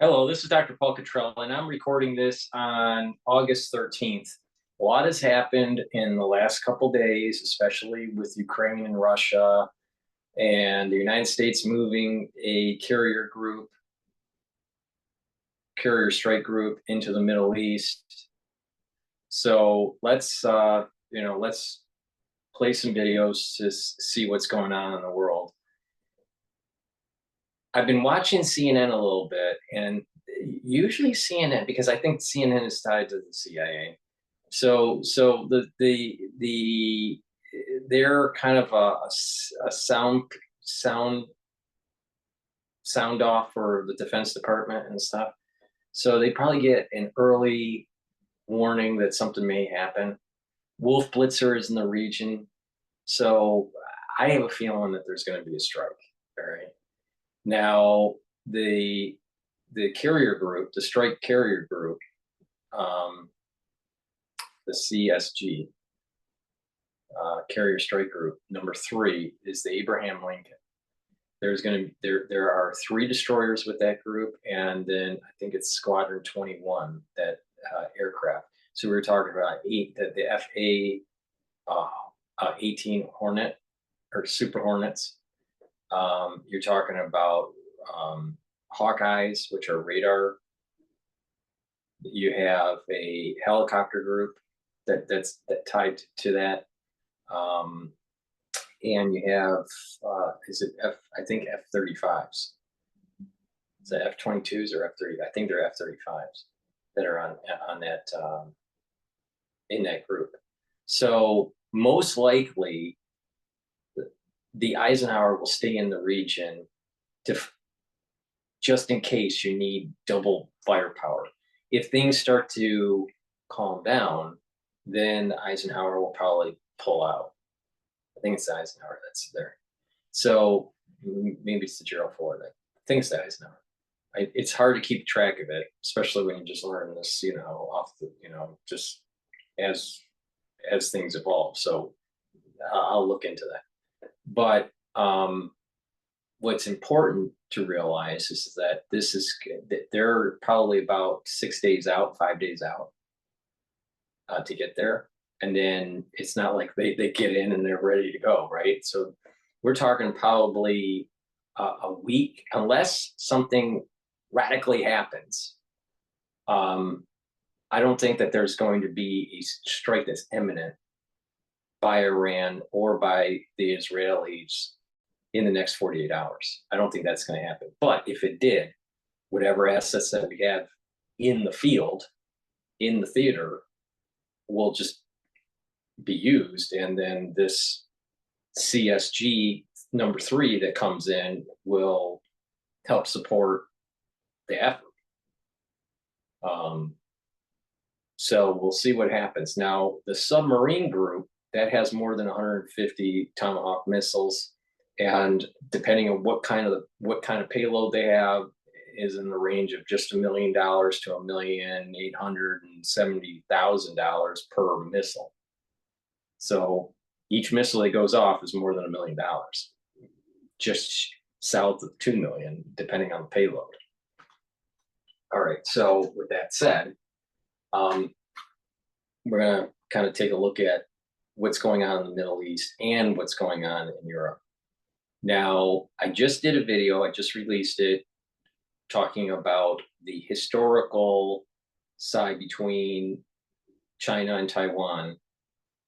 Hello, this is Dr. Paul Cottrell, and I'm recording this on August 13th. A lot has happened in the last couple days, especially with Ukraine and Russia, and the United States moving a carrier strike group into the Middle East. So let's play some videos to see what's going on in the world. I've been watching CNN a little bit, and usually CNN, because I think CNN is tied to the CIA. So they're kind of a sound off for the Defense Department and stuff. So they probably get an early warning that something may happen. Wolf Blitzer is in the region, so I have a feeling that there's going to be a strike. All right. Now, the carrier group, the strike carrier group, the CSG, carrier strike group, number 3 is the Abraham Lincoln. There are 3 destroyers with that group, and then I think it's Squadron 21, that aircraft. So we were talking about the FA-18 Hornet or Super Hornets. You're talking about Hawkeyes, which are radar. You have a helicopter group that's tied to that, and you have I think F-35s. Is it F-22s or F-30? I think they're F-35s that are on that in that group. So most likely, the Eisenhower will stay in the region just in case you need double firepower. If things start to calm down, then Eisenhower will probably pull out. I think it's the Eisenhower that's there. So maybe it's the Gerald Ford. I think it's the Eisenhower. It's hard to keep track of it, especially when you just learn this, off the, just as things evolve. So I'll look into that. But what's important to realize is that they're probably about 6 days out, 5 days out to get there. And then it's not like they get in and they're ready to go, right? So we're talking probably a week, unless something radically happens. I don't think that there's going to be a strike that's imminent by Iran or by the Israelis in the next 48 hours. I don't think that's going to happen. But if it did, whatever assets that we have in the field, in the theater, will just be used. And then this CSG number 3 that comes in will help support the effort. So we'll see what happens. Now, the submarine group, that has more than 150 Tomahawk missiles, and depending on what kind of payload they have, is in the range of just $1 million to $1,870,000 per missile. So each missile that goes off is more than $1 million, just south of 2 million, depending on the payload. All right. So with that said, we're going to kind of take a look at what's going on in the Middle East and what's going on in Europe. Now, I just did a video, I just released it, talking about the historical side between China and Taiwan,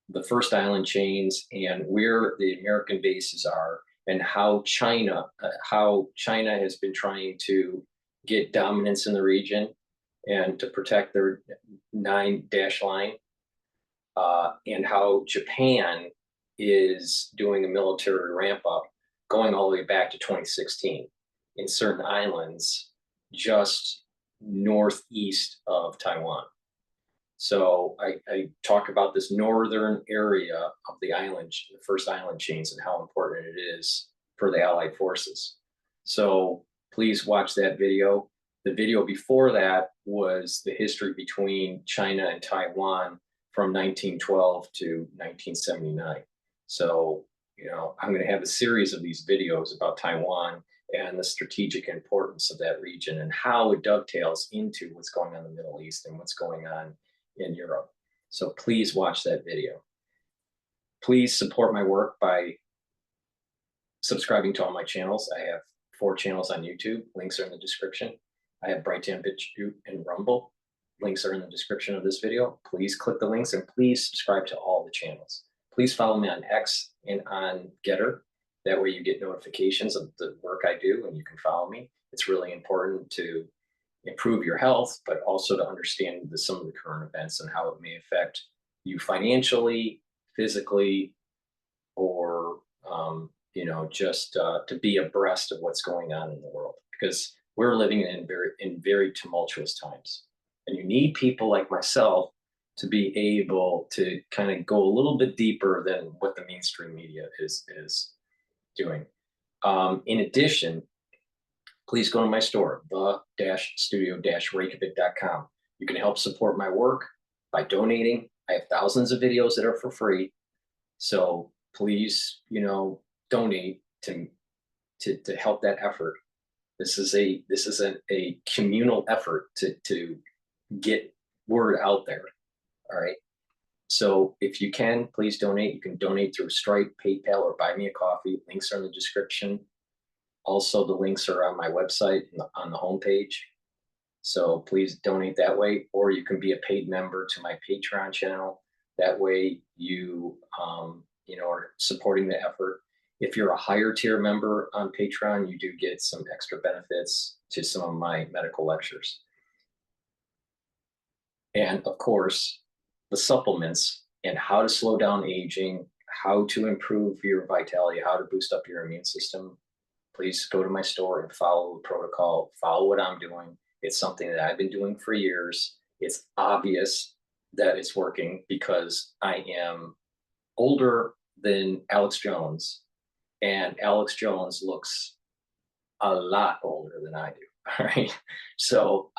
the first island chains, and where the American bases are, and how China has been trying to get dominance in the region and to protect their 9-dash line. And how Japan is doing a military ramp up going all the way back to 2016 in certain islands just northeast of Taiwan. So I talk about this northern area of the island, the first island chains, and how important it is for the Allied forces. So please watch that video. The video before that was the history between China and Taiwan from 1912 to 1979. So, I'm going to have a series of these videos about Taiwan and the strategic importance of that region and how it dovetails into what's going on in the Middle East and what's going on in Europe. So please watch that video. Please support my work by subscribing to all my channels. I have 4 channels on YouTube. Links are in the description. I have Brighteon, Bitchute, and Rumble. Links are in the description of this video. Please click the links and please subscribe to all the channels. Please follow me on X and on GETTR. That way you get notifications of the work I do and you can follow me. It's really important to improve your health, but also to understand some of the current events and how it may affect you financially, physically, or just to be abreast of what's going on in the world, because we're living in very tumultuous times, and you need people like myself to be able to kind of go a little bit deeper than what the mainstream media is doing. In addition, please go to my store, the-studio-reykjavik.com. You can help support my work by donating. I have thousands of videos that are for free. So please, donate to help that effort. This is a communal effort to get word out there. All right. So if you can, please donate. You can donate through Stripe, PayPal, or Buy Me a Coffee. Links are in the description. Also, the links are on my website on the homepage. So please donate that way, or you can be a paid member to my Patreon channel. That way you, are supporting the effort. If you're a higher tier member on Patreon, you do get some extra benefits to some of my medical lectures. And of course, the supplements and how to slow down aging, how to improve your vitality, how to boost up your immune system. Please go to my store and follow the protocol, follow what I'm doing. It's something that I've been doing for years. It's obvious that it's working because I am older than Alex Jones, and Alex Jones looks a lot older than I do. All right. So,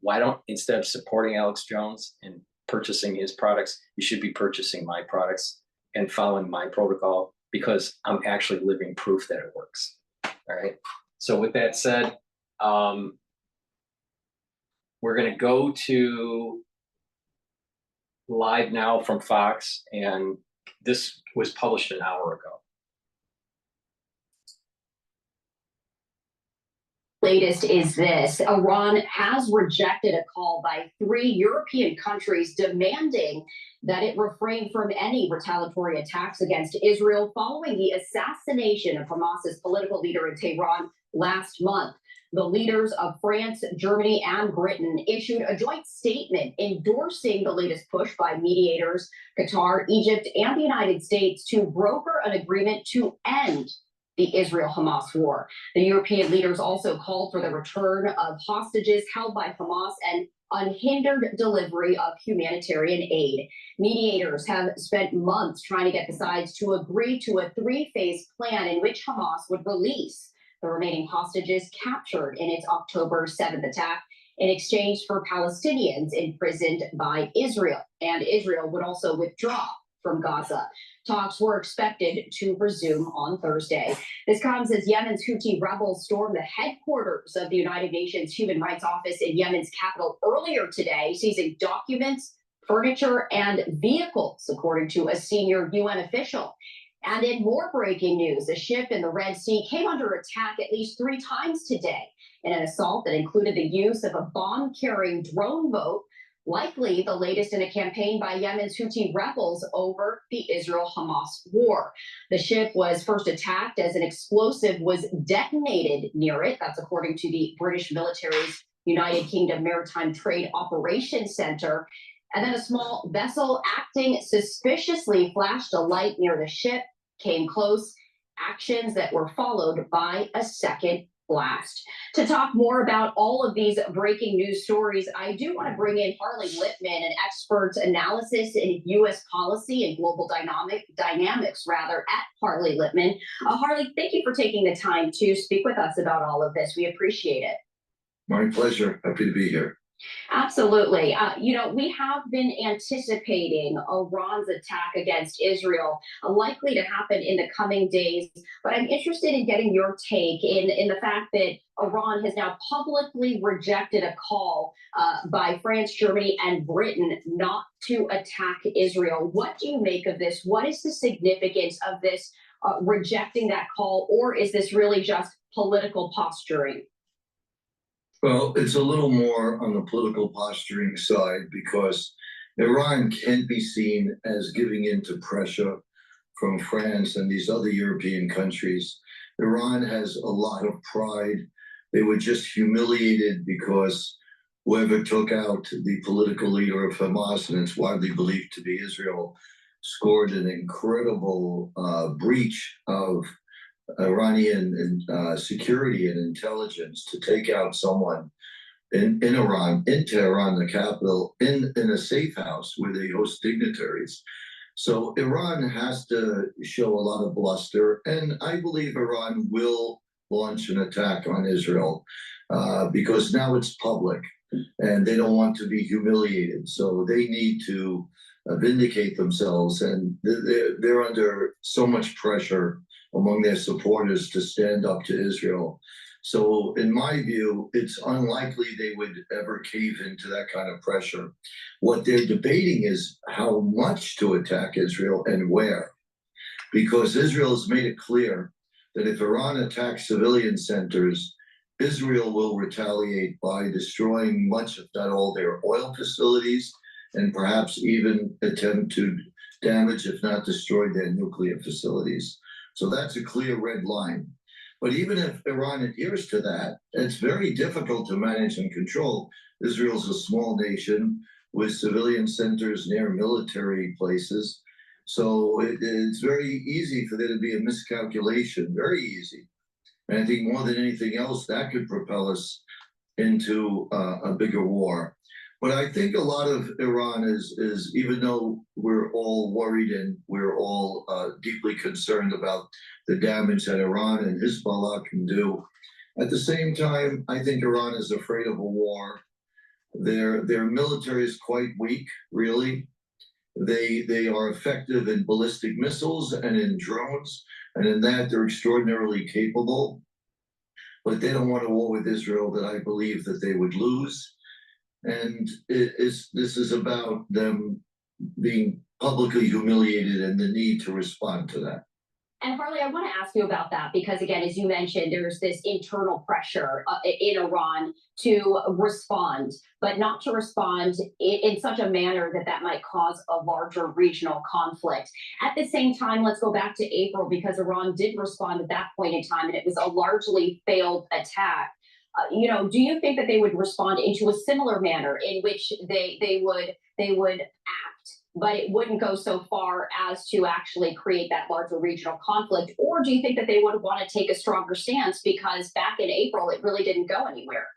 why don't, instead of supporting Alex Jones and purchasing his products, you should be purchasing my products and following my protocol, because I'm actually living proof that it works. All right. So with that said, we're going to go to live now from Fox, and this was published an hour ago. Latest is this: Iran has rejected a call by 3 European countries demanding that it refrain from any retaliatory attacks against Israel following the assassination of Hamas's political leader in Tehran last month. The leaders of France, Germany, and Britain issued a joint statement endorsing the latest push by mediators, Qatar, Egypt, and the United States to broker an agreement to end the Israel-Hamas war. The European leaders also called for the return of hostages held by Hamas and unhindered delivery of humanitarian aid. Mediators have spent months trying to get the sides to agree to a 3-phase plan in which Hamas would release the remaining hostages captured in its October 7th attack in exchange for Palestinians imprisoned by Israel. And Israel would also withdraw from Gaza. Talks were expected to resume on Thursday. This comes as Yemen's Houthi rebels stormed the headquarters of the United Nations Human Rights Office in Yemen's capital earlier today, seizing documents, furniture, and vehicles, according to a senior UN official. And in more breaking news, a ship in the Red Sea came under attack at least 3 times today in an assault that included the use of a bomb-carrying drone boat, likely the latest in a campaign by Yemen's Houthi rebels over the Israel-Hamas war. The ship was first attacked as an explosive was detonated near it. That's according to the British military's United Kingdom Maritime Trade Operations Center. And then a small vessel acting suspiciously flashed a light near the ship, came close, actions that were followed by a second blast. To talk more about all of these breaking news stories, I do want to bring in Harley Lipman, an expert analysis in U.S. policy and global dynamics at Harley Lipman. Harley, thank you for taking the time to speak with us about all of this. We appreciate it. My pleasure. Happy to be here. Absolutely. We have been anticipating Iran's attack against Israel, likely to happen in the coming days. But I'm interested in getting your take in the fact that Iran has now publicly rejected a call by France, Germany, and Britain not to attack Israel. What do you make of this? What is the significance of this rejecting that call, or is this really just political posturing? Well, it's a little more on the political posturing side because Iran can't be seen as giving in to pressure from France and these other European countries. Iran has a lot of pride. They were just humiliated because whoever took out the political leader of Hamas, and it's widely believed to be Israel, scored an incredible breach of Iranian security and intelligence to take out someone in Iran, in Tehran, the capital, in a safe house where they host dignitaries. So Iran has to show a lot of bluster, and I believe Iran will launch an attack on Israel because now it's public and they don't want to be humiliated. So they need to vindicate themselves, and they're under so much pressure among their supporters to stand up to Israel. So, in my view, it's unlikely they would ever cave into that kind of pressure. What they're debating is how much to attack Israel and where, because Israel has made it clear that if Iran attacks civilian centers, Israel will retaliate by destroying much, if not all, their oil facilities and perhaps even attempt to damage, if not destroy, their nuclear facilities. So that's a clear red line. But even if Iran adheres to that, it's very difficult to manage and control. Israel's a small nation with civilian centers near military places. So it's very easy for there to be a miscalculation, very easy. And I think more than anything else, that could propel us into a bigger war. But I think a lot of Iran is even though we're all worried and we're all deeply concerned about the damage that Iran and Hezbollah can do, at the same time, I think Iran is afraid of a war. Their military is quite weak, really. They are effective in ballistic missiles and in drones, and in that they're extraordinarily capable. But they don't want a war with Israel that I believe that they would lose. And this is about them being publicly humiliated and the need to respond to that. And Harley, I want to ask you about that because, again, as you mentioned, there's this internal pressure in Iran to respond, but not to respond in such a manner that might cause a larger regional conflict. At the same time, let's go back to April because Iran did respond at that point in time, and it was a largely failed attack. Do you think that they would respond into a similar manner in which they would act, but it wouldn't go so far as to actually create that larger regional conflict? Or do you think that they would want to take a stronger stance because back in April it really didn't go anywhere?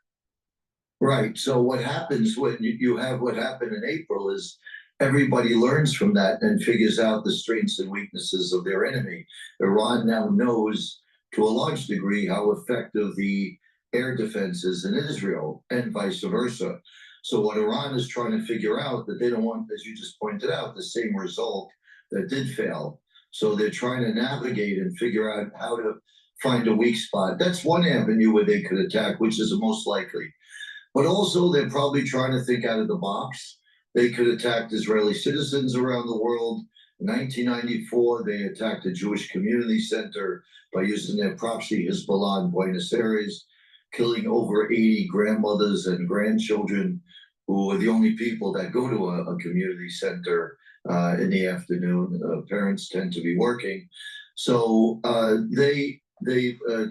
Right. So what happens when you have what happened in April is everybody learns from that and figures out the strengths and weaknesses of their enemy. Iran now knows to a large degree how effective the air defenses in Israel and vice versa. So what Iran is trying to figure out that they don't want, as you just pointed out, the same result that did fail. So they're trying to navigate and figure out how to find a weak spot. That's one avenue where they could attack, which is the most likely. But also they're probably trying to think out of the box. They could attack Israeli citizens around the world. In 1994, they attacked a Jewish community center by using their proxy Hezbollah in Buenos Aires, killing over 80 grandmothers and grandchildren who are the only people that go to a community center in the afternoon. Parents tend to be working. So they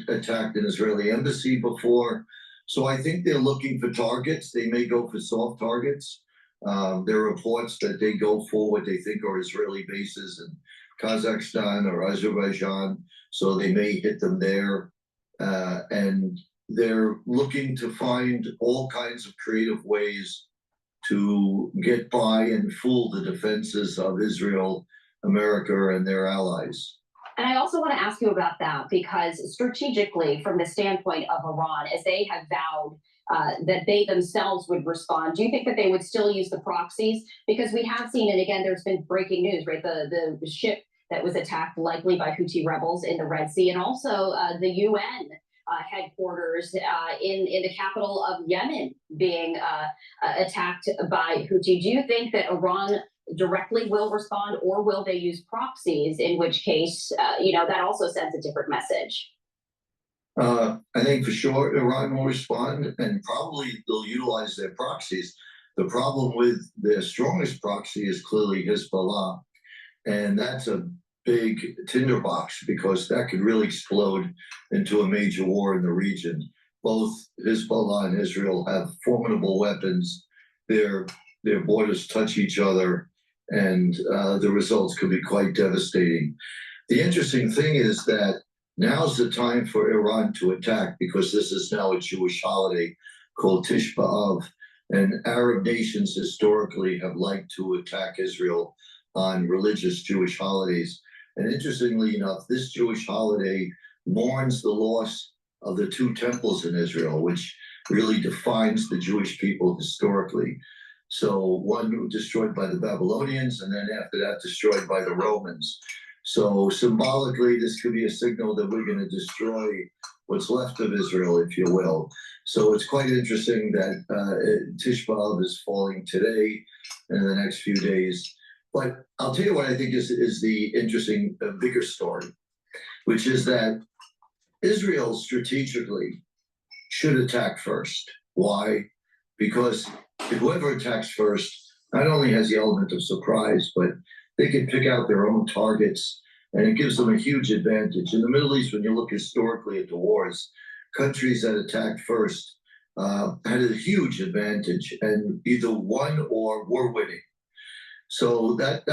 attacked an Israeli embassy before. So I think they're looking for targets. They may go for soft targets. There are reports that they go for what they think are Israeli bases in Kazakhstan or Azerbaijan. So they may hit them there. And they're looking to find all kinds of creative ways to get by and fool the defenses of Israel, America, and their allies. And I also want to ask you about that because strategically, from the standpoint of Iran, as they have vowed that they themselves would respond? Do you think that they would still use the proxies? Because we have seen, and again, there's been breaking news, right? The ship that was attacked likely by Houthi rebels in the Red Sea, and also the UN headquarters in the capital of Yemen being attacked by Houthi. Do you think that Iran directly will respond, or will they use proxies? In which case, that also sends a different message. I think for sure Iran will respond, and probably they'll utilize their proxies. The problem with their strongest proxy is clearly Hezbollah, and that's a big tinderbox because that could really explode into a major war in the region. Both Hezbollah and Israel have formidable weapons. Their borders touch each other, and the results could be quite devastating. The interesting thing is that now's the time for Iran to attack, because this is now a Jewish holiday called Tish B'Av, and Arab nations historically have liked to attack Israel on religious Jewish holidays. And interestingly enough, this Jewish holiday mourns the loss of the two temples in Israel, which really defines the Jewish people historically. So one destroyed by the Babylonians, and then after that destroyed by the Romans. So symbolically, this could be a signal that we're going to destroy what's left of Israel, if you will. So it's quite interesting that Tish B'Av is falling today and in the next few days. But I'll tell you what I think is the interesting, bigger story, which is that Israel strategically should attack first. Why? Because whoever attacks first not only has the element of surprise, but they can pick out their own targets, and it gives them a huge advantage. In the Middle East, when you look historically at the wars, countries that attacked first had a huge advantage and either won or were winning. So that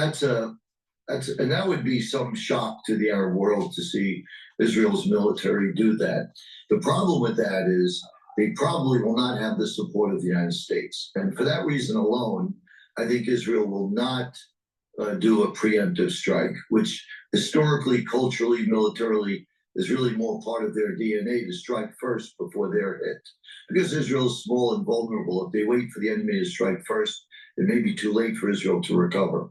would be some shock to the Arab world to see Israel's military do that. The problem with that is they probably will not have the support of the United States. And for that reason alone, I think Israel will not do a preemptive strike, which historically, culturally, militarily is really more part of their DNA to strike first before they're hit. Because Israel is small and vulnerable, if they wait for the enemy to strike first, it may be too late for Israel to recover.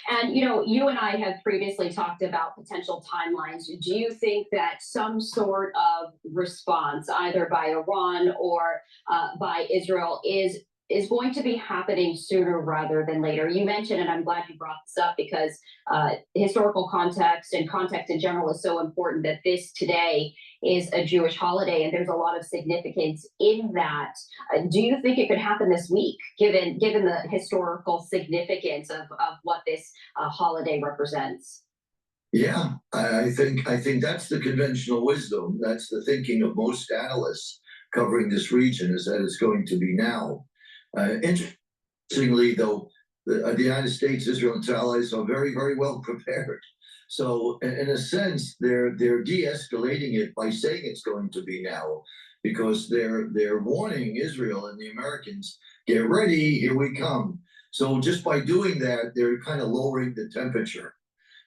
And, you and I have previously talked about potential timelines. Do you think that some sort of response, either by Iran or by Israel, is going to be happening sooner rather than later? You mentioned, and I'm glad you brought this up, because historical context and context in general is so important, that this today is a Jewish holiday, and there's a lot of significance in that. Do you think it could happen this week, given the historical significance of what this holiday represents? Yeah, I think that's the conventional wisdom. That's the thinking of most analysts covering this region, is that it's going to be now. Interestingly, though, the United States, Israel, and its allies are very, very well prepared. So, in a sense, they're de-escalating it by saying it's going to be now, because they're warning Israel and the Americans, get ready, here we come. So, just by doing that, they're kind of lowering the temperature,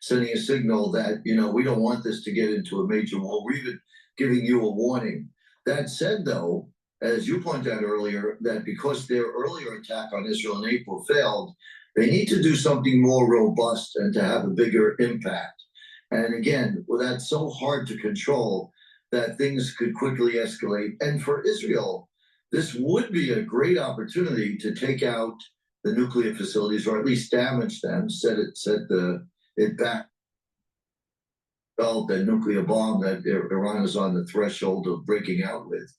sending a signal that we don't want this to get into a major war. We're even giving you a warning. That said, though, as you pointed out earlier, that because their earlier attack on Israel in April failed, they need to do something more robust and to have a bigger impact. And again, well, that's so hard to control that things could quickly escalate. And for Israel, this would be a great opportunity to take out the nuclear facilities, or at least damage them, set it back. The nuclear bomb that Iran is on the threshold of breaking out with.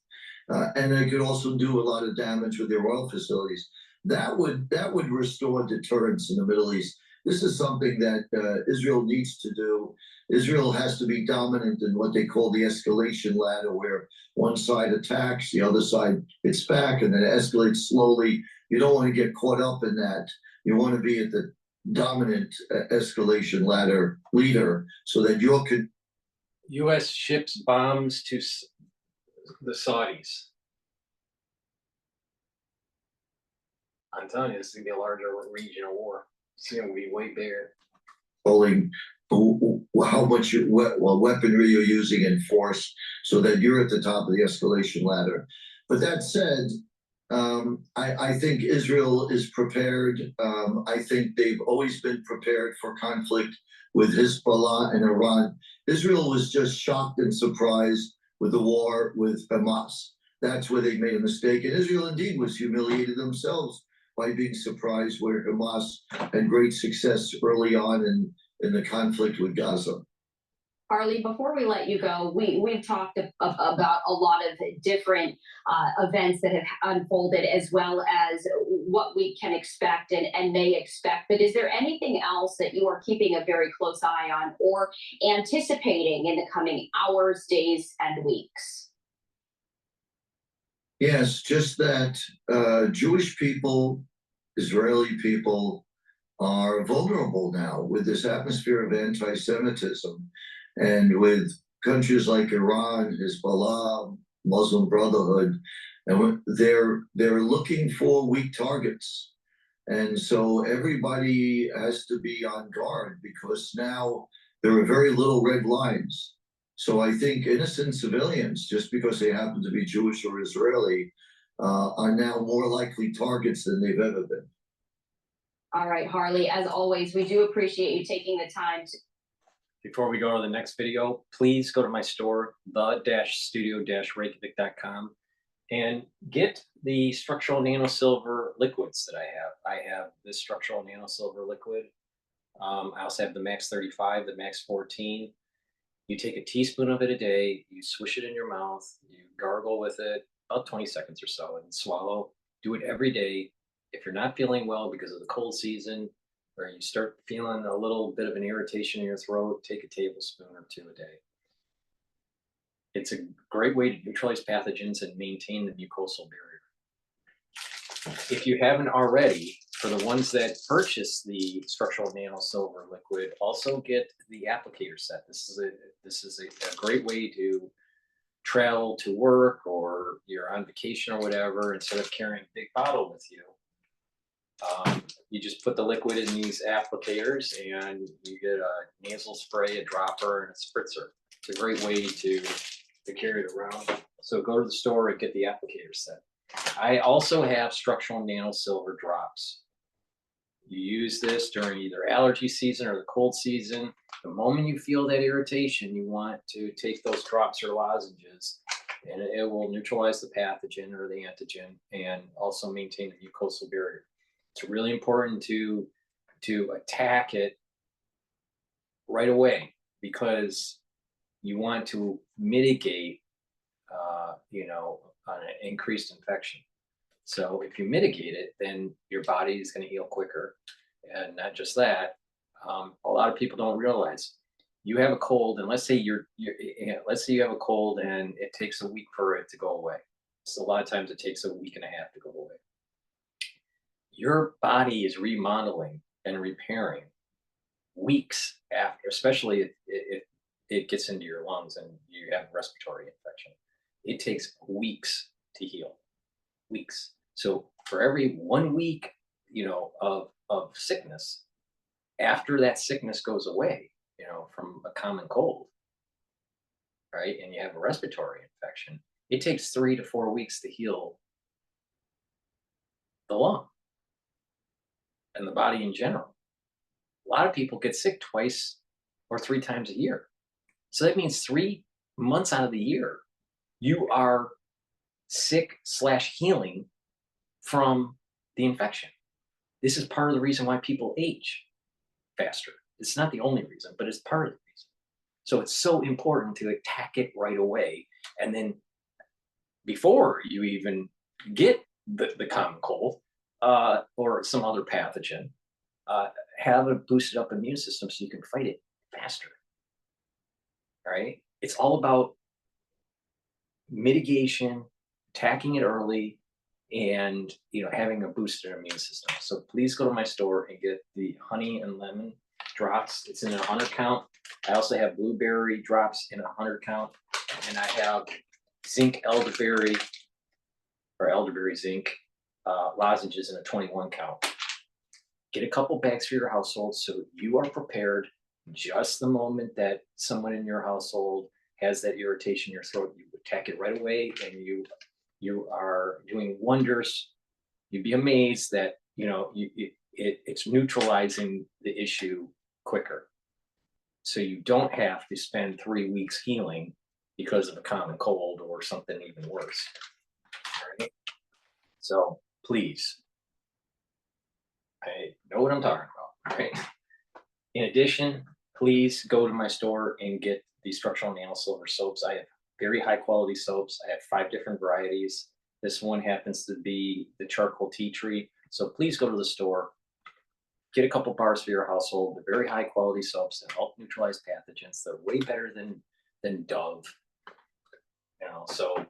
And they could also do a lot of damage with their oil facilities. That would restore deterrence in the Middle East. This is something that Israel needs to do. Israel has to be dominant in what they call the escalation ladder, where one side attacks, the other side hits back, and then it escalates slowly. You don't want to get caught up in that. You want to be at the dominant escalation ladder leader, so that you can. U.S. ships bombs to the Saudis. I'm telling you, this is going to be a larger regional war. It's going to be way bigger. How much weaponry you're using and force, so that you're at the top of the escalation ladder. But that said, I think Israel is prepared. I think they've always been prepared for conflict with Hezbollah and Iran. Israel was just shocked and surprised with the war with Hamas. That's where they made a mistake. And Israel indeed was humiliated themselves by being surprised where Hamas had great success early on in the conflict with Gaza. Harley, before we let you go, we've talked about a lot of different events that have unfolded, as well as what we can expect and may expect. But is there anything else that you are keeping a very close eye on or anticipating in the coming hours, days, and weeks? Yes, just that Jewish people, Israeli people are vulnerable now with this atmosphere of anti-Semitism. And with countries like Iran, Hezbollah, Muslim Brotherhood, and they're looking for weak targets. And so everybody has to be on guard because now there are very little red lines. So I think innocent civilians, just because they happen to be Jewish or Israeli, are now more likely targets than they've ever been. All right, Harley, as always, we do appreciate you taking the time to. Before we go to the next video, please go to my store, the-studio-reykjavik.com, and get the structural nano silver liquids that I have. I have this structural nano silver liquid. I also have the Max 35, the Max 14. You take a teaspoon of it a day, you swish it in your mouth, you gargle with it about 20 seconds or so and swallow. Do it every day. If you're not feeling well because of the cold season, or you start feeling a little bit of an irritation in your throat, take a tablespoon or two a day. It's a great way to neutralize pathogens and maintain the mucosal barrier. If you haven't already, for the ones that purchase the structural nano silver liquid, also get the applicator set. This is a great way to travel to work, or you're on vacation or whatever, instead of carrying a big bottle with you. You just put the liquid in these applicators and you get a nasal spray, a dropper, and a spritzer. It's a great way to carry it around. So go to the store and get the applicator set. I also have structural nano silver drops. You use this during either allergy season or the cold season. The moment you feel that irritation, you want to take those drops or lozenges, and it will neutralize the pathogen or the antigen and also maintain the mucosal barrier. It's really important to attack it right away, because you want to mitigate, an increased infection. So if you mitigate it, then your body is going to heal quicker. And not just that, a lot of people don't realize you have a cold, and let's say let's say you have a cold and it takes a week for it to go away. So a lot of times it takes a week and a half to go away. Your body is remodeling and repairing weeks after, especially if it gets into your lungs and you have a respiratory infection. It takes weeks to heal, weeks. So for every 1 week, of sickness, after that sickness goes away, from a common cold, right, and you have a respiratory infection, it takes 3 to 4 weeks to heal the lung and the body in general. A lot of people get sick 2 or 3 times a year. So that means 3 months out of the year, you are sick/healing from the infection. This is part of the reason why people age faster. It's not the only reason, but it's part of the reason. So it's so important to attack it right away. And then before you even get the common cold, or some other pathogen, have a boosted up immune system so you can fight it faster. All right? It's all about mitigation, attacking it early, and having a boosted immune system. So please go to my store and get the honey and lemon drops. It's in a 100 count. I also have blueberry drops in a 100 count, and I have zinc elderberry or elderberry zinc lozenges in a 21 count. Get a couple bags for your household so you are prepared just the moment that someone in your household has that irritation in your throat. You attack it right away, and you You are doing wonders. You'd be amazed that, you know, it's neutralizing the issue quicker. So you don't have to spend 3 weeks healing because of a common cold or something even worse. All right. So please, I know what I'm talking about. Right. In addition, please go to my store and get the structural nail silver soaps. I have very high quality soaps. I have 5 different varieties. This one happens to be the charcoal tea tree. So please go to the store, get a couple bars for your household. They're very high quality soaps that help neutralize pathogens. They're way better than Dove. You know, so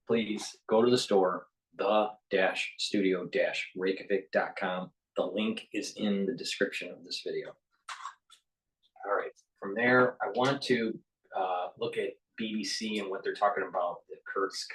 please go to the store, the-studio-reykjavik.com. The link is in the description of this video. All right, from there, I want to look at BBC and what they're talking about, the Kursk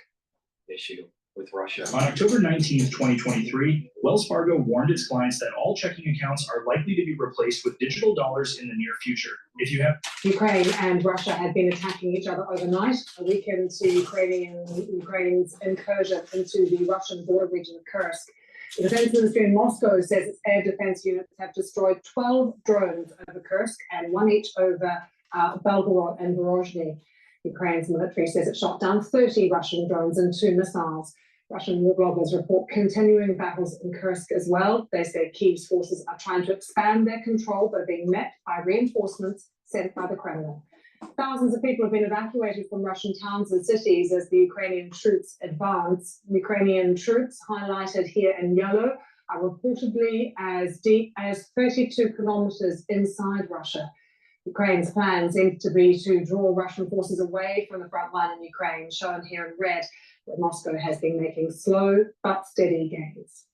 issue with Russia. On October 19th, 2023, Wells Fargo warned its clients that all checking accounts are likely to be replaced with digital dollars in the near future. If you have Ukraine and Russia had been attacking each other overnight, a week into Ukraine's incursion into the Russian border region of Kursk. The defense ministry in Moscow says its air defense units have destroyed 12 drones over Kursk and 1 each over Belgorod and Grozny. Ukraine's military says it shot down 30 Russian drones and 2 missiles. Russian war bloggers report continuing battles in Kursk as well. They say Kyiv's forces are trying to expand their control, but being met by reinforcements sent by the Kremlin. Thousands of people have been evacuated from Russian towns and cities as the Ukrainian troops advance. Ukrainian troops, highlighted here in yellow, are reportedly as deep as 32 kilometers inside Russia. Ukraine's plan seems to be to draw Russian forces away from the front line in Ukraine, shown here in red, where Moscow has been making slow but steady gains.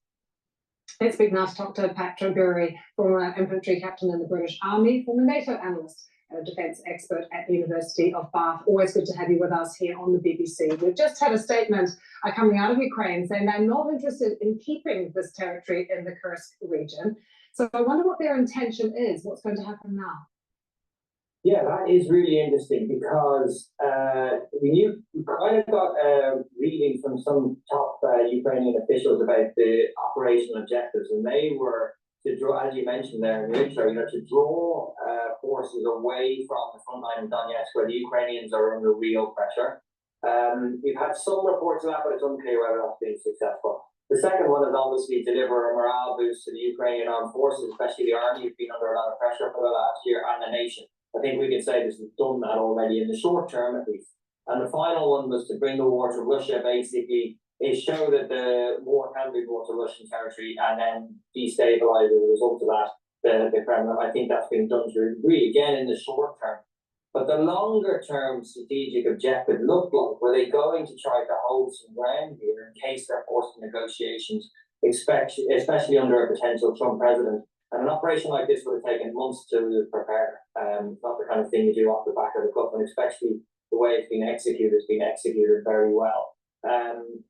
Let's speak now to Dr. Patrick Bury, former infantry captain in the British Army, former NATO analyst and a defence expert at the University of Bath. Always good to have you with us here on the BBC. We've just had a statement coming out of Ukraine saying they're not interested in keeping this territory in the Kursk region. So I wonder what their intention is. What's going to happen now? Yeah, that is really interesting because we kind of got a reading from some top Ukrainian officials about the operational objectives, and they were to draw, as you mentioned there in the intro, to draw forces away from the front line in Donetsk, where the Ukrainians are under real pressure. We've had some reports of that, but it's unclear whether that's been successful. The second one is obviously deliver a morale boost to the Ukrainian armed forces, especially the army, who've been under a lot of pressure for the last year, and the nation. I think we can say this has done that already in the short term, at least. And the final one was to bring the war to Russia, basically, is show that the war can be brought to Russian territory and then destabilize as a result of that the Kremlin. I think that's been done to a degree, again, in the short term. But the longer term strategic objective looked like, were they going to try to hold some ground here in case they're forced to negotiations, especially under a potential Trump president? And an operation like this would have taken months to prepare. Not the kind of thing you do off the back of the cuff, and especially the way it's been executed very well.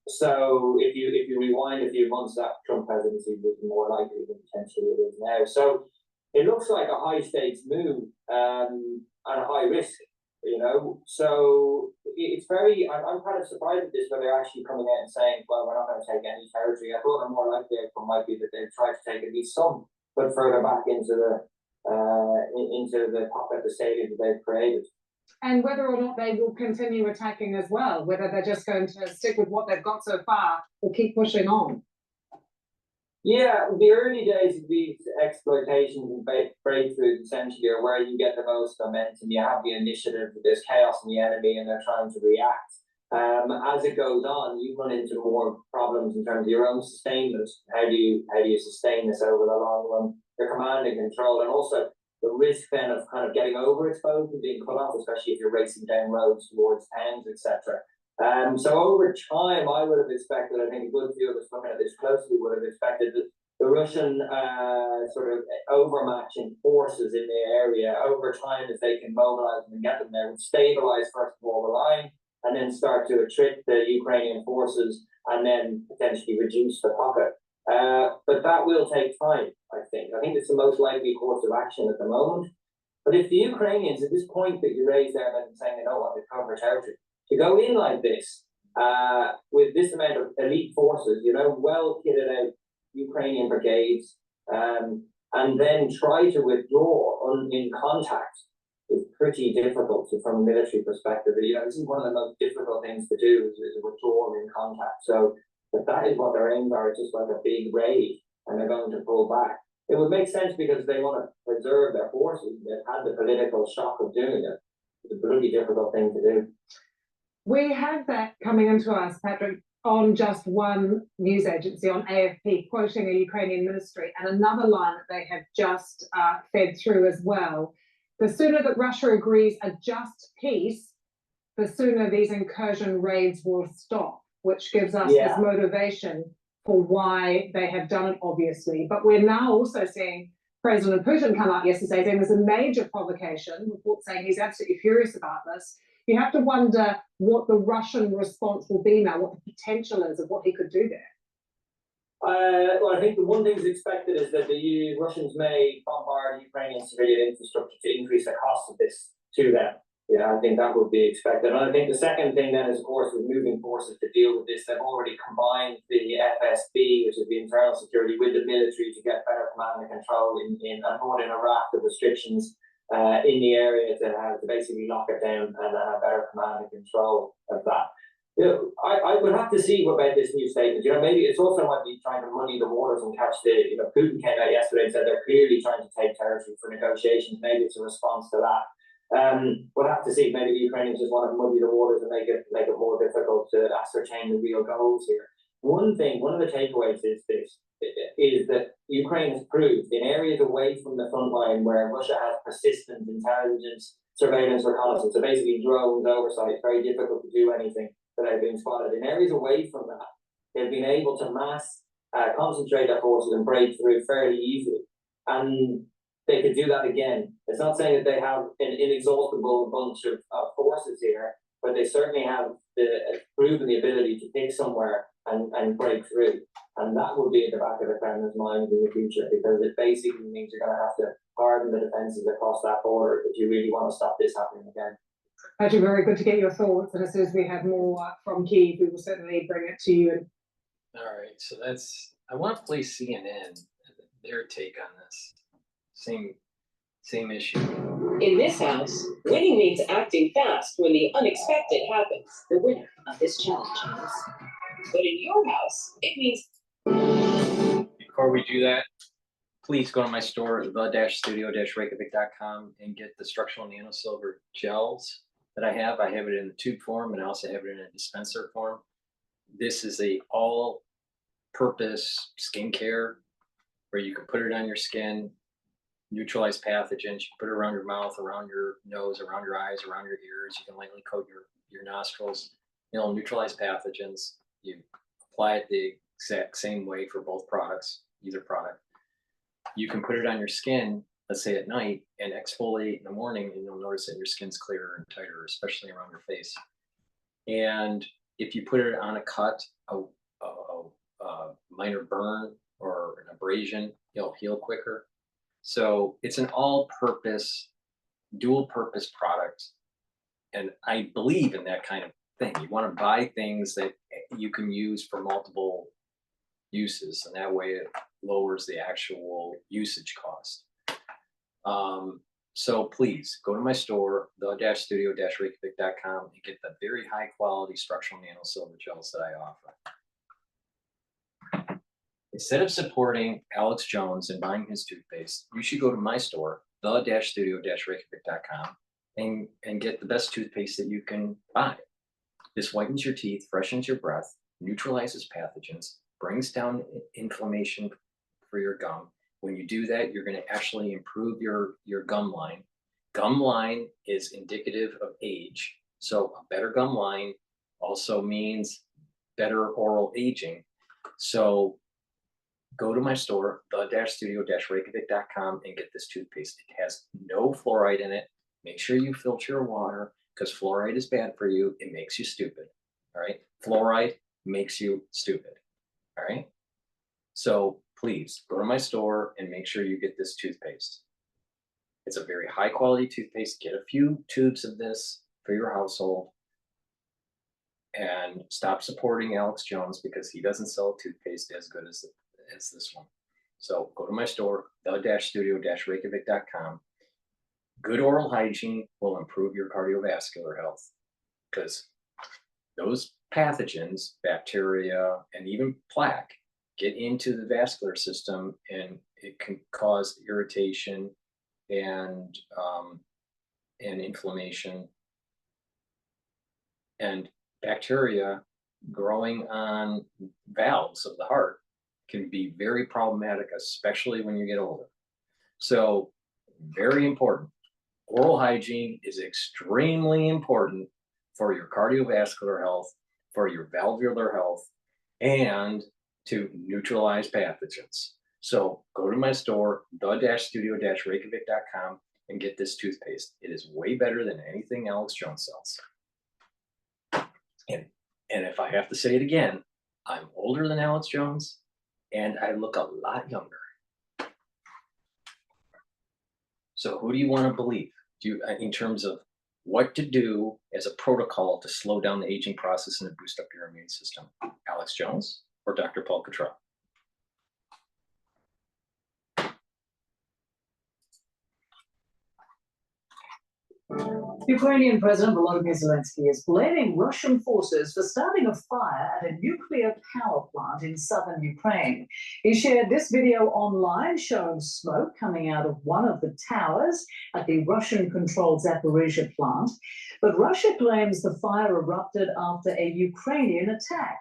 So if you rewind a few months, that Trump presidency was more likely than potentially it is now. So it looks like a high stakes move and a high risk, So it's very, I'm kind of surprised at this, where they're actually coming out and saying, well, we're not going to take any territory. I thought a more likely outcome might be that they've tried to take at least some, but further back into the pocket, the stadium that they've created. And whether or not they will continue attacking as well, whether they're just going to stick with what they've got so far or keep pushing on. Yeah, the early days of these exploitations and breakthroughs essentially are where you get the most momentum. You have the initiative, there's chaos in the enemy, and they're trying to react. As it goes on, you run into more problems in terms of your own sustainment. How do you sustain this over the long run? Your command and control, and also the risk then of kind of getting overexposed and being cut off, especially if you're racing down roads towards towns, etc. So over time, I would have expected, I think a good few of us looking at this closely would have expected that the Russian sort of overmatching forces in the area over time, if they can mobilize them and get them there, would stabilize first of all the line, and then start to attrit the Ukrainian forces, and then potentially reduce the pocket. But that will take time, I think. I think it's the most likely course of action at the moment. But if the Ukrainians, at this point that you raised there, about saying they don't want to cover territory, to go in like this with this amount of elite forces, you know, well kitted out Ukrainian brigades, and then try to withdraw in contact is pretty difficult from a military perspective. You know, this is one of the most difficult things to do is withdrawal in contact. So if that is what their aims are, it's just like a big raid and they're going to pull back. It would make sense because they want to preserve their forces. They've had the political shock of doing it. It's a really difficult thing to do. We have that coming into us, Patrick, on just one news agency, on AFP, quoting a Ukrainian ministry, and another line that they have just fed through as well. The sooner that Russia agrees a just peace, the sooner these incursion raids will stop, which gives us this motivation for why they have done it, obviously. But we're now also seeing President Putin come out yesterday saying there's a major provocation, report saying he's absolutely furious about this. You have to wonder what the Russian response will be now, what the potential is of what he could do there. Well, I think the one thing is expected is that the Russians may bombard Ukrainian civilian infrastructure to increase the cost of this to them. Yeah, I think that would be expected. And I think the second thing then is, of course, with moving forces to deal with this, they've already combined the FSB, which is the internal security, with the military to get better command and control and brought in a raft of restrictions in the area to basically lock it down and have better command and control of that. You know, I would have to see about this new statement. You know, maybe it's also might be trying to muddy the waters and catch the, you know, Putin came out yesterday and said they're clearly trying to take territory for negotiations. Maybe it's a response to that. We'll have to see. Maybe the Ukrainians just want to muddy the waters and make it more difficult to ascertain the real goals here. One of the takeaways is that Ukraine has proved in areas away from the front line where Russia has persistent intelligence, surveillance, reconnaissance, so basically drones, oversight, it's very difficult to do anything without being spotted. In areas away from that, they've been able to concentrate their forces and break through fairly easily. And they could do that again. It's not saying that they have an inexhaustible bunch of forces here, but they certainly have proven the ability to pick somewhere and break through. And that will be at the back of the Kremlin's mind in the future, because it basically means you're going to have to harden the defences across that border if you really want to stop this happening again. Actually, very good to get your thoughts. And as soon as we have more from Kyiv, we will certainly bring it to you. All right, so I want to play CNN, their take on this. Same issue. In this house, winning means acting fast when the unexpected happens. The winner of this challenge is. But in your house, it means. Before we do that, please go to my store, the-studio-reykjavik.com, and get the structural nanosilver gels that I have. I have it in the tube form, and I also have it in a dispenser form. This is a all-purpose skincare where you can put it on your skin, neutralize pathogens. You can put it around your mouth, around your nose, around your eyes, around your ears. You can lightly coat your nostrils. It'll neutralize pathogens. You apply it the exact same way for both products, either product. You can put it on your skin, let's say at night, and exfoliate in the morning, and you'll notice that your skin's clearer and tighter, especially around your face. And if you put it on a cut, a minor burn or an abrasion, it'll heal quicker. So it's an all-purpose, dual-purpose product. And I believe in that kind of thing. You want to buy things that you can use for multiple uses, and that way it lowers the actual usage cost. So please go to my store, the-studio-reykjavik.com, and get the very high quality structural nanosilver gels that I offer. Instead of supporting Alex Jones and buying his toothpaste, you should go to my store, the-studio-reykjavik.com, and get the best toothpaste that you can buy. This whitens your teeth, freshens your breath, neutralizes pathogens, brings down inflammation for your gum. When you do that, you're going to actually improve your gum line. Gum line is indicative of age. So a better gum line also means better oral aging. So go to my store, the-studio-reykjavik.com, and get this toothpaste. It has no fluoride in it. Make sure you filter your water, because fluoride is bad for you. It makes you stupid. All right. Fluoride makes you stupid. All right. So please go to my store and make sure you get this toothpaste. It's a very high quality toothpaste. Get a few tubes of this for your household. and stop supporting Alex Jones because he doesn't sell toothpaste as good as this one. So go to my store, the-studio-reykjavik.com. Good oral hygiene will improve your cardiovascular health because those pathogens, bacteria, and even plaque get into the vascular system, and it can cause irritation and inflammation. And bacteria growing on valves of the heart can be very problematic, especially when you get older. So, very important. Oral hygiene is extremely important for your cardiovascular health, for your valvular health, and to neutralize pathogens. So go to my store, the-studio-reykjavik.com, and get this toothpaste. It is way better than anything Alex Jones sells. And if I have to say it again, I'm older than Alex Jones, and I look a lot younger. So who do you want to believe? In terms of what to do as a protocol to slow down the aging process and to boost up your immune system? Alex Jones or Dr. Paul Cottrell? Ukrainian President Volodymyr Zelensky is blaming Russian forces for starting a fire at a nuclear power plant in southern Ukraine. He shared this video online showing smoke coming out of one of the towers at the Russian-controlled Zaporizhzhia plant. But Russia claims the fire erupted after a Ukrainian attack.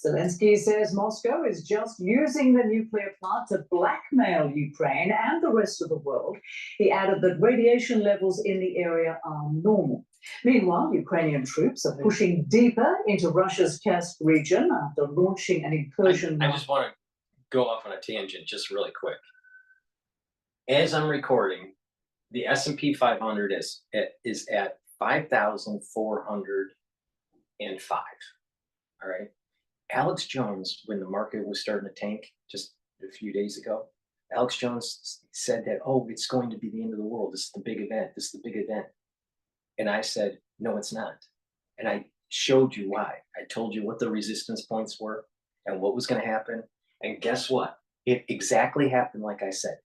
Zelensky says Moscow is just using the nuclear plant to blackmail Ukraine and the rest of the world. He added that radiation levels in the area are normal. Meanwhile, Ukrainian troops are pushing deeper into Russia's Kursk region after launching an incursion. I just want to go off on a tangent just really quick. As I'm recording, the S&P 500 is at 5,405. All right. Alex Jones, when the market was starting to tank just a few days ago, Alex Jones said that, oh, it's going to be the end of the world. This is the big event. This is the big event. And I said, no, it's not. And I showed you why. I told you what the resistance points were and what was going to happen. And guess what? It exactly happened like I said.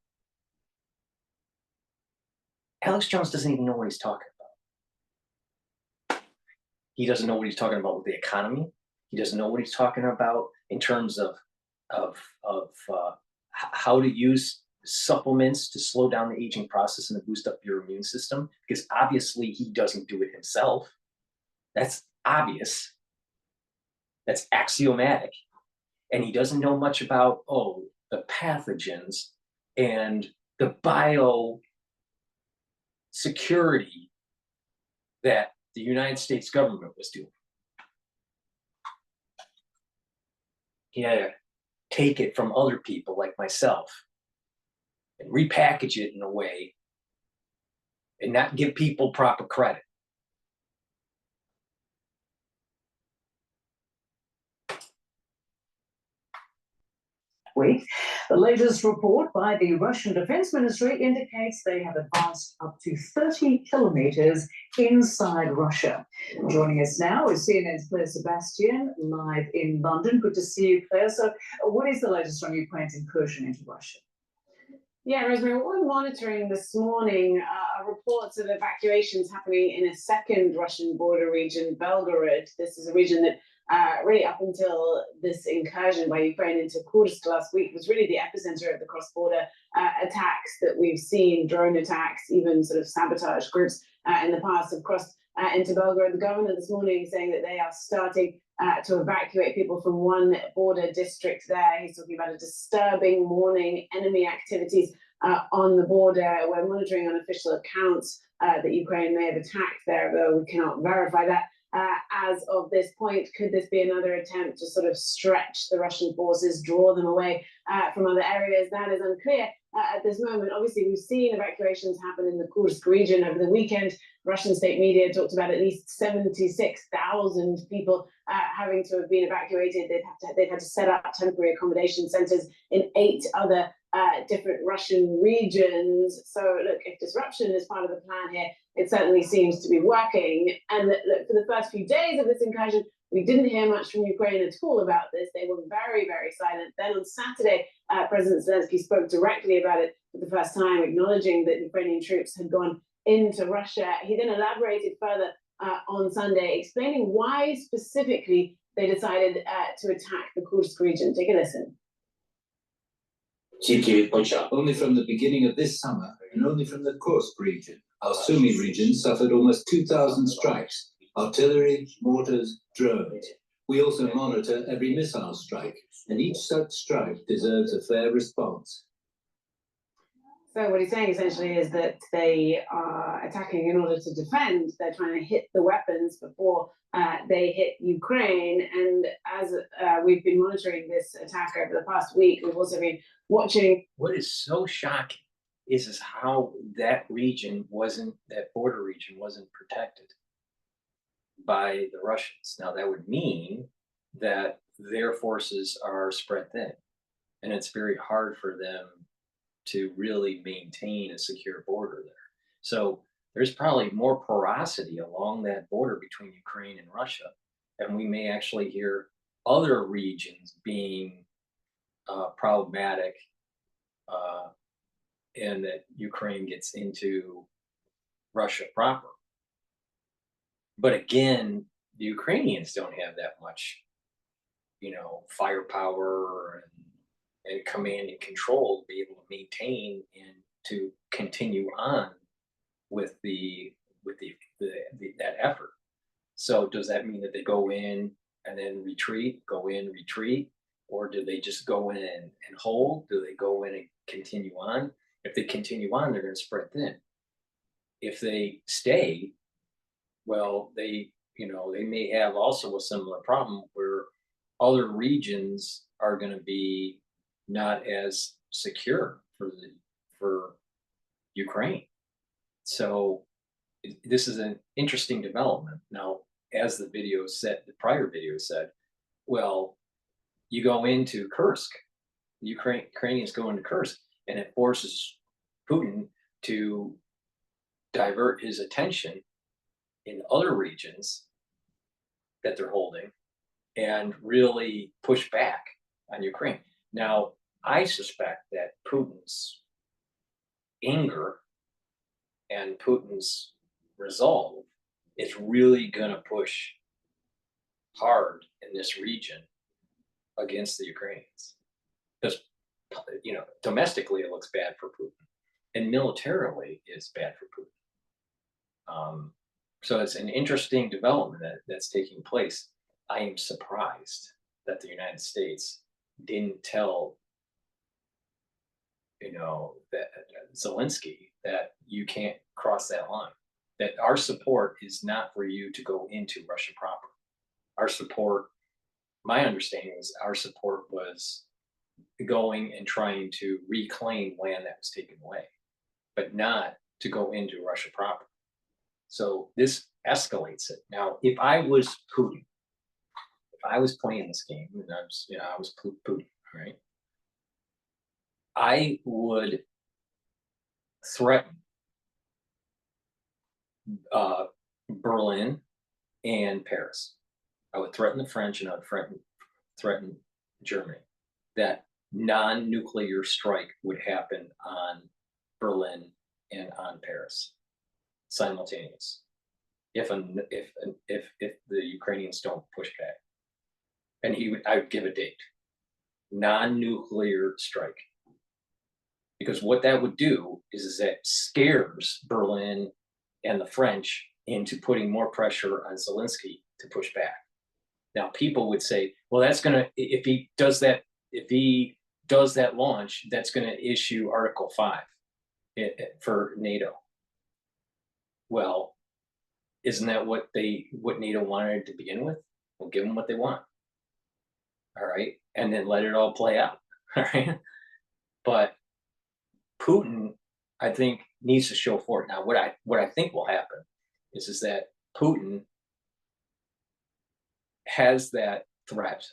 Alex Jones doesn't even know what he's talking about. He doesn't know what he's talking about with the economy. He doesn't know what he's talking about in terms of how to use supplements to slow down the aging process and to boost up your immune system, because obviously he doesn't do it himself. That's obvious. That's axiomatic. And he doesn't know much about, the pathogens and the biosecurity that the United States government was doing. He had to take it from other people like myself and repackage it in a way and not give people proper credit. Week. The latest report by the Russian Defense Ministry indicates they have advanced up to 30 kilometers inside Russia. Joining us now is CNN's Claire Sebastian, live in London. Good to see you, Claire. So what is the latest on Ukraine's incursion into Russia? Yeah, Rosemary, what we're monitoring this morning are reports of evacuations happening in a second Russian border region, Belgorod. This is a region that really up until this incursion by Ukraine into Kursk last week was really the epicenter of the cross-border attacks that we've seen, drone attacks, even sort of sabotage groups in the past have crossed into Belgorod. The governor this morning saying that they are starting to evacuate people from one border district there. He's talking about a disturbing morning, enemy activities on the border. We're monitoring unofficial accounts that Ukraine may have attacked there, though we cannot verify that. As of this point, could this be another attempt to sort of stretch the Russian forces, draw them away from other areas? That is unclear at this moment. Obviously, we've seen evacuations happen in the Kursk region over the weekend. Russian state media talked about at least 76,000 people having to have been evacuated. They've had to set up temporary accommodation centers in 8 other different Russian regions. So look, if disruption is part of the plan here, it certainly seems to be working. And look, for the first few days of this incursion, We didn't hear much from Ukraine at all about this. They were very, very silent. Then on Saturday, President Zelensky spoke directly about it for the first time, acknowledging that Ukrainian troops had gone into Russia. He then elaborated further on Sunday, explaining why specifically they decided to attack the Kursk region. Take a listen. Only from the beginning of this summer, and only from the Kursk region, our Sumy region suffered almost 2,000 strikes, artillery, mortars, drones. We also monitor every missile strike, and each such strike deserves a fair response. So what he's saying essentially is that they are attacking in order to defend. They're trying to hit the weapons before they hit Ukraine. And as we've been monitoring this attack over the past week, we've also been watching. What is so shocking is how that border region wasn't protected by the Russians. Now that would mean that their forces are spread thin, and it's very hard for them to really maintain a secure border there. So there's probably more porosity along that border between Ukraine and Russia, and we may actually hear other regions being problematic, and that Ukraine gets into Russia proper. But again, the Ukrainians don't have that much, firepower and command and control to be able to maintain and to continue on with that effort. So does that mean that they go in and then retreat, or do they just go in and hold? Do they go in and continue on? If they continue on, they're going to spread thin. If they stay, well, they may have also a similar problem where other regions are going to be not as secure for Ukraine. So this is an interesting development. Now, as the prior video said, well, you go into Kursk, Ukrainians go into Kursk, and it forces Putin to divert his attention in other regions that they're holding and really push back on Ukraine. Now, I suspect that Putin's anger and Putin's resolve is really going to push hard in this region against the Ukrainians. Because, domestically it looks bad for Putin, and militarily it's bad for Putin. So it's an interesting development that's taking place. I am surprised that the United States didn't tell, that Zelensky that you can't cross that line. That our support is not for you to go into Russia proper. Our support, my understanding was, our support was going and trying to reclaim land that was taken away, but not to go into Russia proper. So this escalates it. Now, if I was Putin, if I was playing this game, and I was Putin, right? I would threaten Berlin and Paris. I would threaten the French, and I would threaten Germany that non-nuclear strike would happen on Berlin and on Paris simultaneous if the Ukrainians don't push back. And I would give a date, non-nuclear strike. Because what that would do is that scares Berlin and the French into putting more pressure on Zelensky to push back. Now, people would say, well, that's going to, if he does that launch, that's going to issue Article 5 for NATO. Well, isn't that what NATO wanted to begin with? We'll give them what they want. All right. And then let it all play out. All right. But Putin, I think, needs to show forward. Now, what I think will happen is that Putin has that threat,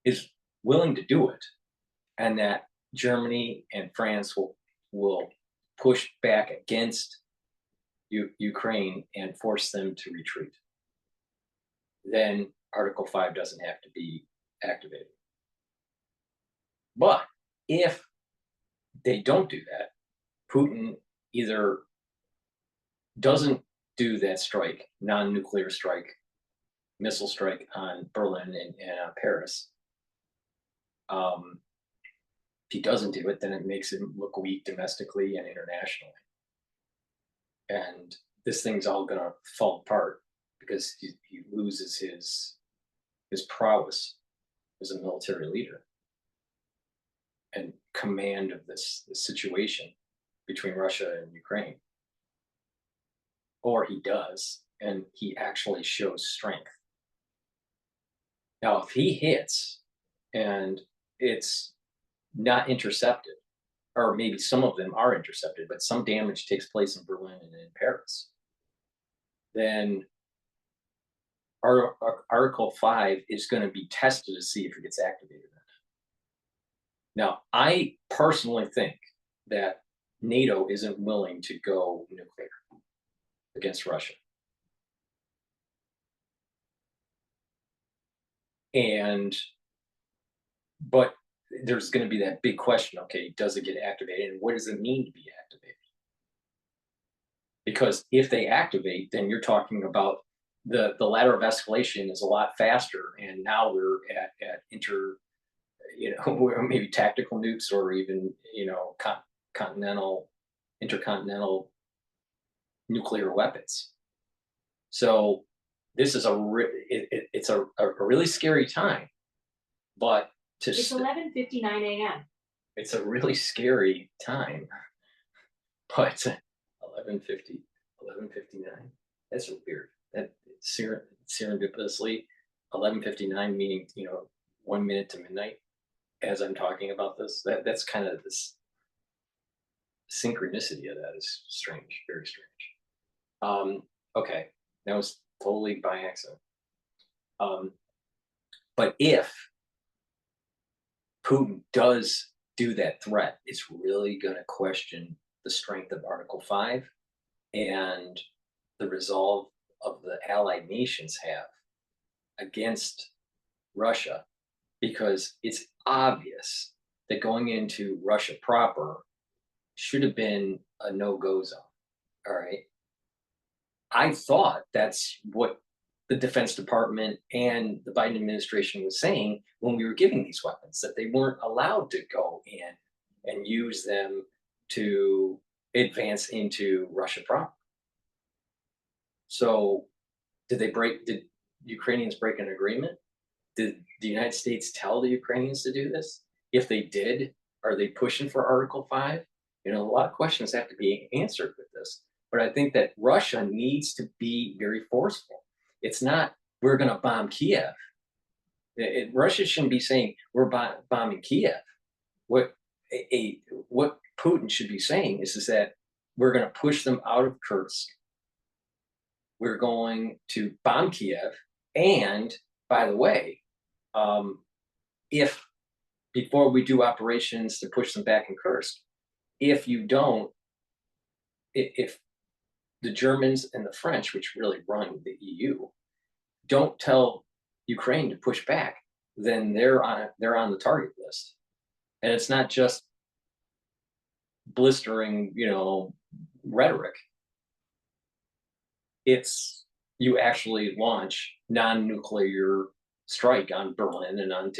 is willing to do it, and that Germany and France will push back against Ukraine and force them to retreat. then Article 5 doesn't have to be activated. But if they don't do that, Putin either doesn't do that strike, non-nuclear strike, missile strike on Berlin and on Paris. If he doesn't do it, then it makes him look weak domestically and internationally. And this thing's all gonna fall apart because he loses his prowess as a military leader and command of this situation between Russia and Ukraine. Or he does, and he actually shows strength. Now, if he hits and it's not intercepted, or maybe some of them are intercepted, but some damage takes place in Berlin and in Paris, then Article 5 is going to be tested to see if it gets activated. Now, I personally think that NATO isn't willing to go nuclear against Russia. But there's going to be that big question, okay, does it get activated? And what does it mean to be activated? Because if they activate, then you're talking about the ladder of escalation is a lot faster. And now we're at maybe tactical nukes or even, intercontinental nuclear weapons. So this is it's a really scary time, but it's 11:59 a.m. It's a really scary time, but 11:59. That's weird. That serendipitously 11:59, meaning 1 minute to midnight. As I'm talking about this, that's kind of this synchronicity of that is strange, very strange. Okay, that was totally by accident. But if Putin does do that threat, it's really going to question the strength of Article 5 and the resolve of the allied nations have against Russia, because it's obvious that going into Russia proper should have been a no-go zone. All right. I thought that's what the Defense Department and the Biden administration was saying when we were giving these weapons, that they weren't allowed to go in and use them to advance into Russia proper. So did Ukrainians break an agreement? Did the United States tell the Ukrainians to do this? If they did, are they pushing for Article 5? A lot of questions have to be answered with this. But I think that Russia needs to be very forceful. It's not, we're going to bomb Kiev. Russia shouldn't be saying, we're bombing Kiev. What Putin should be saying is that we're going to push them out of Kursk. We're going to bomb Kiev. And by the way, if before we do operations to push them back in Kursk, if the Germans and the French, which really run the EU, don't tell Ukraine to push back, then they're on the target list. And it's not just blistering, rhetoric. It's you actually launch non-nuclear strike on Berlin and on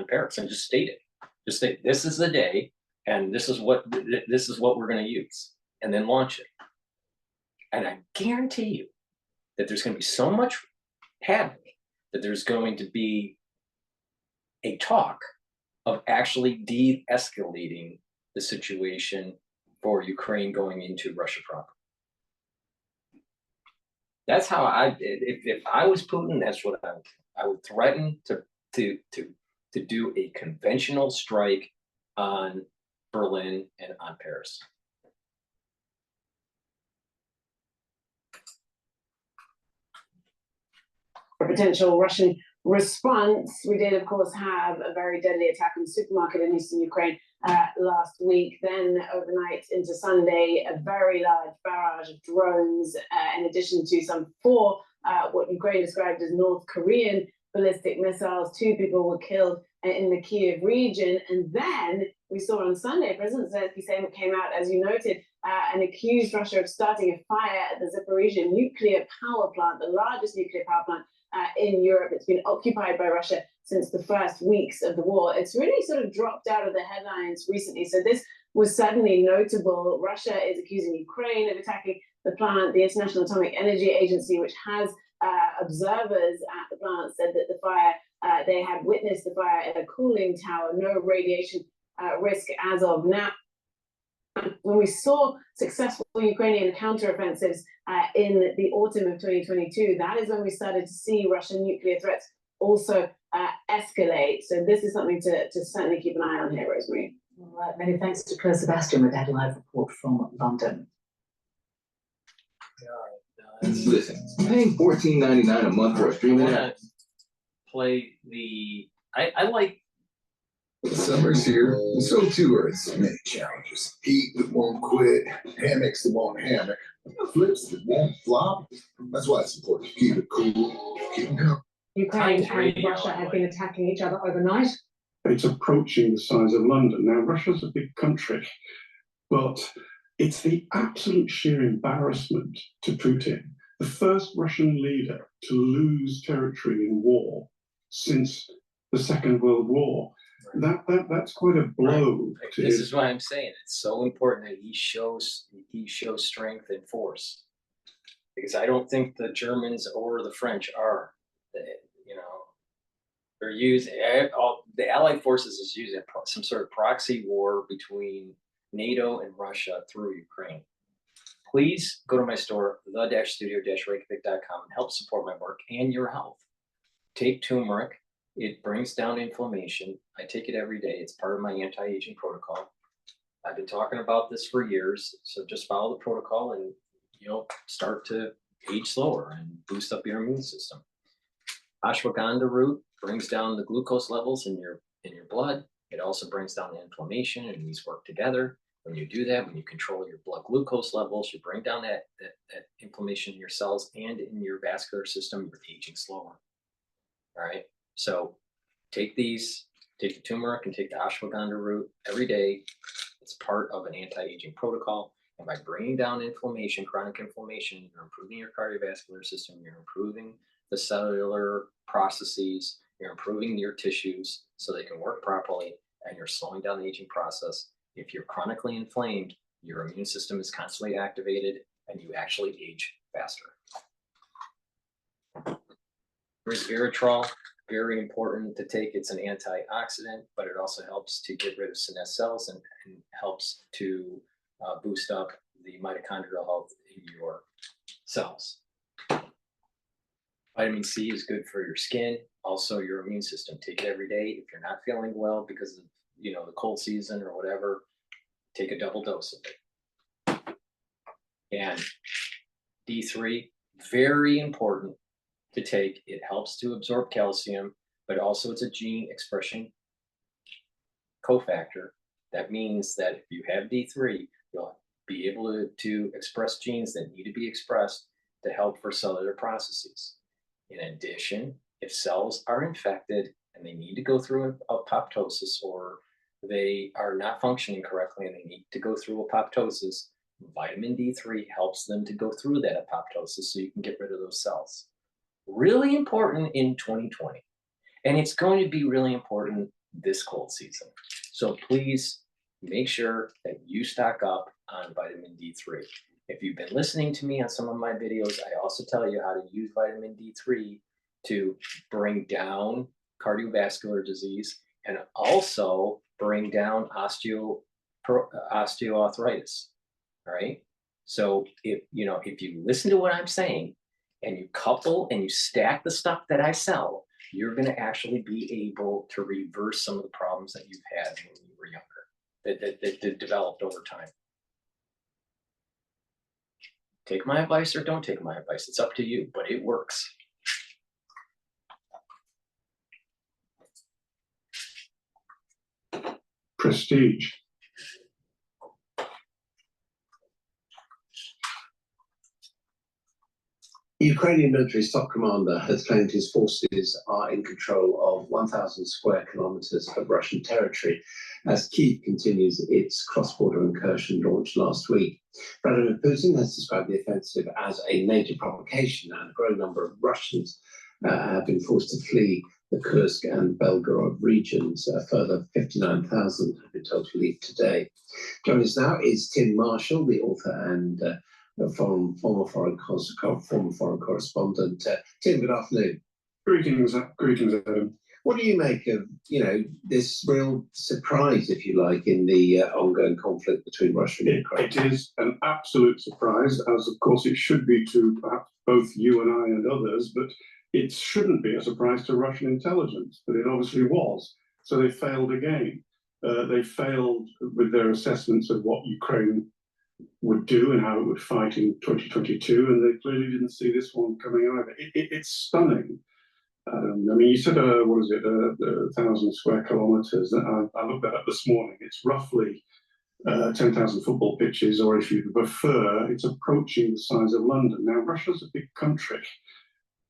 Paris, and just state it. Just say this is the day, and this is what we're going to use, and then launch it. And I guarantee you that there's going to be so much havoc that there's going to be a talk of actually de-escalating the situation for Ukraine going into Russia proper. That's how if I was Putin, that's what I would threaten to do a conventional strike on Berlin and on Paris. A potential Russian response. We did, of course, have a very deadly attack on a supermarket in eastern Ukraine last week. Then overnight into Sunday, a very large barrage of drones, in addition to some 4 what Ukraine described as North Korean ballistic missiles. 2 people were killed in the Kiev region. And then we saw on Sunday, President Zelensky came out, as you noted, and accused Russia of starting a fire at the Zaporizhia nuclear power plant, the largest nuclear power plant in Europe. It's been occupied by Russia since the first weeks of the war. It's really sort of dropped out of the headlines recently. So this was suddenly notable. Russia is accusing Ukraine of attacking the plant. The International Atomic Energy Agency, which has observers at the plant, said that the fire, they had witnessed the fire in a cooling tower, no radiation risk as of now. When we saw successful Ukrainian counteroffensives in the autumn of 2022, that is when we started to see Russian nuclear threats also escalate. So this is something to certainly keep an eye on here, Rosemary. All right, many thanks to Claire Sebastian with that live report from London. Listen, paying $14.99 a month for a streaming app. Play the. I like. Summer's here, and so too are its many challenges. Heat that won't quit, hammocks that won't hammock, flips that won't flop. That's why it's important to keep it cool, keep it going. Ukraine and Russia have been attacking each other overnight. It's approaching the size of London. Now, Russia's a big country, but it's the absolute sheer embarrassment to Putin, the first Russian leader to lose territory in war since the Second World War. That's quite a blow. Right. This is why I'm saying it's so important that he shows strength and force, because I don't think the Germans or the French are. They're using the Allied forces is using some sort of proxy war between NATO and Russia through Ukraine. Please go to my store, the-studio-reykjavik.com, and help support my work and your health. Take turmeric. It brings down inflammation. I take it every day. It's part of my anti-aging protocol. I've been talking about this for years. So just follow the protocol and you'll start to age slower and boost up your immune system. Ashwagandha root brings down the glucose levels in your blood. It also brings down the inflammation, and these work together. When you do that, when you control your blood glucose levels, you bring down that inflammation in your cells and in your vascular system, you're aging slower. All right. So take the turmeric and take the ashwagandha root every day. It's part of an anti-aging protocol. And by bringing down inflammation, chronic inflammation, you're improving your cardiovascular system, you're improving the cellular processes, you're improving your tissues so they can work properly, and you're slowing down the aging process. If you're chronically inflamed, your immune system is constantly activated and you actually age faster. Resveratrol, very important to take. It's an antioxidant, but it also helps to get rid of senescent cells and helps to boost up the mitochondrial health in your cells. Vitamin C is good for your skin, also your immune system. Take it every day. If you're not feeling well because of the cold season or whatever, take a double dose of it. And D3, very important to take. It helps to absorb calcium, but also it's a gene expression cofactor. That means that if you have D3, you'll be able to express genes that need to be expressed to help for cellular processes. In addition, if cells are infected and they need to go through apoptosis, or they are not functioning correctly and they need to go through apoptosis, vitamin D3 helps them to go through that apoptosis so you can get rid of those cells. Really important in 2020. And it's going to be really important this cold season. So please make sure that you stock up on vitamin D3. If you've been listening to me on some of my videos, I also tell you how to use vitamin D3 to bring down cardiovascular disease and also bring down osteoarthritis. All right. So if you listen to what I'm saying and you couple and you stack the stuff that I sell, you're going to actually be able to reverse some of the problems that you've had when you were younger, that developed over time. Take my advice or don't take my advice. It's up to you, but it works. Prestige. Ukrainian military's top commander has claimed his forces are in control of 1,000 square kilometers of Russian territory as Kyiv continues its cross-border incursion launched last week. Vladimir Putin has described the offensive as a major provocation, and a growing number of Russians have been forced to flee the Kursk and Belgorod regions. A further 59,000 have been told to leave today. Joining us now is Tim Marshall, the author and former foreign correspondent. Tim, good afternoon. Greetings, Adam. What do you make of, this real surprise, if you like, in the ongoing conflict between Russia and Ukraine? It is an absolute surprise, as of course it should be to perhaps both you and I and others, but it shouldn't be a surprise to Russian intelligence, but it obviously was. So they failed again. They failed with their assessments of what Ukraine would do and how it would fight in 2022, and they clearly didn't see this one coming either. It's stunning. I mean, you said, 1,000 square kilometers. I looked that up this morning. It's roughly 10,000 football pitches, or if you prefer, it's approaching the size of London. Now, Russia's a big country,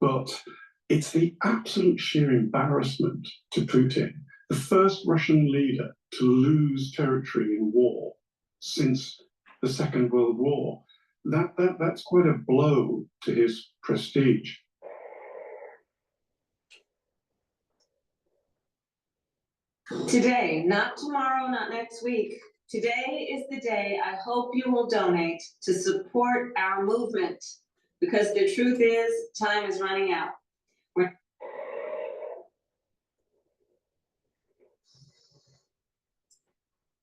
but it's the absolute sheer embarrassment to Putin, the first Russian leader to lose territory in war since the Second World War. That's quite a blow to his prestige. Today, not tomorrow, not next week. Today is the day I hope you will donate to support our movement, because the truth is, time is running out.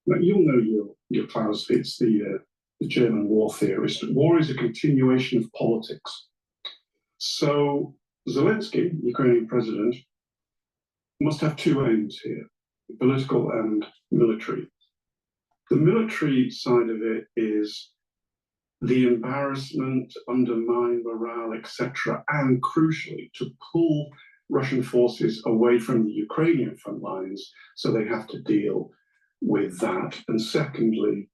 But you'll know your Clausewitz, the German war theorist. War is a continuation of politics. So Zelensky, Ukrainian president, must have two aims here: political and military. The military side of it is the embarrassment, undermine morale, etc., and crucially, to pull Russian forces away from the Ukrainian front lines, so they have to deal with that. And secondly,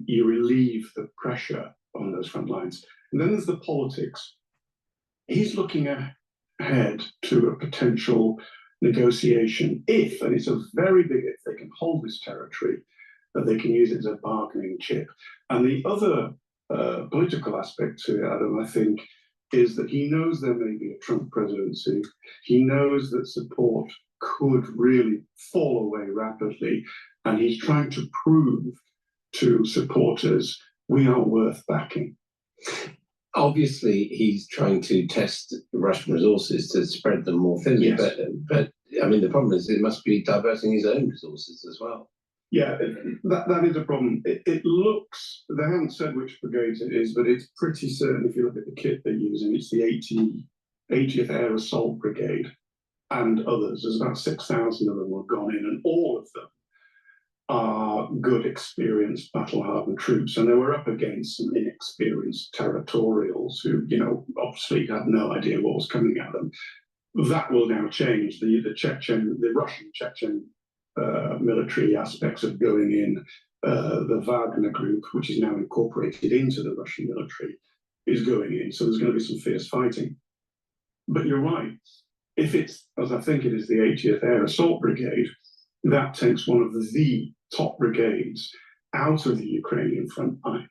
you relieve the pressure on those front lines. And then there's the politics. He's looking ahead to a potential negotiation if, and it's a very big if, they can hold this territory, that they can use it as a bargaining chip. And the other political aspect to it, Adam, I think, is that he knows there may be a Trump presidency. He knows that support could really fall away rapidly, and he's trying to prove to supporters we are worth backing. Obviously, he's trying to test Russian resources to spread them more thinly, Yes. but I mean, the problem is it must be diverting his own resources as well. Yeah, that is a problem. It looks, they haven't said which brigades it is, but it's pretty certain if you look at the kit they're using, it's the 80th Air Assault Brigade and others. There's about 6,000 of them have gone in, and all of them are good, experienced, battle-hardened troops. And they were up against some inexperienced territorials who, obviously had no idea what was coming at them. That will now change. The Russian Chechen military aspects of going in, the Wagner group, which is now incorporated into the Russian military, is going in. So there's going to be some fierce fighting. But you're right. If it's, as I think it is, the 80th Air Assault Brigade, that takes one of the top brigades out of the Ukrainian front line.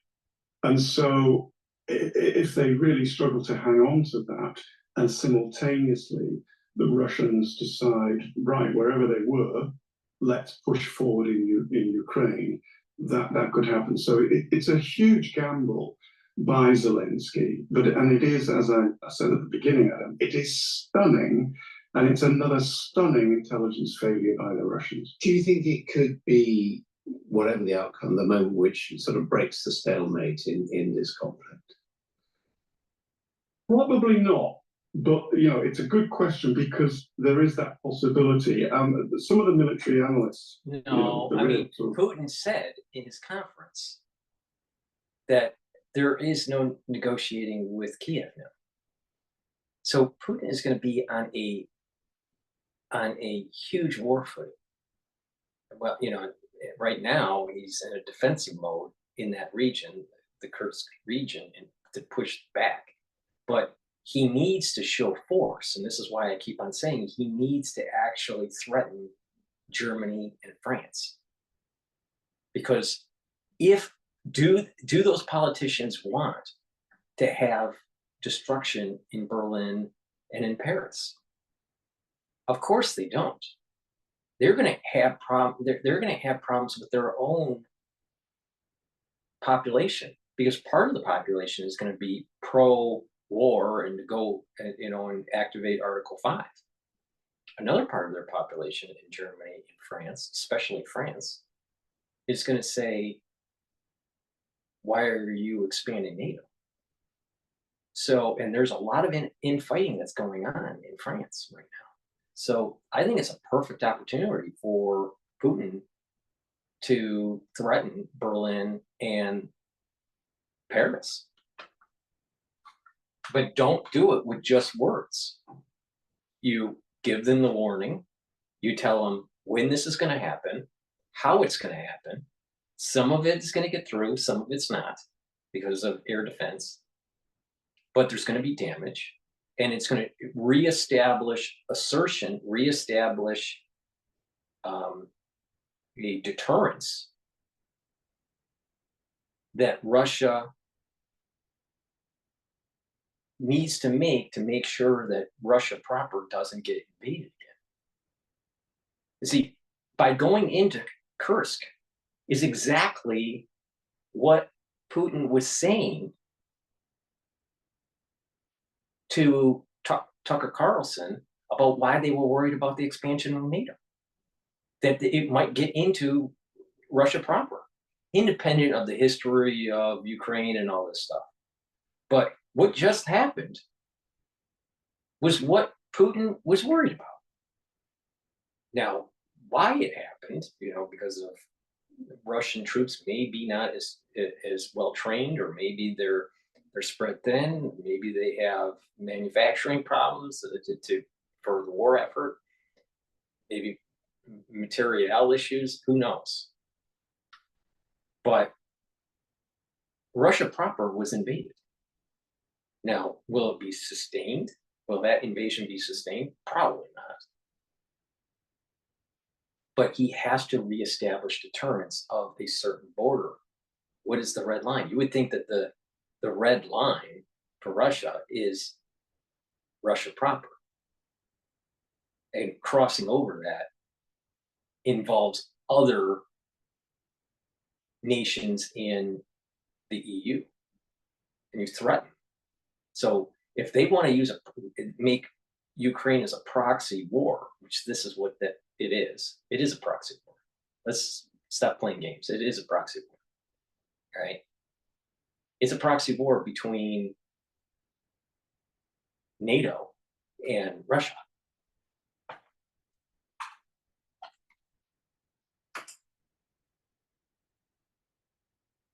And so if they really struggle to hang on to that, and simultaneously the Russians decide, right, wherever they were, let's push forward in Ukraine, that could happen. So it's a huge gamble by Zelensky, and it is, as I said at the beginning, Adam, it is stunning, and it's another stunning intelligence failure by the Russians. Do you think it could be, whatever the outcome, the moment which sort of breaks the stalemate in this conflict? Probably not. But, it's a good question, because there is that possibility. Some of the military analysts... No, Putin said in his conference that there is no negotiating with Kiev now. So Putin is going to be on a huge war footing. Well, right now he's in a defensive mode in that region, the Kursk region, and to push back. But he needs to show force, and this is why I keep on saying he needs to actually threaten Germany and France. Because if do those politicians want to have destruction in Berlin and in Paris? Of course they don't. They're going to have they're going to have problems with their own population, because part of the population is going to be pro-war and to go, and activate Article 5. Another part of their population in Germany and France, especially France, is going to say, why are you expanding NATO? So, and there's a lot of infighting that's going on in France right now. So I think it's a perfect opportunity for Putin to threaten Berlin and Paris. But don't do it with just words. You give them the warning. You tell them when this is going to happen, how it's going to happen. Some of it is going to get through, some of it's not because of air defense. But there's going to be damage, and it's going to reestablish a deterrence that Russia needs to make sure that Russia proper doesn't get invaded again. You see, by going into Kursk is exactly what Putin was saying to Tucker Carlson about why they were worried about the expansion of NATO, that it might get into Russia proper, independent of the history of Ukraine and all this stuff. But what just happened was what Putin was worried about. Now, why it happened, because of Russian troops maybe not as well trained, or maybe they're spread thin, maybe they have manufacturing problems for the war effort, maybe material issues, who knows? But Russia proper was invaded. Now, will it be sustained? Will that invasion be sustained? Probably not. But he has to reestablish deterrence of a certain border. What is the red line? You would think that the red line for Russia is Russia proper. And crossing over that involves other nations in the EU. And you threaten. So if they want to make Ukraine as a proxy war, which this is what it is a proxy war. Let's stop playing games. It is a proxy war, right? It's a proxy war between NATO and Russia.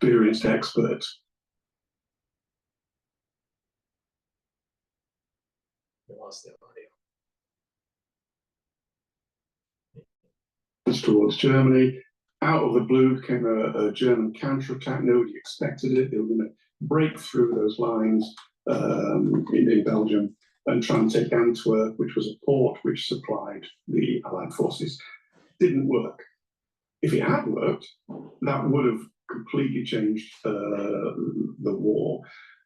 Experienced experts. We lost the audio. Towards Germany. Out of the blue came a German counterattack. Nobody expected it. They were going to break through those lines in Belgium and try and take Antwerp, which was a port which supplied the Allied forces. Didn't work. If it had worked, that would have completely changed the war.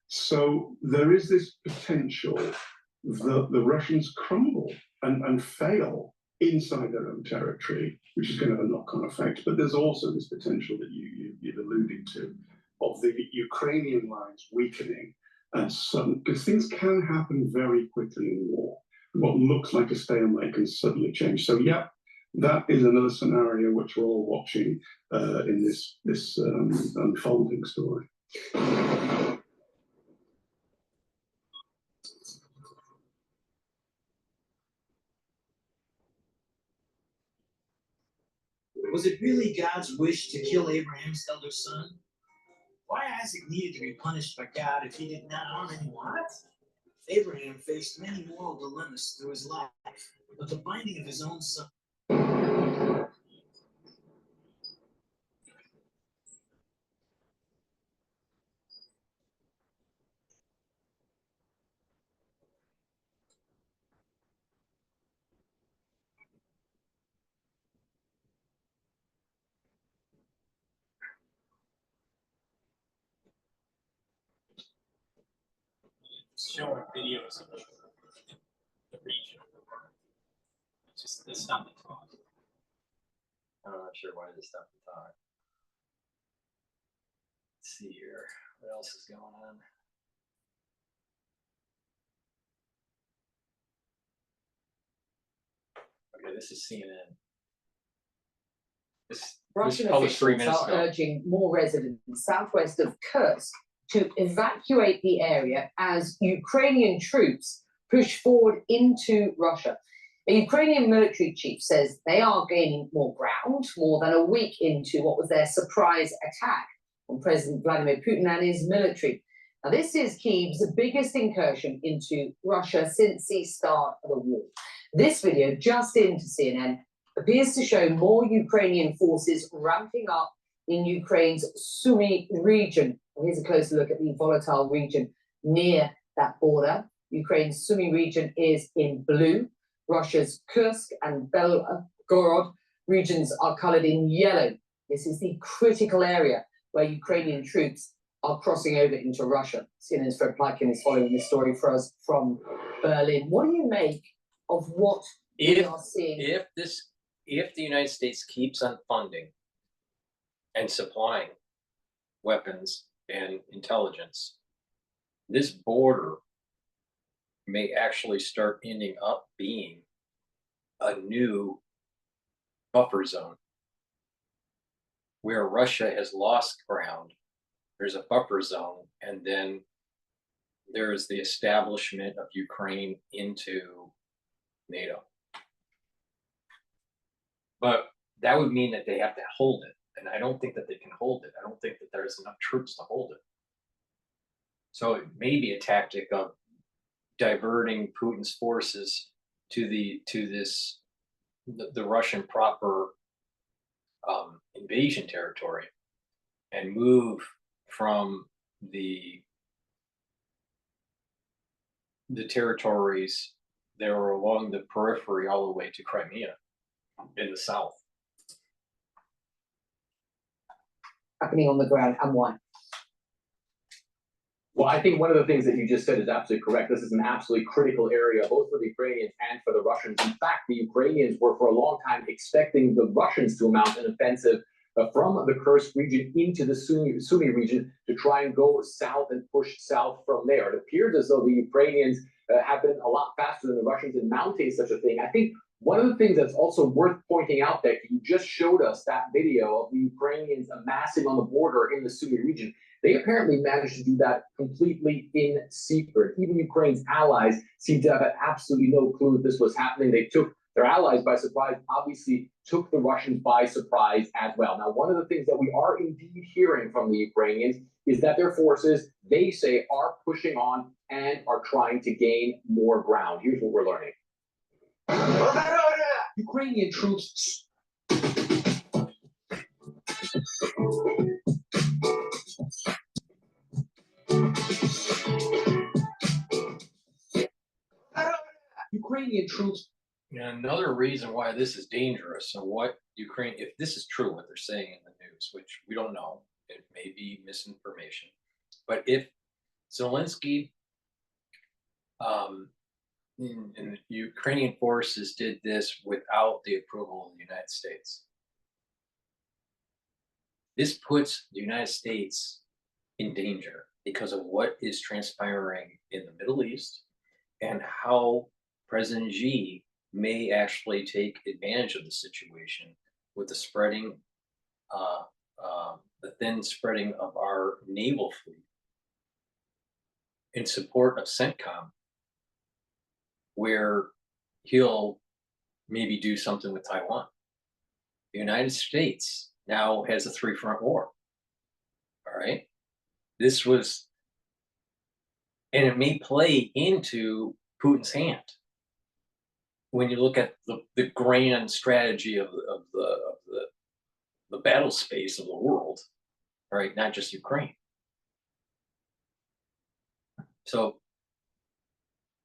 So there is this potential that the Russians crumble and fail inside their own territory, which is going to have a knock-on effect. But there's also this potential that you've alluded to of the Ukrainian lines weakening, and because things can happen very quickly in war. What looks like a stalemate can suddenly change. So yeah, that is another scenario which we're all watching in this unfolding story. Was it really God's wish to kill Abraham's elder son? Why Isaac needed to be punished by God if he did not harm anyone? What? Abraham faced many moral dilemmas through his life, but the binding of his own son. showing videos of the region. It's not the talk. I'm not sure why they stopped the talk. Let's see here. What else is going on? Okay, this is CNN. This Russian published 3 officials minutes are ago. urging more residents southwest of Kursk to evacuate the area as Ukrainian troops push forward into Russia. A Ukrainian military chief says they are gaining more ground more than a week into what was their surprise attack on President Vladimir Putin and his military. Now, this is Kyiv's biggest incursion into Russia since the start of the war. This video, just into CNN, appears to show more Ukrainian forces ramping up in Ukraine's Sumy region. Here's a closer look at the volatile region near that border. Ukraine's Sumy region is in blue. Russia's Kursk and Belgorod regions are colored in yellow. This is the critical area where Ukrainian troops are crossing over into Russia. CNN's Fred Plotkin is following this story for us from Berlin. What do you make of what we are seeing? If the United States keeps on funding and supplying weapons and intelligence, this border may actually start ending up being a new buffer zone where Russia has lost ground. There's a buffer zone, and then there's the establishment of Ukraine into NATO. But that would mean that they have to hold it. And I don't think that they can hold it. I don't think that there's enough troops to hold it. So it may be a tactic of diverting Putin's forces to the Russian proper invasion territory and move from the territories that are along the periphery all the way to Crimea in the south. Happening on the ground, and why? Well, I think one of the things that you just said is absolutely correct. This is an absolutely critical area, both for the Ukrainians and for the Russians. In fact, the Ukrainians were for a long time expecting the Russians to mount an offensive from the Kursk region into the Sumy region to try and go south and push south from there. It appears as though the Ukrainians have been a lot faster than the Russians in mounting such a thing. I think one of the things that's also worth pointing out, that you just showed us that video of the Ukrainians amassing on the border in the Sumy region. They apparently managed to do that completely in secret. Even Ukraine's allies seem to have had absolutely no clue that this was happening. They took their allies by surprise, obviously took the Russians by surprise as well. Now, one of the things that we are indeed hearing from the Ukrainians is that their forces, they say, are pushing on and are trying to gain more ground. Here's what we're learning. Ukrainian troops. Ukrainian troops. And another reason why this is dangerous, and what Ukraine, if this is true, what they're saying in the news, which we don't know, it may be misinformation, but if Zelensky and the Ukrainian forces did this without the approval of the United States, this puts the United States in danger because of what is transpiring in the Middle East and how President Xi may actually take advantage of the situation with the spreading, the thin spreading of our naval fleet in support of CENTCOM, where he'll maybe do something with Taiwan. The United States now has a three-front war. All right. This was, and it may play into Putin's hand when you look at the grand strategy of the battle space of the world, right? Not just Ukraine. So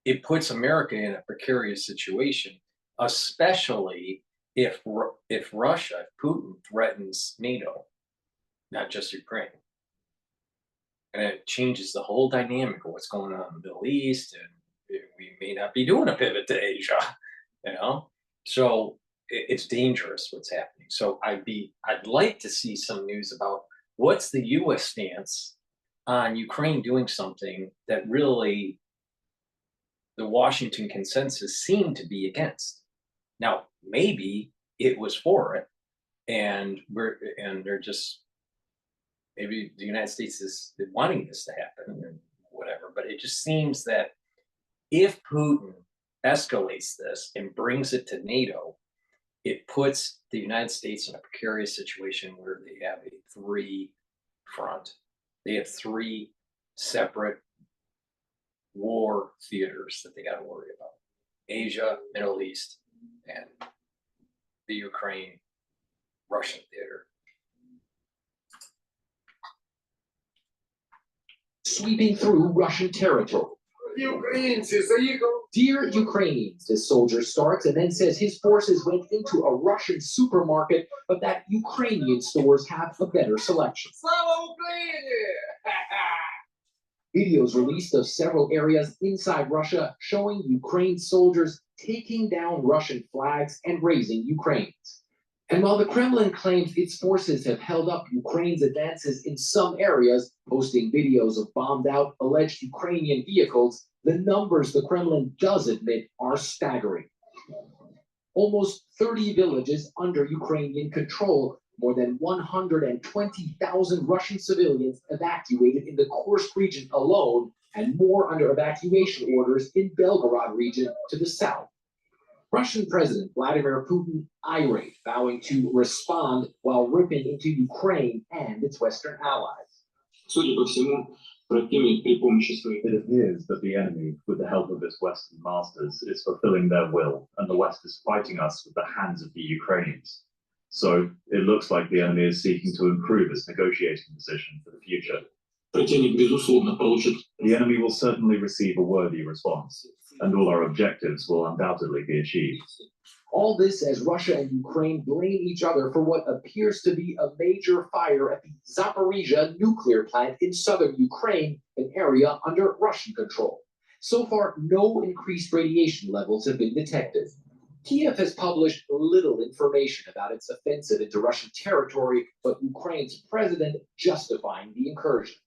it puts America in a precarious situation, especially if Russia, if Putin threatens NATO, not just Ukraine. And it changes the whole dynamic of what's going on in the Middle East, and we may not be doing a pivot to Asia, you know? So it's dangerous what's happening. So I'd like to see some news about what's the US stance on Ukraine doing something that really the Washington consensus seemed to be against. Now, maybe it was for it, and they're just, maybe the United States is wanting this to happen and whatever, but it just seems that if Putin escalates this and brings it to NATO, it puts the United States in a precarious situation where they have a three front. They have three separate war theaters that they got to worry about: Asia, Middle East, and the Ukraine, Russian theater. Sweeping through Russian territory. Dear Ukrainians, this soldier starts and then says his forces went into a Russian supermarket, but that Ukrainian stores have a better selection. Videos released of several areas inside Russia showing Ukraine soldiers taking down Russian flags and raising Ukraine's. And while the Kremlin claims its forces have held up Ukraine's advances in some areas, posting videos of bombed out alleged Ukrainian vehicles, the numbers the Kremlin does admit are staggering. Almost 30 villages under Ukrainian control, more than 120,000 Russian civilians evacuated in the Kursk region alone, and more under evacuation orders in Belgorod region to the south. Russian President Vladimir Putin irate, vowing to respond while ripping into Ukraine and its Western allies. It appears that the enemy, with the help of its Western masters, is fulfilling their will, and the West is fighting us with the hands of the Ukrainians. So it looks like the enemy is seeking to improve its negotiating position for the future. The enemy will certainly receive a worthy response, and all our objectives will undoubtedly be achieved. All this as Russia and Ukraine blame each other for what appears to be a major fire at the Zaporizhzhia nuclear plant in southern Ukraine, an area under Russian control. So far, no increased radiation levels have been detected. Kiev has published little information about its offensive into Russian territory, but Ukraine's president justifying the incursion.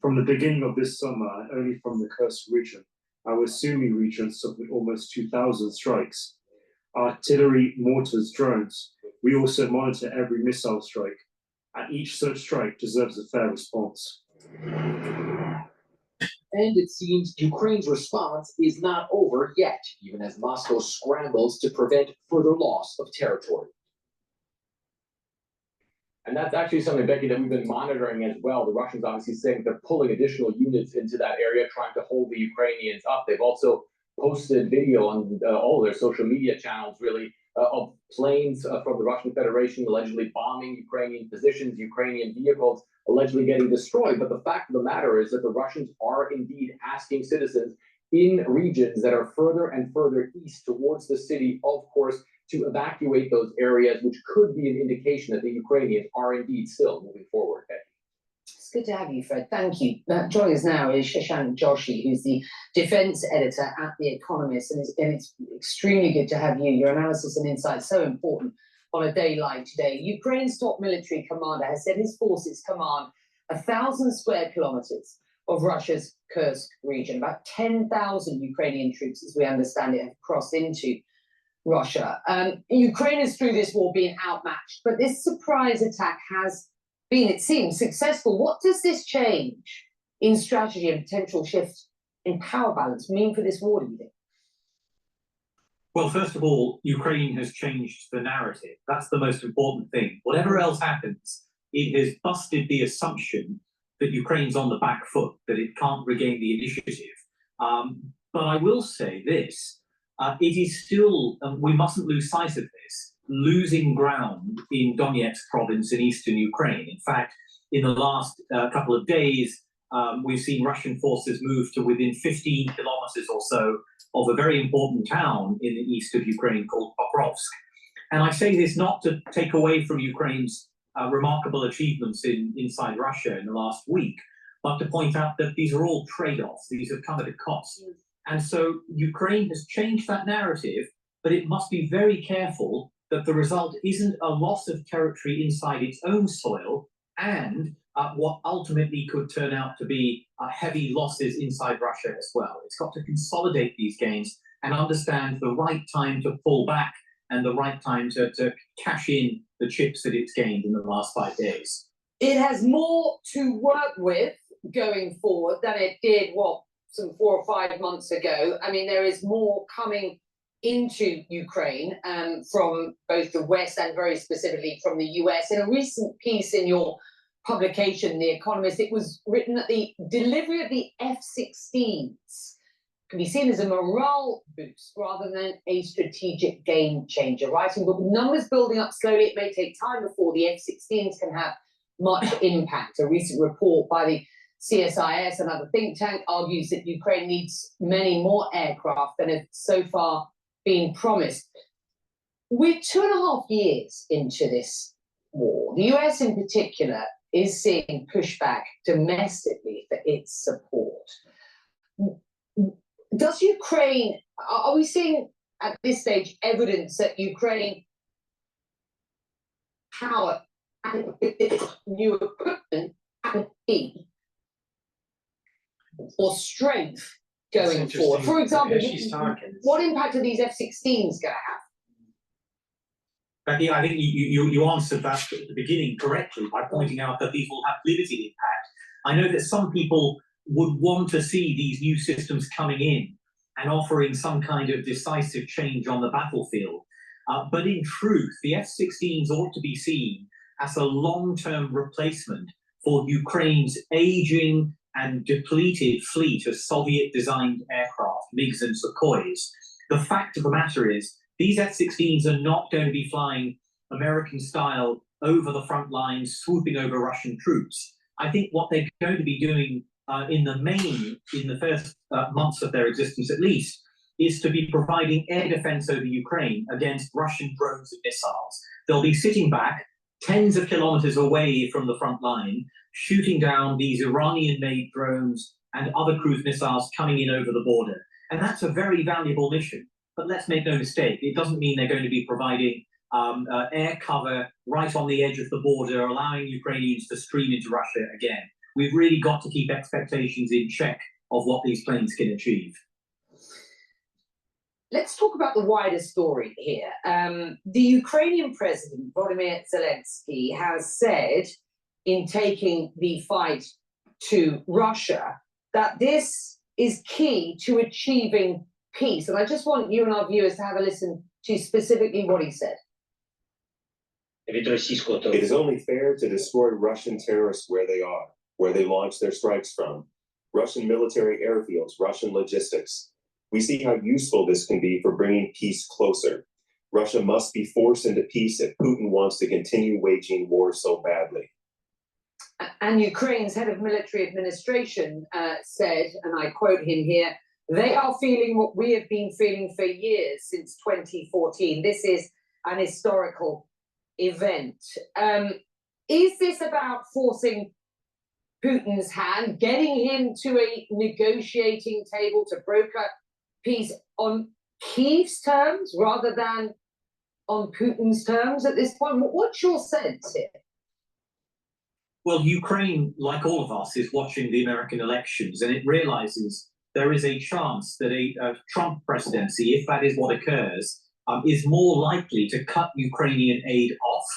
From the beginning of this summer, and only from the Kursk region, our Sumy region suffered almost 2,000 strikes. Artillery, mortars, drones. We also monitor every missile strike, and each such strike deserves a fair response. And it seems Ukraine's response is not over yet, even as Moscow scrambles to prevent further loss of territory. And that's actually something, Becky, that we've been monitoring as well. The Russians obviously saying they're pulling additional units into that area, trying to hold the Ukrainians up. They've also posted video on all of their social media channels, really, of planes from the Russian Federation allegedly bombing Ukrainian positions, Ukrainian vehicles allegedly getting destroyed. But the fact of the matter is that the Russians are indeed asking citizens in regions that are further and further east towards the city, of course, to evacuate those areas, which could be an indication that the Ukrainians are indeed still moving forward. It's good to have you, Fred. Thank you. Joining us now is Shashank Joshi, who's the defense editor at The Economist, and it's extremely good to have you. Your analysis and insight so important on a day like today. Ukraine's top military commander has said his forces command 1,000 square kilometers of Russia's Kursk region. About 10,000 Ukrainian troops, as we understand it, have crossed into Russia. Ukraine is through this war being outmatched, but this surprise attack has been, it seems, successful. What does this change in strategy and potential shift in power balance mean for this war, do you think? Well, first of all, Ukraine has changed the narrative. That's the most important thing. Whatever else happens, it has busted the assumption that Ukraine's on the back foot, that it can't regain the initiative. But I will say this, it is still, we mustn't lose sight of this, losing ground in Donetsk province in eastern Ukraine. In fact, in the last couple of days, we've seen Russian forces move to within 15 kilometers or so of a very important town in the east of Ukraine called Pokrovsk. And I say this not to take away from Ukraine's remarkable achievements inside Russia in the last week, but to point out that these are all trade-offs. These have come at a cost. And so Ukraine has changed that narrative, but it must be very careful that the result isn't a loss of territory inside its own soil and what ultimately could turn out to be heavy losses inside Russia as well. It's got to consolidate these gains and understand the right time to pull back and the right time to cash in the chips that it's gained in the last 5 days. It has more to work with going forward than it did, some 4 or 5 months ago. I mean, there is more coming into Ukraine from both the West and very specifically from the US. In a recent piece in your publication, The Economist, it was written that the delivery of the F-16s can be seen as a morale boost rather than a strategic game changer. Writing, but with numbers building up slowly, it may take time before the F-16s can have much impact. A recent report by the CSIS, another think tank, argues that Ukraine needs many more aircraft than have so far been promised. We're 2.5 years into this war. The US in particular is seeing pushback domestically for its support. Does Ukraine, are we seeing at this stage evidence that Ukraine power and new equipment and key or strength going forward? For example, what impact are these F-16s going to have? Becky, I think you answered that at the beginning correctly by pointing out that these will have limited impact. I know that some people would want to see these new systems coming in and offering some kind of decisive change on the battlefield. But in truth, the F-16s ought to be seen as a long-term replacement for Ukraine's aging and depleted fleet of Soviet-designed aircraft, MiGs and Sukhois. The fact of the matter is, these F-16s are not going to be flying American style over the front lines, swooping over Russian troops. I think what they're going to be doing in the main, in the first months of their existence at least, is to be providing air defense over Ukraine against Russian drones and missiles. They'll be sitting back tens of kilometers away from the front line, shooting down these Iranian-made drones and other cruise missiles coming in over the border. And that's a very valuable mission. But let's make no mistake, it doesn't mean they're going to be providing air cover right on the edge of the border, allowing Ukrainians to stream into Russia again. We've really got to keep expectations in check of what these planes can achieve. Let's talk about the wider story here. The Ukrainian president, Volodymyr Zelensky, has said in taking the fight to Russia that this is key to achieving peace. And I just want you and our viewers to have a listen to specifically what he said. It is only fair to destroy Russian terrorists where they are, where they launch their strikes from. Russian military airfields, Russian logistics. We see how useful this can be for bringing peace closer. Russia must be forced into peace if Putin wants to continue waging war so badly. And Ukraine's head of military administration said, and I quote him here, "They are feeling what we have been feeling for years, since 2014. This is an historical event." Is this about forcing Putin's hand, getting him to a negotiating table to broker peace on Kyiv's terms rather than on Putin's terms at this point? What's your sense here? Well, Ukraine, like all of us, is watching the American elections, and it realizes there is a chance that a Trump presidency, if that is what occurs, is more likely to cut Ukrainian aid off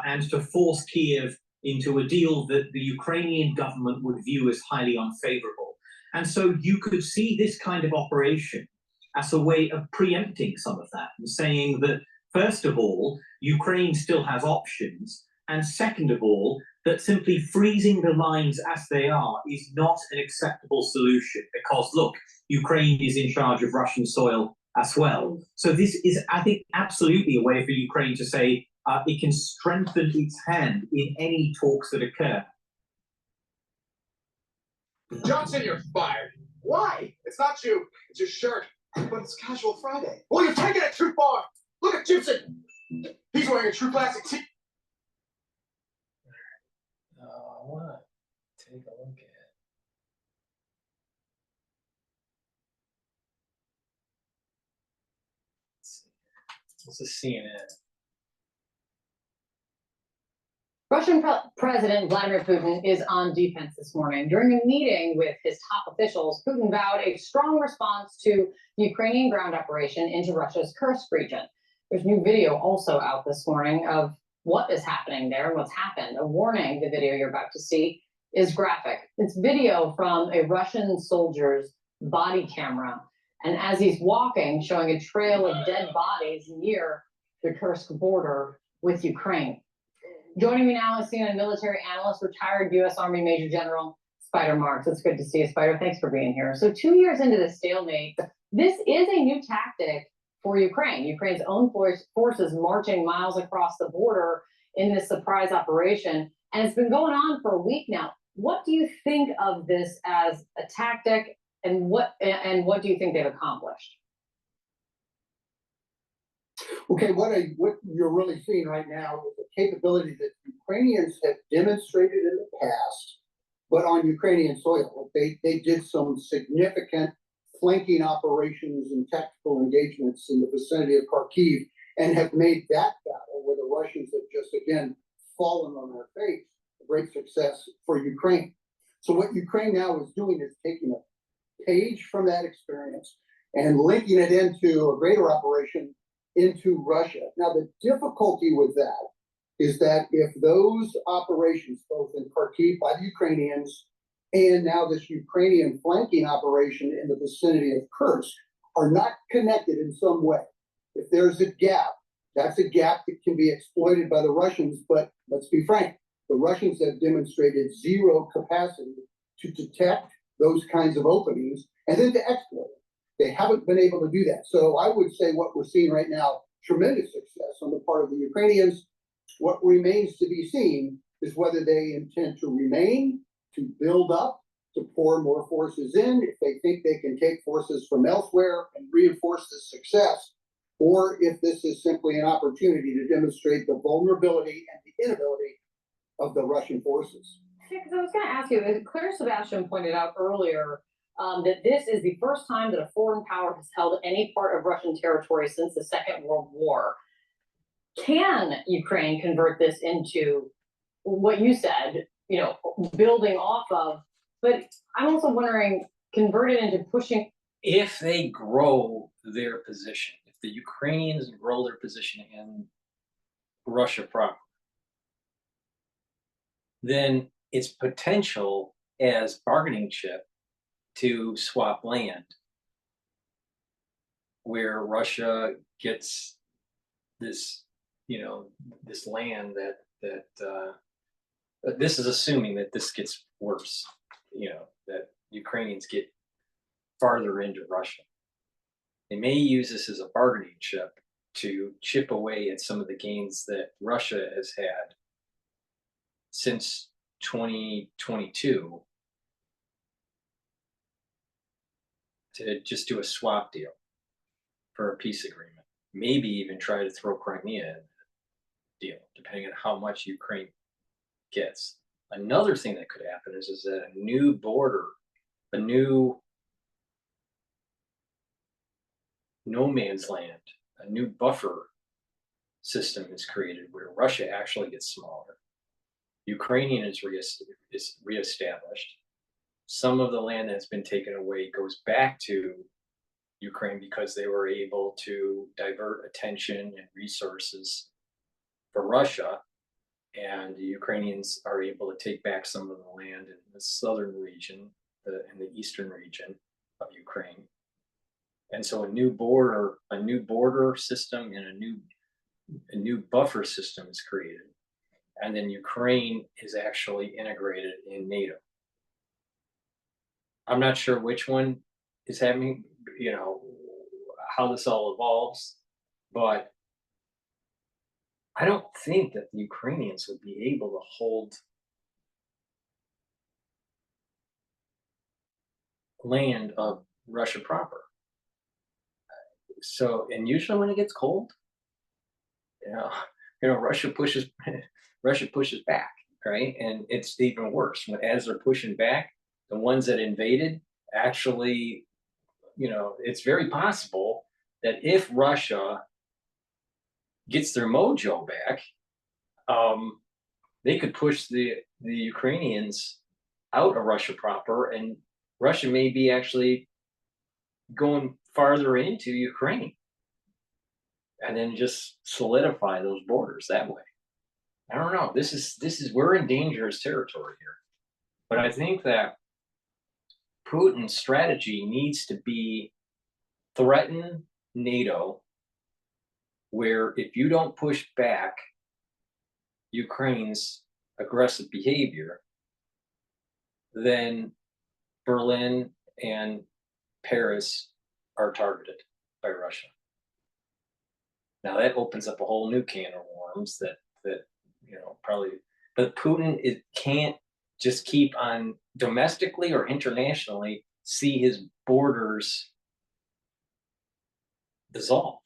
and to force Kyiv into a deal that the Ukrainian government would view as highly unfavorable. And so you could see this kind of operation as a way of preempting some of that and saying that, first of all, Ukraine still has options, and second of all, that simply freezing the lines as they are is not an acceptable solution because, look, Ukraine is in charge of Russian soil as well. So this is, I think, absolutely a way for Ukraine to say it can strengthen its hand in any talks that occur. Johnson, you're fired. Why? It's not you. It's your shirt. But it's Casual Friday. Well, you're taking it too far. Look at Gibson. He's wearing a true classic tee. want to take a look at. Let's see. This is CNN. Russian President Vladimir Putin is on defense this morning. During a meeting with his top officials, Putin vowed a strong response to the Ukrainian ground operation into Russia's Kursk region. There's new video also out this morning of what is happening there and what's happened. A warning, the video you're about to see is graphic. It's video from a Russian soldier's body camera. And as he's walking, showing a trail of dead bodies near the Kursk border with Ukraine. Joining me now is CNN military analyst, retired U.S. Army Major General Spider Marks. It's good to see you, Spider. Thanks for being here. So 2 years into the stalemate, this is a new tactic for Ukraine. Ukraine's own forces marching miles across the border in this surprise operation. And it's been going on for a week now. What do you think of this as a tactic, and what do you think they've accomplished? Okay, what you're really seeing right now is a capability that Ukrainians have demonstrated in the past, but on Ukrainian soil. They did some significant flanking operations and tactical engagements in the vicinity of Kharkiv and have made that battle, where the Russians have just again fallen on their face, a great success for Ukraine. So what Ukraine now is doing is taking a page from that experience and linking it into a greater operation into Russia. Now, the difficulty with that is that if those operations, both in Kharkiv by the Ukrainians and now this Ukrainian flanking operation in the vicinity of Kursk, are not connected in some way, if there's a gap, that's a gap that can be exploited by the Russians. But let's be frank, the Russians have demonstrated zero capacity to detect those kinds of openings and then to exploit it. They haven't been able to do that. So I would say what we're seeing right now, tremendous success on the part of the Ukrainians. What remains to be seen is whether they intend to remain, to build up, to pour more forces in, if they think they can take forces from elsewhere and reinforce this success, or if this is simply an opportunity to demonstrate the vulnerability and the inability of the Russian forces. Because I was going to ask you, as Claire Sebastian pointed out earlier, that this is the first time that a foreign power has held any part of Russian territory since the Second World War. Can Ukraine convert this into what you said, building off of? But I'm also wondering, convert it into pushing. If they grow their position, if the Ukrainians grow their position in Russia proper, then its potential as bargaining chip to swap land, where Russia gets this, this land that this is assuming that this gets worse, that Ukrainians get farther into Russia. They may use this as a bargaining chip to chip away at some of the gains that Russia has had since 2022, to just do a swap deal for a peace agreement. Maybe even try to throw Crimea in the deal, depending on how much Ukraine gets. Another thing that could happen is that a new border, a new no man's land, a new buffer system is created where Russia actually gets smaller. Ukrainian is reestablished. Some of the land that's been taken away goes back to Ukraine because they were able to divert attention and resources for Russia, and the Ukrainians are able to take back some of the land in the southern region, in the eastern region of Ukraine. And so a new border system and a new buffer system is created. And then Ukraine is actually integrated in NATO. I'm not sure which one is happening, how this all evolves, but I don't think that the Ukrainians would be able to hold land of Russia proper. So, and usually when it gets cold, Russia pushes back. right? And it's even worse as they're pushing back, the ones that invaded actually, it's very possible that if Russia gets their mojo back, they could push the Ukrainians out of Russia proper, and Russia may be actually going farther into Ukraine, and then just solidify those borders that way. I don't know. This is we're in dangerous territory here, but I think that Putin's strategy needs to be threaten NATO, where if you don't push back Ukraine's aggressive behavior, then Berlin and Paris are targeted by Russia. Now that opens up a whole new can of worms that probably, but Putin can't just keep on domestically or internationally see his borders dissolve.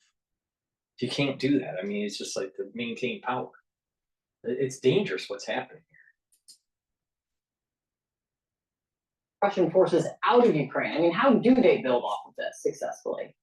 You can't do that. I mean, it's just like to maintain power. It's dangerous what's happening here. Russian forces out of Ukraine. I mean, how do they build off of this successfully?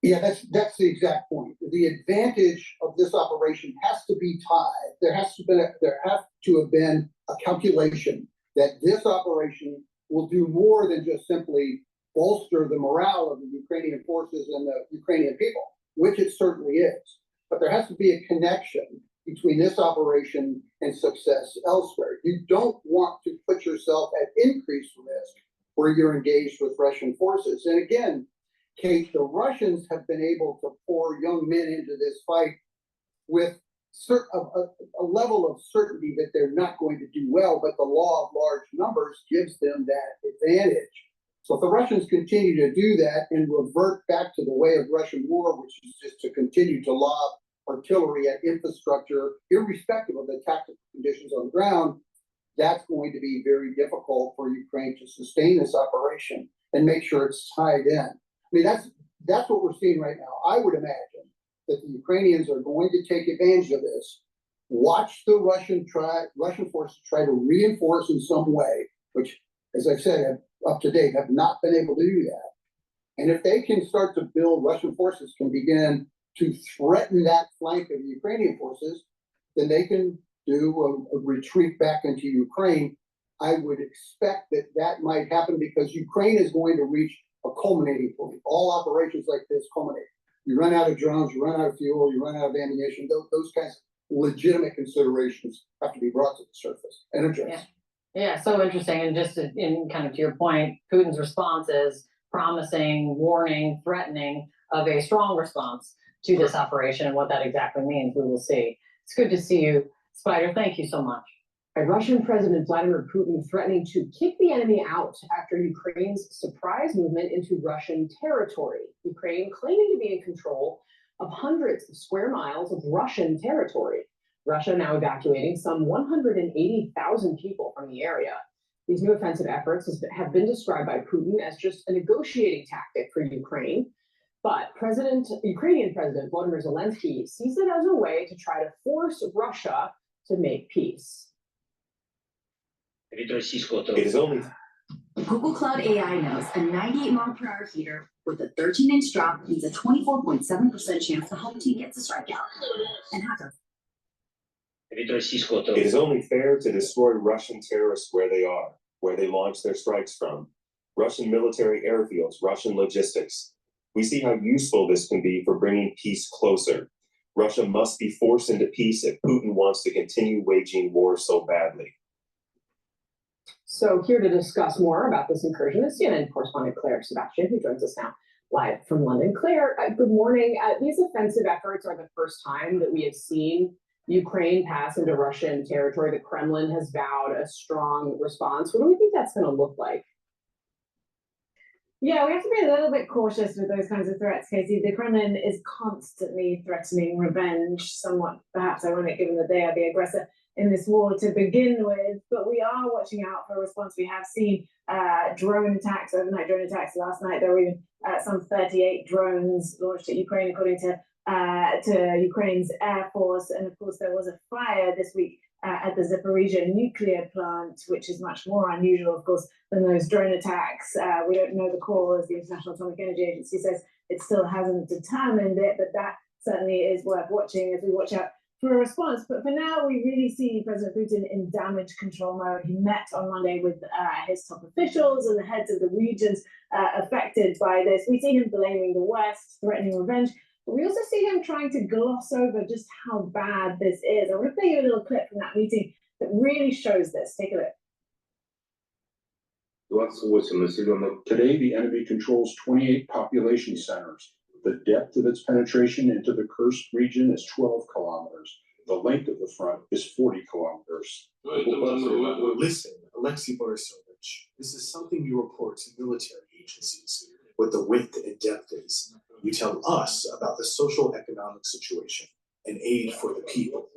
Yeah, that's the exact point. The advantage of this operation has to be tied. There have to have been a calculation that this operation will do more than just simply bolster the morale of the Ukrainian forces and the Ukrainian people, which it certainly is. But there has to be a connection between this operation and success elsewhere. You don't want to put yourself at increased risk where you're engaged with Russian forces. And again, Kate, the Russians have been able to pour young men into this fight with a level of certainty that they're not going to do well, but the law of large numbers gives them that advantage. So if the Russians continue to do that and revert back to the way of Russian war, which is just to continue to lob artillery at infrastructure, irrespective of the tactical conditions on the ground, that's going to be very difficult for Ukraine to sustain this operation and make sure it's tied in. I mean, that's what we're seeing right now. I would imagine that the Ukrainians are going to take advantage of this, watch the Russian forces try to reinforce in some way, which, as I've said, up to date have not been able to do that. And if they can start to build, Russian forces can begin to threaten that flank of the Ukrainian forces, then they can do a retreat back into Ukraine. I would expect that might happen because Ukraine is going to reach a culminating point. All operations like this culminate. You run out of drones, you run out of fuel, you run out of ammunition. Those kinds of legitimate considerations have to be brought to the surface and addressed. Yeah, so interesting. And just in kind of to your point, Putin's response is promising, warning, threatening of a strong response to this operation, and what that exactly means, we will see. It's good to see you, Spider. Thank you so much. Russian President Vladimir Putin threatening to kick the enemy out after Ukraine's surprise movement into Russian territory. Ukraine claiming to be in control of hundreds of square miles of Russian territory. Russia now evacuating some 180,000 people from the area. These new offensive efforts have been described by Putin as just a negotiating tactic for Ukraine. But Ukrainian President Volodymyr Zelensky sees it as a way to try to force Russia to make peace. It is only Google Cloud AI knows a 98-mile-per-hour heater with a 13-inch drop means a 24.7% chance the home team gets a strikeout. And hacker. It is only fair to destroy Russian terrorists where they are, where they launch their strikes from. Russian military airfields, Russian logistics. We see how useful this can be for bringing peace closer. Russia must be forced into peace if Putin wants to continue waging war so badly. So here to discuss more about this incursion is CNN correspondent Claire Sebastian, who joins us now live from London. Claire, good morning. These offensive efforts are the first time that we have seen Ukraine pass into Russian territory. The Kremlin has vowed a strong response. What do we think that's going to look like? Yeah, we have to be a little bit cautious with those kinds of threats, Casey. The Kremlin is constantly threatening revenge, somewhat perhaps ironic given that they are the aggressor in this war to begin with, but we are watching out for a response. We have seen drone attacks, overnight drone attacks. Last night there were even some 38 drones launched at Ukraine, according to Ukraine's Air Force. And of course, there was a fire this week at the Zaporizhia nuclear plant, which is much more unusual, of course, than those drone attacks. We don't know the cause. The International Atomic Energy Agency says it still hasn't determined it, but that certainly is worth watching as we watch out for a response. But for now, we really see President Putin in damage control mode. He met on Monday with his top officials and the heads of the regions affected by this. We see him blaming the West, threatening revenge, but we also see him trying to gloss over just how bad this is. I want to play you a little clip from that meeting that really shows this. Take a look. 28 населенных. Today, the enemy controls 28 population centers. The depth of its penetration into the Kursk region is 12 kilometers. The length of the front is 40 kilometers. Listen, Alexei Borisovich, this is something you report to military agencies. What the width and depth is. You tell us about the social economic situation and aid for the people.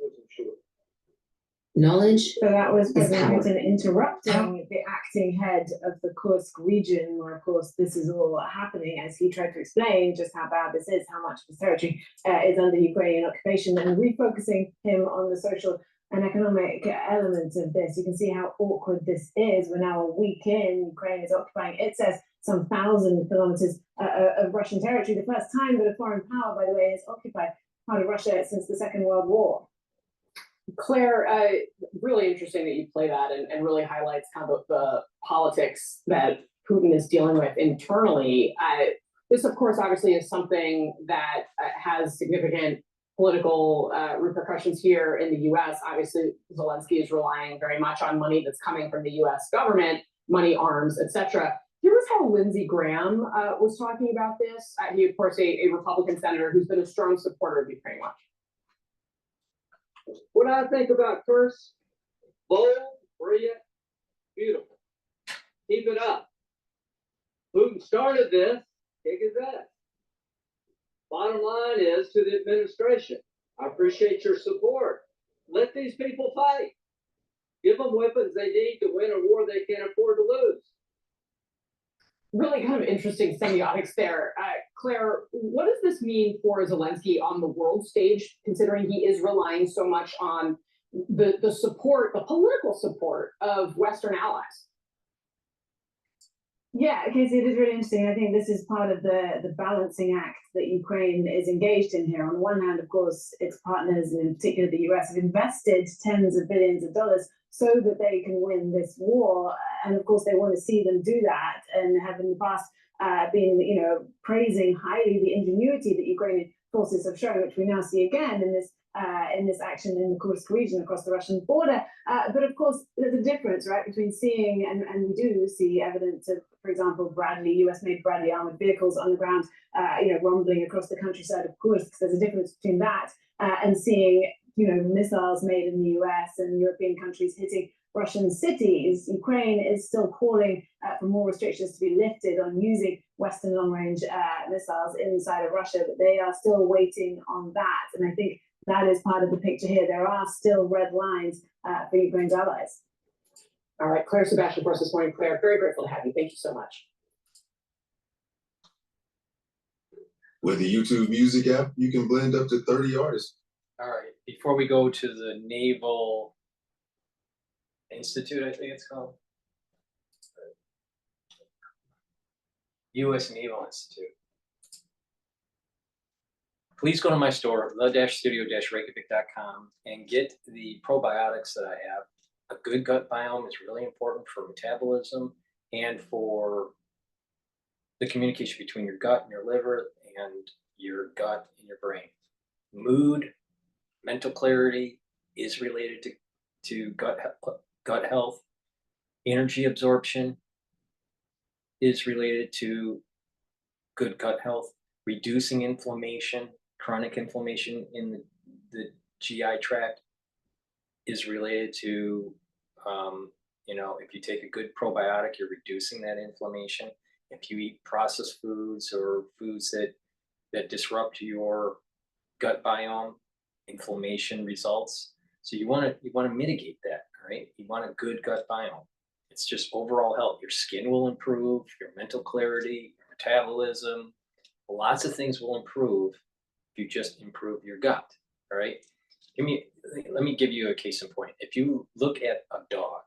Knowledge. So that was President power. Putin interrupting the acting head of the Kursk region, where, of course, this is all happening, as he tried to explain just how bad this is, how much of the territory is under Ukrainian occupation, and refocusing him on the social and economic elements of this. You can see how awkward this is. We're now a week in. Ukraine is occupying, it says, some 1,000 kilometers of Russian territory. The first time that a foreign power, by the way, has occupied part of Russia since the Second World War. Claire, really interesting that you play that and really highlights kind of the politics that Putin is dealing with internally. This, of course, obviously is something that has significant political repercussions here in the U.S. Obviously, Zelensky is relying very much on money that's coming from the U.S. government, money, arms, etc. Here was how Lindsey Graham was talking about this. He, of course, a Republican senator who's been a strong supporter of Ukraine. Watch. What I think about Kursk, bold, brilliant, beautiful. Keep it up. Putin started this, kick his ass. Bottom line is to the administration, I appreciate your support. Let these people fight. Give them weapons they need to win a war they can't afford to lose. Really kind of interesting semiotics there. Claire, what does this mean for Zelensky on the world stage, considering he is relying so much on the support, the political support of Western allies? Yeah, Casey, it is really interesting. I think this is part of the balancing act that Ukraine is engaged in here. On the one hand, of course, its partners, and in particular the US, have invested tens of billions of dollars so that they can win this war. And of course, they want to see them do that, and have in the past been, praising highly the ingenuity that Ukrainian forces have shown, which we now see again in this action in the Kursk region across the Russian border. But of course, there's a difference, right, between seeing, and we do see evidence of, for example, US-made Bradley armored vehicles on the ground, rumbling across the countryside of Kursk. There's a difference between that and seeing, missiles made in the US and European countries hitting Russian cities. Ukraine is still calling for more restrictions to be lifted on using Western long-range missiles inside of Russia, but they are still waiting on that. And I think that is part of the picture here. There are still red lines for Ukraine's allies. All right, Claire Sebastian for us this morning. Claire, very grateful to have you. Thank you so much. With the YouTube Music app, you can blend up to 30 artists. All right, before we go to the Naval Institute, I think it's called. U.S. Naval Institute. Please go to my store, the-studio-reykjavik.com, and get the probiotics that I have. A good gut biome is really important for metabolism and for the communication between your gut and your liver and your gut and your brain. Mood, mental clarity is related to gut health. Energy absorption is related to good gut health. Reducing inflammation, chronic inflammation in the GI tract is related to, if you take a good probiotic, you're reducing that inflammation. If you eat processed foods or foods that disrupt your gut biome, inflammation results. So you want to mitigate that, right? You want a good gut biome. It's just overall health. Your skin will improve, your mental clarity, your metabolism. Lots of things will improve if you just improve your gut, all right? Let me give you a case in point. If you look at a dog,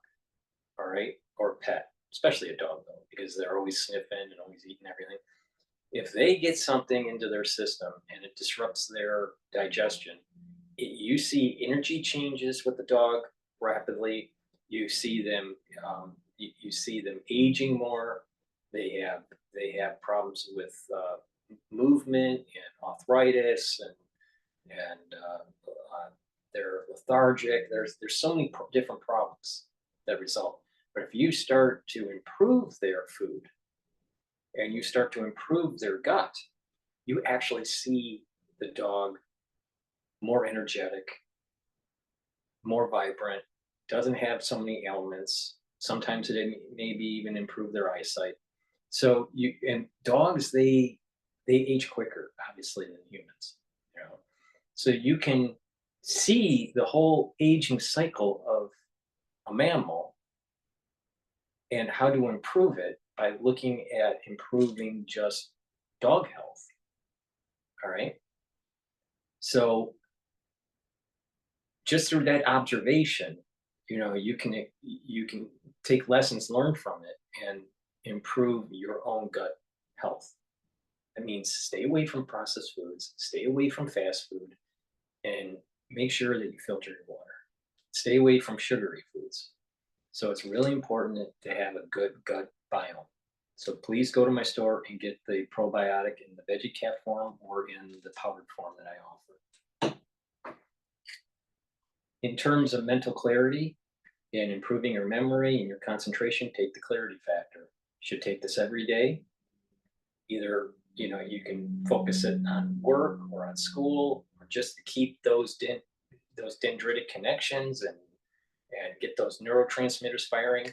all right, or a pet, especially a dog though, because they're always sniffing and always eating everything. If they get something into their system and it disrupts their digestion, you see energy changes with the dog rapidly. You see them, you see them aging more. They have problems with movement and arthritis, and they're lethargic. There's so many different problems that result. But if you start to improve their food and you start to improve their gut, you actually see the dog more energetic, more vibrant, doesn't have so many ailments. Sometimes it maybe even improve their eyesight. So dogs, they age quicker, obviously, than humans. You know, so you can see the whole aging cycle of a mammal and how to improve it by looking at improving just dog health. All right. So just through that observation, you can take lessons learned from it and improve your own gut health. That means stay away from processed foods, stay away from fast food, and make sure that you filter your water. Stay away from sugary foods. So it's really important to have a good gut biome. So please go to my store and get the probiotic in the veggie cap form or in the powdered form that I offer. In terms of mental clarity and improving your memory and your concentration, take the clarity factor. You should take this every day. Either, you can focus it on work or on school, or just to keep those dendritic connections and get those neurotransmitters firing.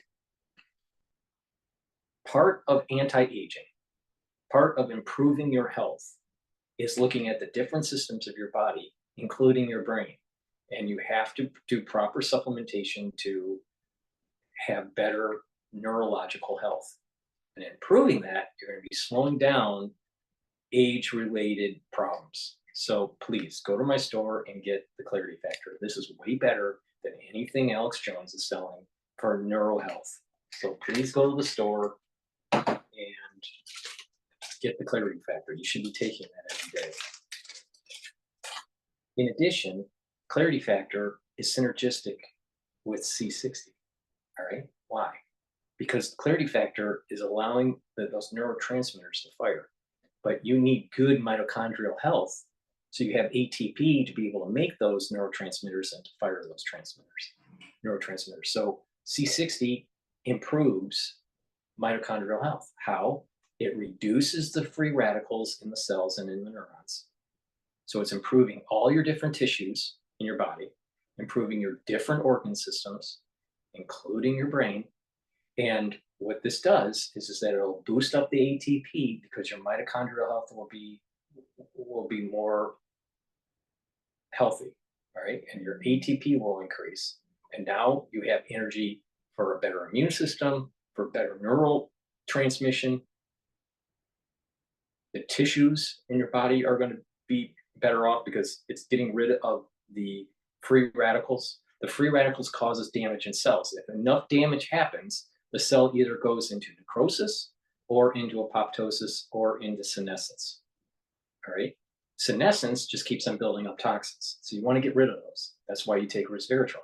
Part of anti-aging, part of improving your health is looking at the different systems of your body, including your brain. And you have to do proper supplementation to have better neurological health. And improving that, you're going to be slowing down age-related problems. So please go to my store and get the Clarity Factor. This is way better than anything Alex Jones is selling for neural health. So please go to the store and get the Clarity Factor. You should be taking that every day. In addition, Clarity Factor is synergistic with C60. All right, why? Because Clarity Factor is allowing those neurotransmitters to fire, but you need good mitochondrial health, so you have ATP to be able to make those neurotransmitters and to fire those neurotransmitters. So C60 improves mitochondrial health. How? It reduces the free radicals in the cells and in the neurons. So it's improving all your different tissues in your body, improving your different organ systems, including your brain. And what this does is that it'll boost up the ATP because your mitochondrial health will be more healthy, all right? And your ATP will increase. And now you have energy for a better immune system, for better neural transmission. The tissues in your body are going to be better off because it's getting rid of the free radicals. The free radicals causes damage in cells. If enough damage happens, the cell either goes into necrosis or into apoptosis or into senescence. All right. Senescence just keeps on building up toxins. So you want to get rid of those. That's why you take resveratrol.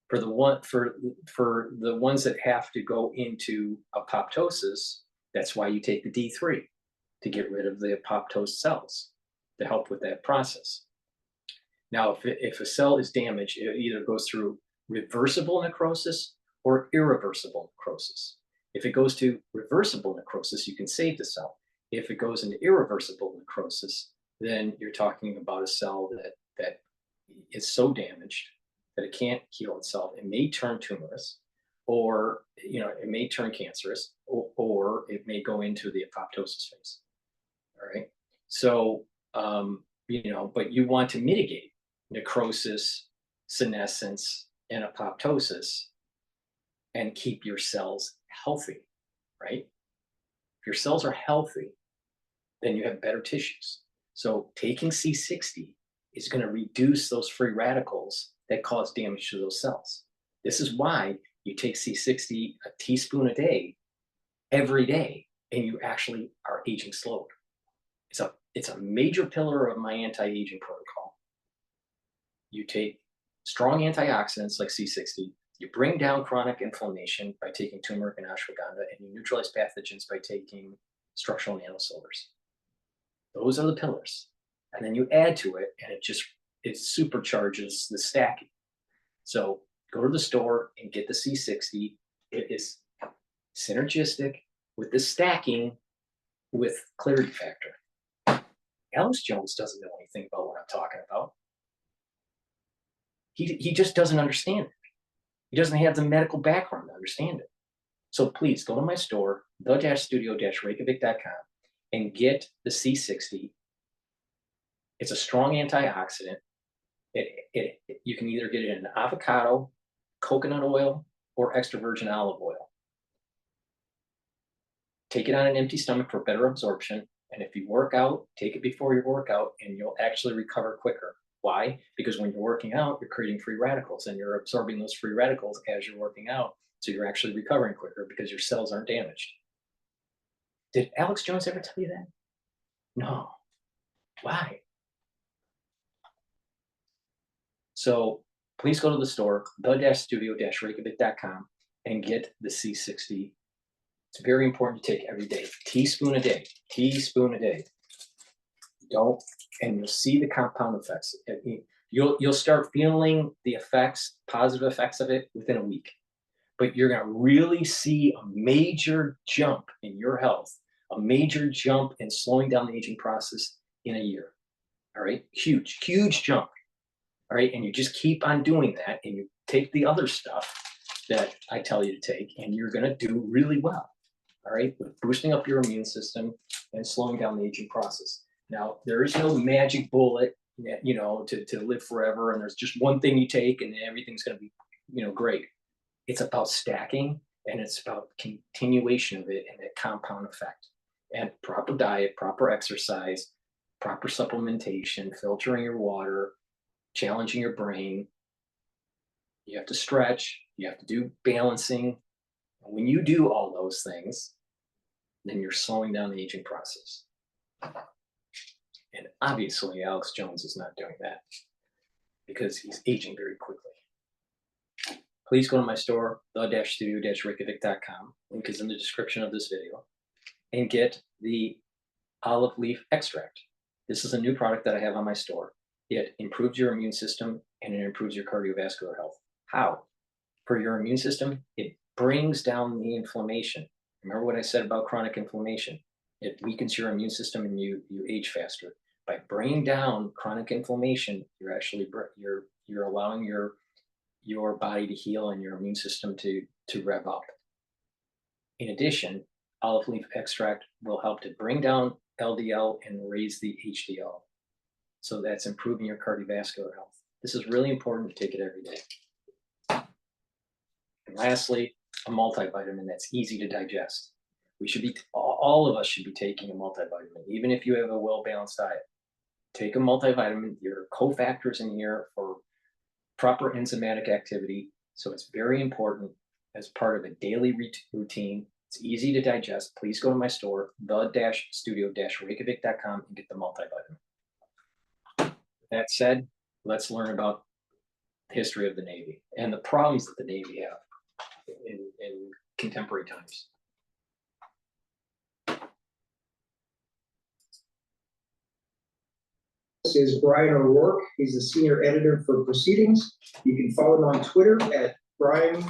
For the ones that have to go into apoptosis, that's why you take the D3 to get rid of the apoptosed cells to help with that process. Now, if a cell is damaged, it either goes through reversible necrosis or irreversible necrosis. If it goes to reversible necrosis, you can save the cell. If it goes into irreversible necrosis, then you're talking about a cell that is so damaged that it can't heal itself. It may turn tumorous, or it may turn cancerous, or it may go into the apoptosis phase. All right. So but you want to mitigate necrosis, senescence, and apoptosis, and keep your cells healthy, right? If your cells are healthy, then you have better tissues. So taking C60 is going to reduce those free radicals that cause damage to those cells. This is why you take C60 a teaspoon a day, every day, and you actually are aging slowed. It's a major pillar of my anti-aging protocol. You take strong antioxidants like C60, you bring down chronic inflammation by taking turmeric and ashwagandha, and you neutralize pathogens by taking structural nanosilvers. Those are the pillars. And then you add to it, and it supercharges the stacking. So go to the store and get the C60. It is synergistic with the stacking with clarity factor. Alex Jones doesn't know anything about what I'm talking about. He just doesn't understand it. He doesn't have the medical background to understand it. So please go to my store, the-studio-reykjavik.com, and get the C60. It's a strong antioxidant. You can either get it in avocado, coconut oil, or extra virgin olive oil. Take it on an empty stomach for better absorption. And if you work out, take it before your workout, and you'll actually recover quicker. Why? Because when you're working out, you're creating free radicals, and you're absorbing those free radicals as you're working out. So you're actually recovering quicker because your cells aren't damaged. Did Alex Jones ever tell you that? No. Why? So please go to the store, the-studio-reykjavik.com, and get the C60. It's very important to take every day, teaspoon a day, teaspoon a day. Don't, and you'll see the compound effects. You'll start feeling the effects, positive effects of it within a week. But you're going to really see a major jump in your health, a major jump in slowing down the aging process in a year. All right, huge, huge jump. All right, and you just keep on doing that, and you take the other stuff that I tell you to take, and you're going to do really well. All right, with boosting up your immune system and slowing down the aging process. Now, there is no magic bullet, you know, to live forever, and there's just one thing you take, and everything's going to be, you know, great. It's about stacking, and it's about continuation of it and that compound effect. And proper diet, proper exercise, proper supplementation, filtering your water, challenging your brain. You have to stretch, you have to do balancing. And when you do all those things, then you're slowing down the aging process. And obviously, Alex Jones is not doing that because he's aging very quickly. Please go to my store, the-studio-reykjavik.com. Link is in the description of this video, and get the olive leaf extract. This is a new product that I have on my store. It improves your immune system, and it improves your cardiovascular health. How? For your immune system, it brings down the inflammation. Remember what I said about chronic inflammation? It weakens your immune system, and you age faster. By bringing down chronic inflammation, you're actually you're allowing your body to heal and your immune system to rev up. In addition, olive leaf extract will help to bring down LDL and raise the HDL. So that's improving your cardiovascular health. This is really important to take it every day. And lastly, a multivitamin that's easy to digest. We should be, all of us should be taking a multivitamin, even if you have a well-balanced diet. Take a multivitamin. There are cofactors in here for proper enzymatic activity. So it's very important as part of a daily routine. It's easy to digest. Please go to my store, the-studio-reykjavik.com, and get the multivitamin. That said, let's learn about the history of the Navy and the problems that the Navy have in contemporary times. This is Brian O'Rourke. He's the senior editor for Proceedings. You can follow him on Twitter at Brian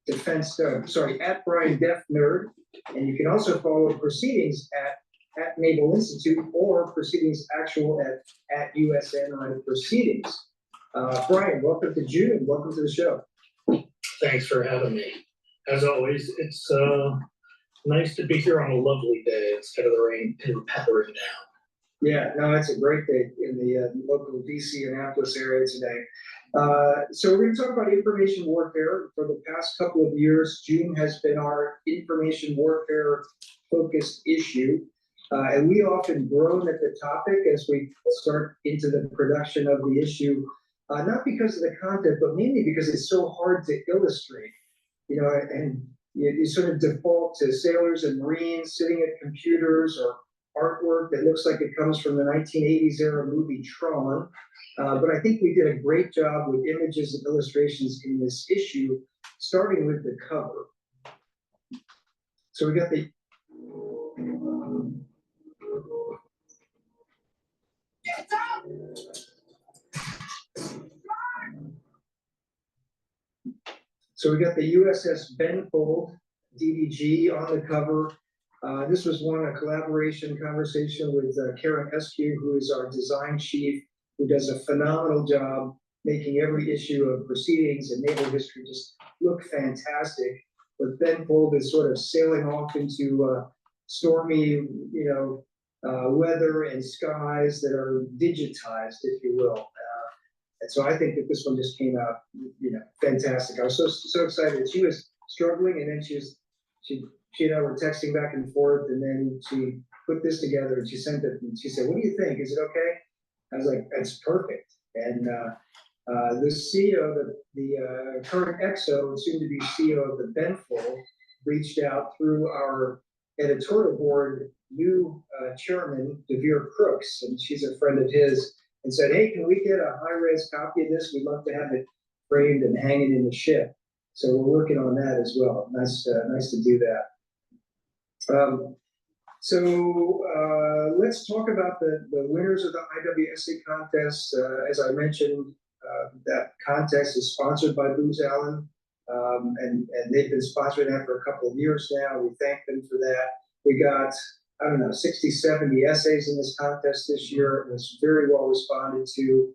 Def Nerd, and you can also follow Proceedings at Naval Institute or Proceedings Actual at USN on Proceedings. Brian, welcome to June. Welcome to the show. Thanks for having me. As always, it's nice to be here on a lovely day instead of the rain pattering down. Yeah, no, it's a great day in the local DC Annapolis area today. So we're going to talk about information warfare. For the past couple of years, June has been our information warfare focused issue. And we often groan at the topic as we start into the production of the issue, not because of the content, but mainly because it's so hard to illustrate, and you sort of default to sailors and Marines sitting at computers or artwork that looks like it comes from the 1980s era movie Tron. But I think we did a great job with images and illustrations in this issue, starting with the cover. So we got the USS Benfold DDG on the cover. This was a collaboration conversation with Karen Eskew, who is our design chief, who does a phenomenal job making every issue of Proceedings and Naval History just look fantastic. But Benfold is sort of sailing off into stormy, weather and skies that are digitized, if you will. And so I think that this one just came out, fantastic. I was so excited. She was struggling, and then she and I were texting back and forth, and then she put this together and she sent it, and she said, "What do you think? Is it okay?" I was like, "That's perfect." And the CEO, the current EXO, and soon to be CEO of the Benfold, reached out through our editorial board new chairman, Devere Crooks, and she's a friend of his, and said, "Hey, can we get a high-res copy of this? We'd love to have it framed and hanging in the ship." So we're working on that as well. Nice to do that. Let's talk about the winners of the IWSA contest. As I mentioned, that contest is sponsored by Booz Allen, and they've been sponsoring that for a couple of years now. We thank them for that. We got, 60, 70 essays in this contest this year. It was very well responded to,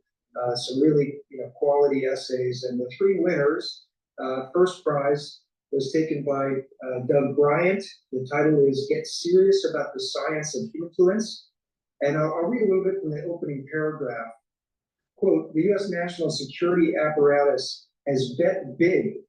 some really quality essays. And the three winners, first prize was taken by Doug Bryant. The title is "Get Serious About the Science of Influence." And I'll read a little bit from the opening paragraph. Quote, "The U.S. national security apparatus has bet big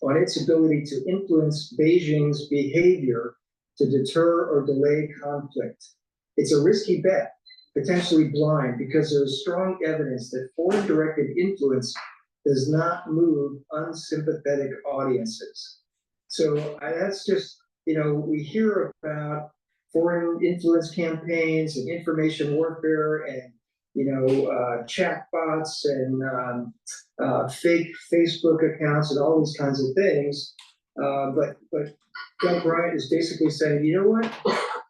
on its ability to influence Beijing's behavior to deter or delay conflict. It's a risky bet, potentially blind, because there's strong evidence that foreign-directed influence does not move unsympathetic audiences." So that's just, we hear about foreign influence campaigns and information warfare and, chatbots and fake Facebook accounts and all these kinds of things. But Doug Bryant is basically saying, you know what?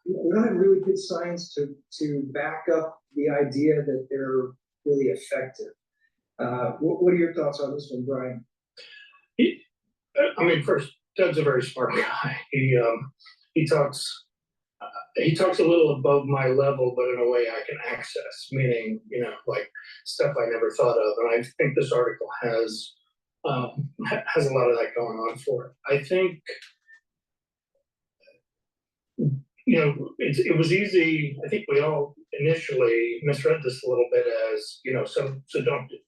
We don't have really good science to back up the idea that they're really effective. What are your thoughts on this one, Brian? First, Doug's a very smart guy. He talks a little above my level, but in a way I can access, meaning, like stuff I never thought of. And I think this article has a lot of that going on for it. I think, it was easy. I think we all initially misread this a little bit as, so don't do.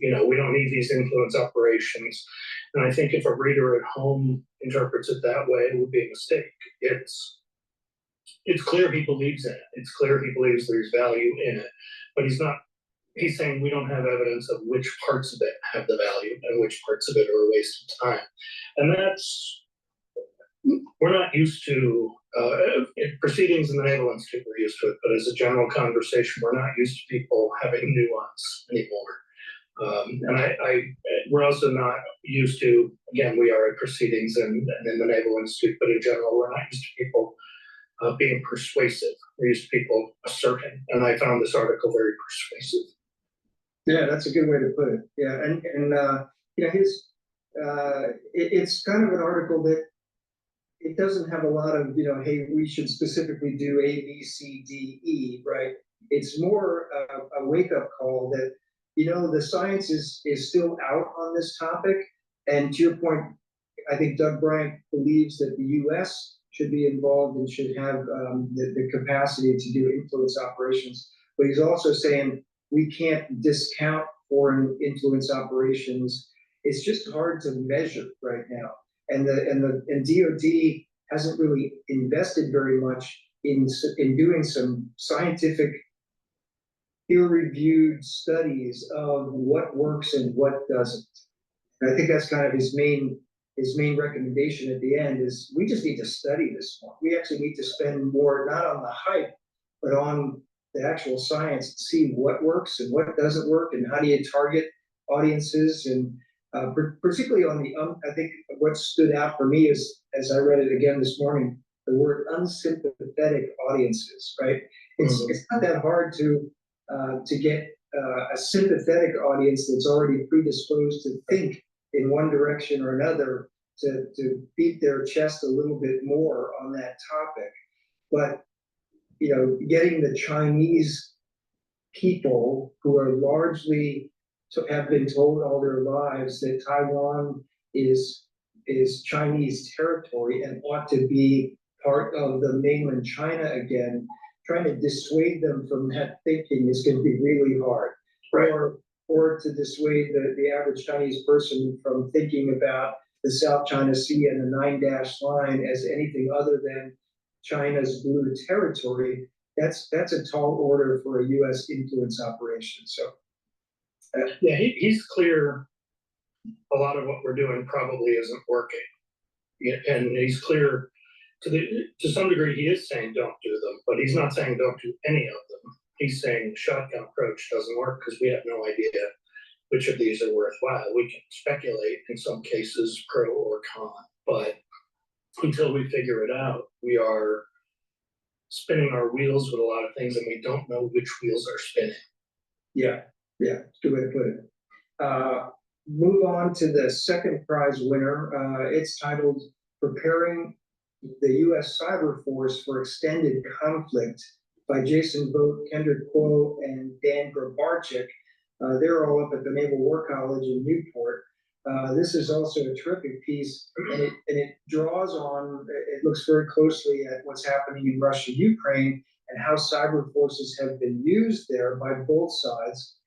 We don't need these influence operations. And I think if a reader at home interprets it that way, it would be a mistake. It's clear he believes in it. It's clear he believes there's value in it. But he's saying we don't have evidence of which parts of it have the value and which parts of it are a waste of time. And we're not used to, in Proceedings in the Naval Institute, we're used to it, but as a general conversation, we're not used to people having nuance anymore. We're also not used to, again, we are at Proceedings and in the Naval Institute, but in general, we're not used to people being persuasive. We're used to people asserting, and I found this article very persuasive. Yeah, that's a good way to put it. Yeah, and it's kind of an article that it doesn't have a lot of, hey, we should specifically do A, B, C, D, E, right? It's more a wake-up call that, the science is still out on this topic. And to your point, I think Doug Bryant believes that the U.S. should be involved and should have the capacity to do influence operations. But he's also saying we can't discount foreign influence operations. It's just hard to measure right now. And DoD hasn't really invested very much in doing some scientific peer-reviewed studies of what works and what doesn't. And I think that's kind of his main recommendation at the end is we just need to study this more. We actually need to spend more, not on the hype, but on the actual science and see what works and what doesn't work and how do you target audiences. And particularly on the, I think what stood out for me is, as I read it again this morning, the word unsympathetic audiences, right? It's not that hard to get a sympathetic audience that's already predisposed to think in one direction or another to beat their chest a little bit more on that topic. But, you know, getting the Chinese people who are largely have been told all their lives that Taiwan is Chinese territory and ought to be part of the mainland China again, trying to dissuade them from that thinking is going to be really hard. Right. Or to dissuade the average Chinese person from thinking about the South China Sea and the 9-dash line as anything other than China's blue territory. That's a tall order for a U.S. influence operation. So, yeah, he's clear. A lot of what we're doing probably isn't working, and he's clear to some degree. He is saying don't do them, but he's not saying don't do any of them. He's saying shotgun approach doesn't work because we have no idea which of these are worthwhile. We can speculate in some cases pro or con, but until we figure it out, we are spinning our wheels with a lot of things and we don't know which wheels are spinning. Yeah, good way to put it. Move on to the second prize winner. It's titled Preparing the U.S. Cyber Force for Extended Conflict by Jason Vogt, Kendrick Kuo, and Dan Grabarczyk. They're all up at the Naval War College in Newport. This is also a terrific piece, and it draws on, it looks very closely at what's happening in Russia, Ukraine, and how cyber forces have been used there by both sides,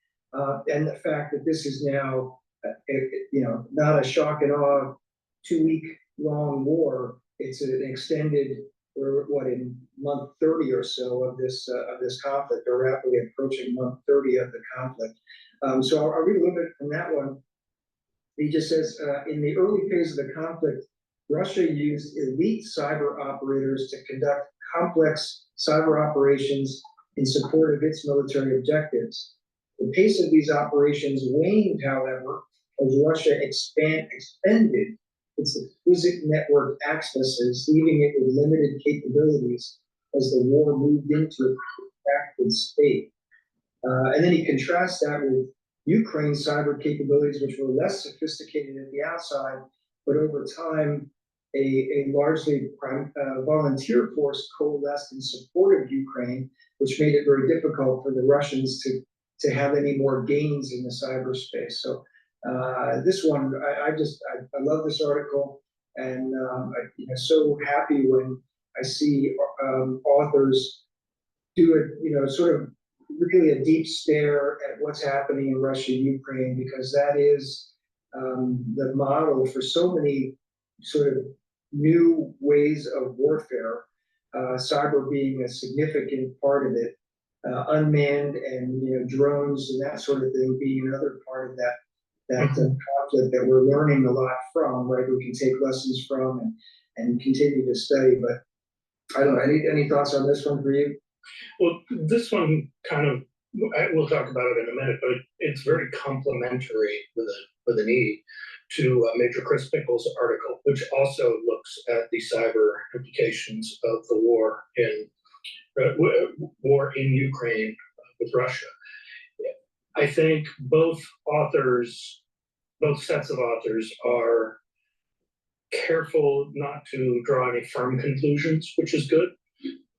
and the fact that this is now, not a shock and awe 2-week-long war. It's an extended, we're in month 30 or so of this conflict, or rapidly approaching month 30 of the conflict. So I'll read a little bit from that one. He just says, in the early phase of the conflict, Russia used elite cyber operators to conduct complex cyber operations in support of its military objectives. The pace of these operations waned, however, as Russia expended its exquisite network accesses, leaving it with limited capabilities as the war moved into a protracted state. And then he contrasts that with Ukraine's cyber capabilities, which were less sophisticated at the outside, but over time, a largely volunteer force coalesced in support of Ukraine, which made it very difficult for the Russians to have any more gains in the cyberspace. So this one, I love this article, and I'm so happy when I see authors do it, sort of really a deep stare at what's happening in Russia, Ukraine, because that is the model for so many sort of new ways of warfare, cyber being a significant part of it, unmanned and drones and that sort of thing being another part of that conflict that we're learning a lot from, right? We can take lessons from and continue to study. But I don't know, any thoughts on this one for you? Well, this one kind of, we'll talk about it in a minute, but it's very complementary with an E to Major Chris Pickles' article, which also looks at the cyber implications of the war in Ukraine with Russia. I think both sets of authors are careful not to draw any firm conclusions, which is good,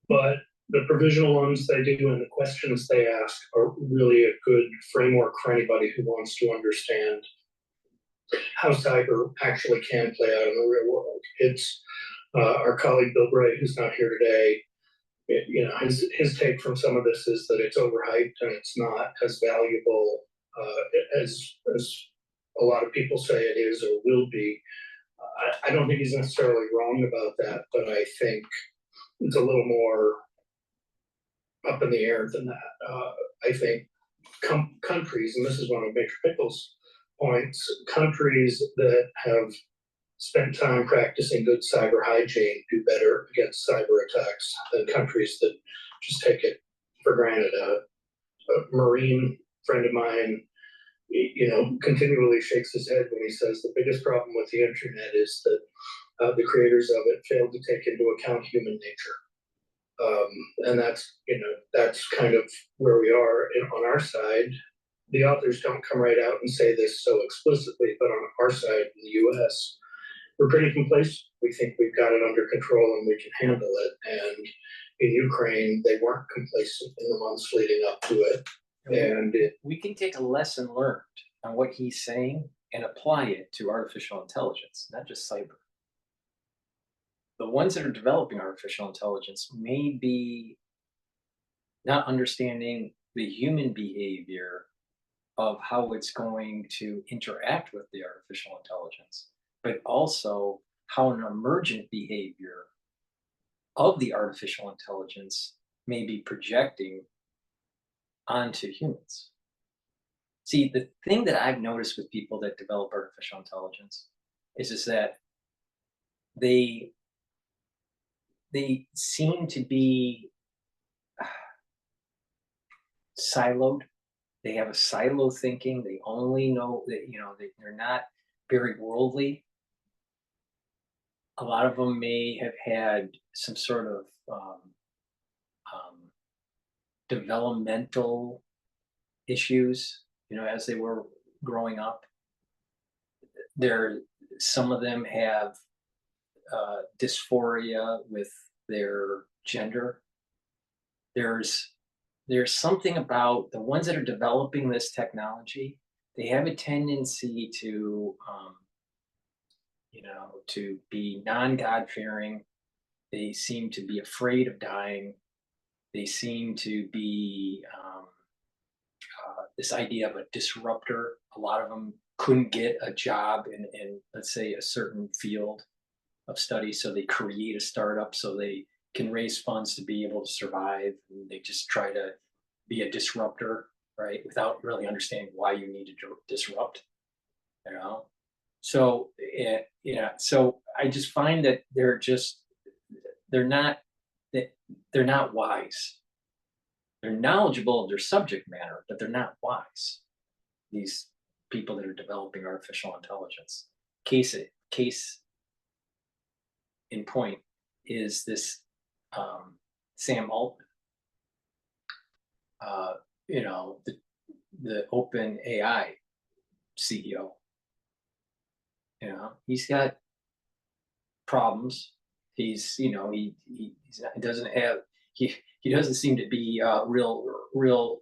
but the provisional ones they do and the questions they ask are really a good framework for anybody who wants to understand how cyber actually can play out in the real world. It's our colleague Bill Bray, who's not here today, his take from some of this is that it's overhyped and it's not as valuable as a lot of people say it is or will be. I don't think he's necessarily wrong about that, but I think it's a little more up in the air than that. I think countries, and this is one of Major Pickle's points, countries that have spent time practicing good cyber hygiene do better against cyber attacks than countries that just take it for granted. A Marine friend of mine, continually shakes his head when he says the biggest problem with the internet is that the creators of it failed to take into account human nature. And that's kind of where we are on our side. The authors don't come right out and say this so explicitly, but on our side in the US, we're pretty complacent. We think we've got it under control and we can handle it. And in Ukraine, they weren't complacent in the months leading up to it. And we can take a lesson learned on what he's saying and apply it to artificial intelligence, not just cyber. The ones that are developing artificial intelligence may be not understanding the human behavior of how it's going to interact with the artificial intelligence, but also how an emergent behavior of the artificial intelligence may be projecting onto humans. See, the thing that I've noticed with people that develop artificial intelligence is that they seem to be siloed. They have a silo thinking. They only know that, they're not very worldly. A lot of them may have had some sort of developmental issues, as they were growing up. Some of them have dysphoria with their gender. There's something about the ones that are developing this technology. They have a tendency to to be non-God-fearing. They seem to be afraid of dying. They seem to be this idea of a disruptor. A lot of them couldn't get a job in let's say, a certain field of study, so they create a startup so they can raise funds to be able to survive. And they just try to be a disruptor, right, without really understanding why you need to disrupt. So so I just find that they're not wise. They're knowledgeable of their subject matter, but they're not wise. These people that are developing artificial intelligence. Case in point is this Sam Altman. The Open AI CEO. He's got problems. He doesn't seem to be real.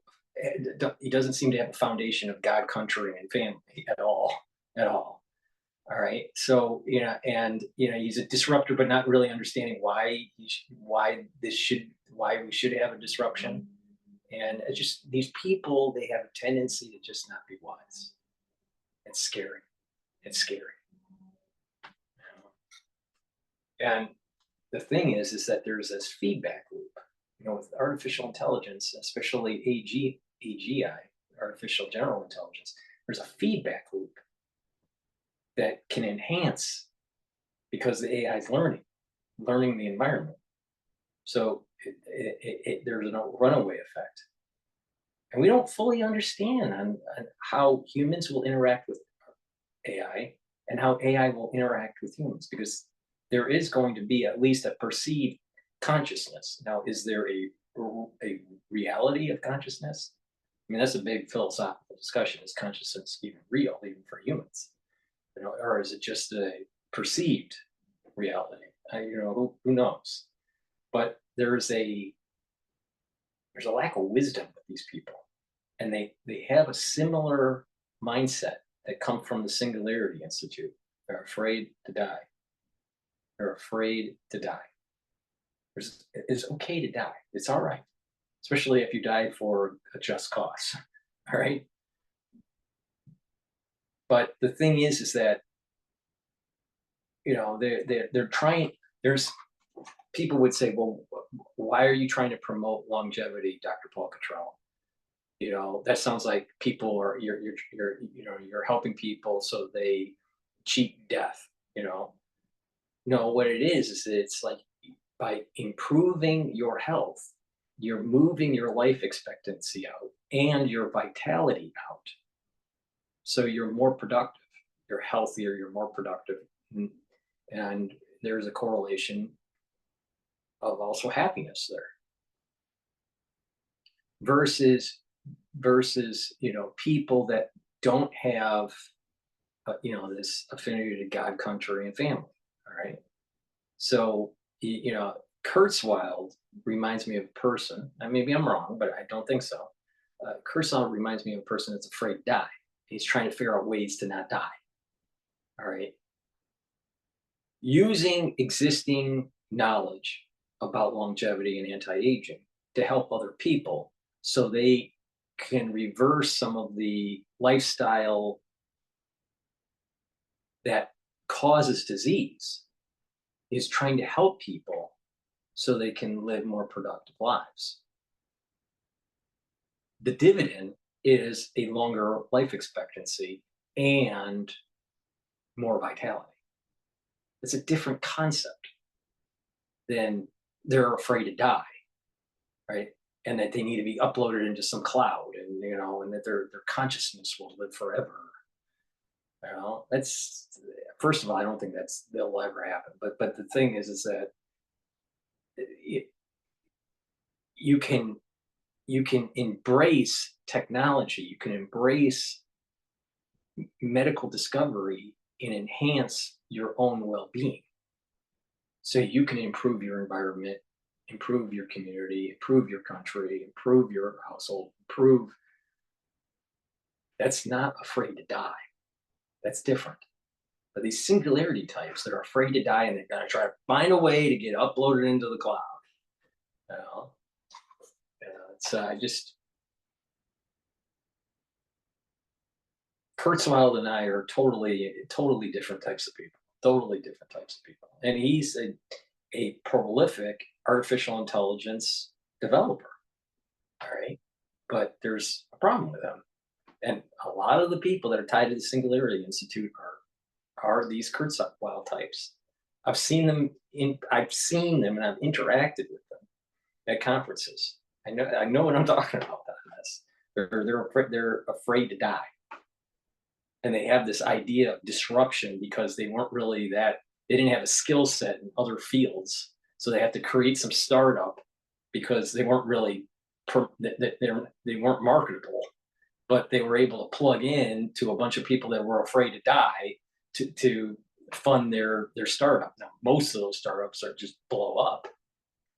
He doesn't seem to have a foundation of God, country, and family at all. All right. So he's a disruptor, but not really understanding why we should have a disruption. And it's just these people, they have a tendency to just not be wise. It's scary. It's scary. And the thing is that there's this feedback loop, with artificial intelligence, especially AGI, artificial general intelligence. There's a feedback loop that can enhance because the AI is learning the environment. So there's a runaway effect. And we don't fully understand on how humans will interact with AI and how AI will interact with humans, because there is going to be at least a perceived consciousness. Now, is there a reality of consciousness? I mean, that's a big philosophical discussion. Is consciousness even real, even for humans? Or is it just a perceived reality? Who knows? But there's a lack of wisdom with these people, and they have a similar mindset that come from the Singularity Institute. They're afraid to die. They're afraid to die. It's okay to die. It's all right, especially if you die for a just cause. All right. But the thing is that they're trying. There's people would say, well, why are you trying to promote longevity, Dr. Paul Cottrell? You know, that sounds like people are, you're helping people so they cheat death, you know? No, what it is that it's like by improving your health, you're moving your life expectancy out and your vitality out. So you're more productive, you're healthier, you're more productive. And there's a correlation of also happiness there. Versus, you know, people that don't have, you know, this affinity to God, country, and family. All right. So, you know, Kurzweil reminds me of a person, and maybe I'm wrong, but I don't think so. Kurzweil reminds me of a person that's afraid to die. He's trying to figure out ways to not die. All right. Using existing knowledge about longevity and anti-aging to help other people so they can reverse some of the lifestyle that causes disease, is trying to help people so they can live more productive lives. The dividend is a longer life expectancy and more vitality. It's a different concept than they're afraid to die, right? And that they need to be uploaded into some cloud, and you know, and that their consciousness will live forever. You know, that's, first of all, I don't think that'll ever happen. But the thing is that you can embrace technology, you can embrace medical discovery and enhance your own well-being. So you can improve your environment, improve your community, improve your country, improve your household, improve. That's not afraid to die. That's different. But these singularity types that are afraid to die and they're gonna try to find a way to get uploaded into the cloud. You know, it's Kurzweil and I are totally different types of people. Totally different types of people. And he's a prolific artificial intelligence developer. All right. But there's a problem with him. And a lot of the people that are tied to the Singularity Institute are these Kurzweil types. I've seen them and I've interacted with them at conferences. I know what I'm talking about on this. They're afraid to die. And they have this idea of disruption because they weren't really they didn't have a skill set in other fields. So they have to create some startup because they weren't really, they weren't marketable, but they were able to plug in to a bunch of people that were afraid to die to fund their startup. Now, most of those startups are just blow up,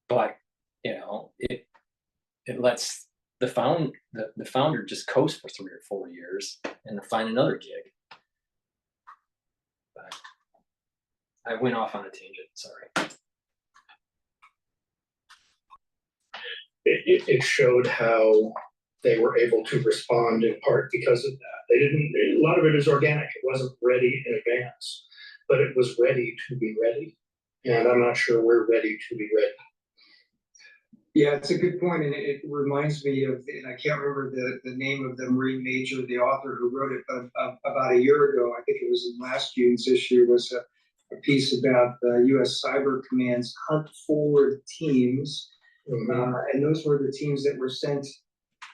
but you know, it lets the founder just coast for 3 or 4 years and find another gig. But I went off on a tangent, sorry. It showed how they were able to respond in part because of that. A lot of it is organic. It wasn't ready in advance, but it was ready to be ready. And I'm not sure we're ready to be ready. Yeah, it's a good point, and it reminds me of, and I can't remember the name of the Marine major, the author who wrote it, but about a year ago, I think it was in last June's issue, was a piece about the U.S. Cyber Command's hunt forward teams, and those were the teams that were sent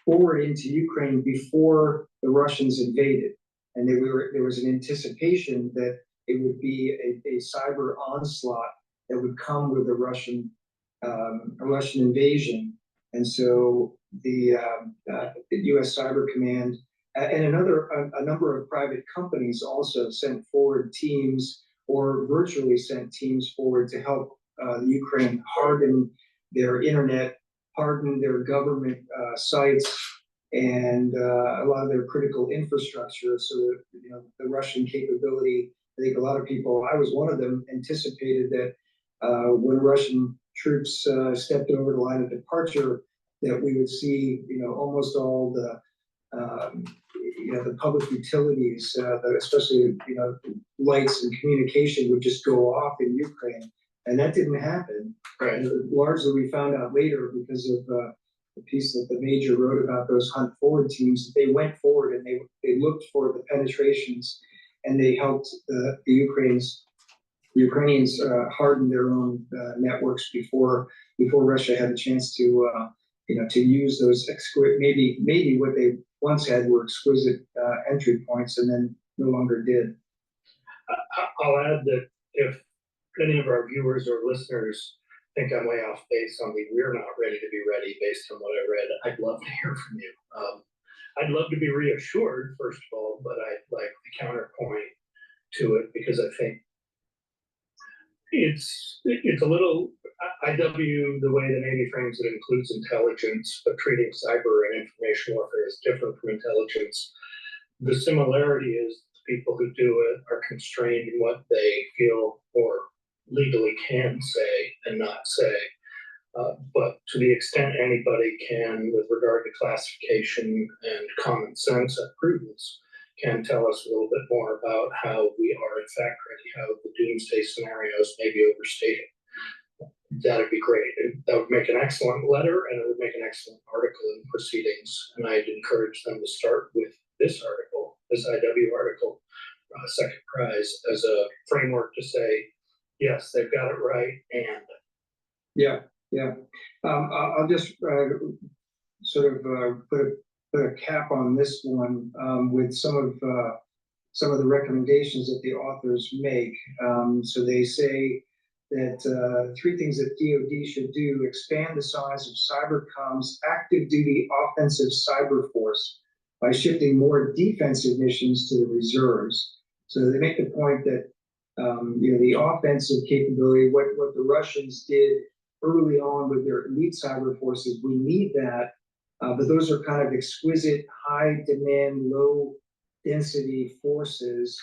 forward into Ukraine before the Russians invaded, and there was an anticipation that it would be a cyber onslaught that would come with a Russian invasion, and so the U.S. Cyber Command and a number of private companies also sent forward teams or virtually sent teams forward to help Ukraine harden their internet, harden their government sites, and a lot of their critical infrastructure. So that, you know, the Russian capability, I think a lot of people, I was one of them, anticipated that when Russian troops stepped over the line of departure, that we would see, you know, almost all the, you know, the public utilities, especially, you know, lights and communication would just go off in Ukraine, And that didn't happen. Right. Largely, we found out later because of the piece that the Major wrote about those hunt forward teams. They went forward and they looked for the penetrations, and they helped the Ukrainians harden their own networks before Russia had a chance to to use those maybe what they once had were exquisite entry points, and then no longer did. I'll add that if any of our viewers or listeners think I'm way off base on the "we're not ready to be ready" based on what I read, I'd love to hear from you. I'd love to be reassured, first of all, but I'd like the counterpoint to it, because I think it's a little IW, the way the Navy frames it includes intelligence, but treating cyber and information warfare is different from intelligence. The similarity is the people who do it are constrained in what they feel or legally can say and not say. But to the extent anybody can, with regard to classification and common sense and prudence, can tell us a little bit more about how we are in fact ready, how the doomsday scenarios may be overstated. That'd be great. That would make an excellent letter, and it would make an excellent article in proceedings. And I'd encourage them to start with this article, this IW article, second prize, as a framework to say, yes, they've got it right, and. Yeah. I'll just sort of put a cap on this one with some of the recommendations that the authors make. So they say that 3 things that DoD should do: expand the size of Cybercom's active duty offensive cyber force by shifting more defensive missions to the reserves. So they make the point that the offensive capability, what the Russians did early on with their elite cyber forces, we need that, but those are kind of exquisite, high demand, low density forces.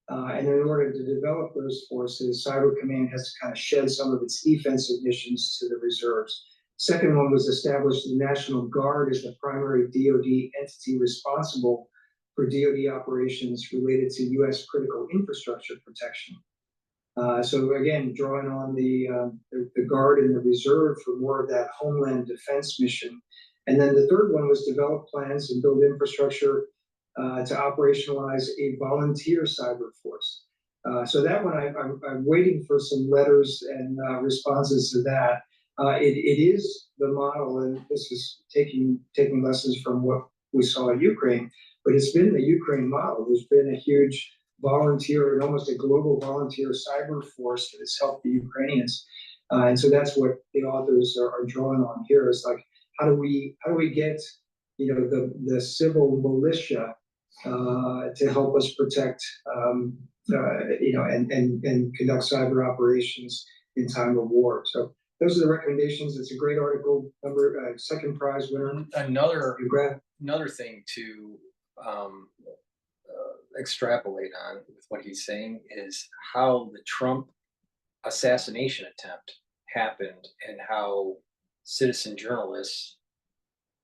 And in order to develop those forces, Cyber Command has to kind of shed some of its defensive missions to the reserves. Second one was establish the National Guard as the primary DoD entity responsible for DoD operations related to U.S. critical infrastructure protection. So again, drawing on the Guard and the Reserve for more of that homeland defense mission. And then the third one was develop plans and build infrastructure to operationalize a volunteer cyber force. So that one, I'm waiting for some letters and responses to that. It is the model, and this is taking lessons from what we saw in Ukraine, but it's been the Ukraine model. There's been a huge volunteer and almost a global volunteer cyber force that has helped the Ukrainians. And so that's what the authors are drawing on here, is like, how do we get the civil militia to help us protect and conduct cyber operations in time of war. So those are the recommendations. It's a great article. Second prize winner. Another thing to extrapolate on with what he's saying is how the Trump assassination attempt happened and how citizen journalists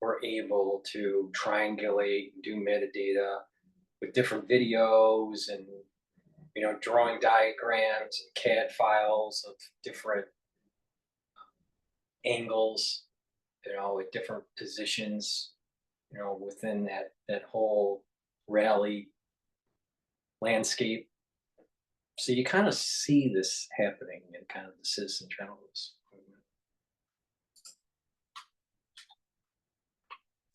were able to triangulate and do metadata with different videos and drawing diagrams and CAD files of different angles, at different positions, within that whole rally landscape. So you kind of see this happening in kind of the citizen journalist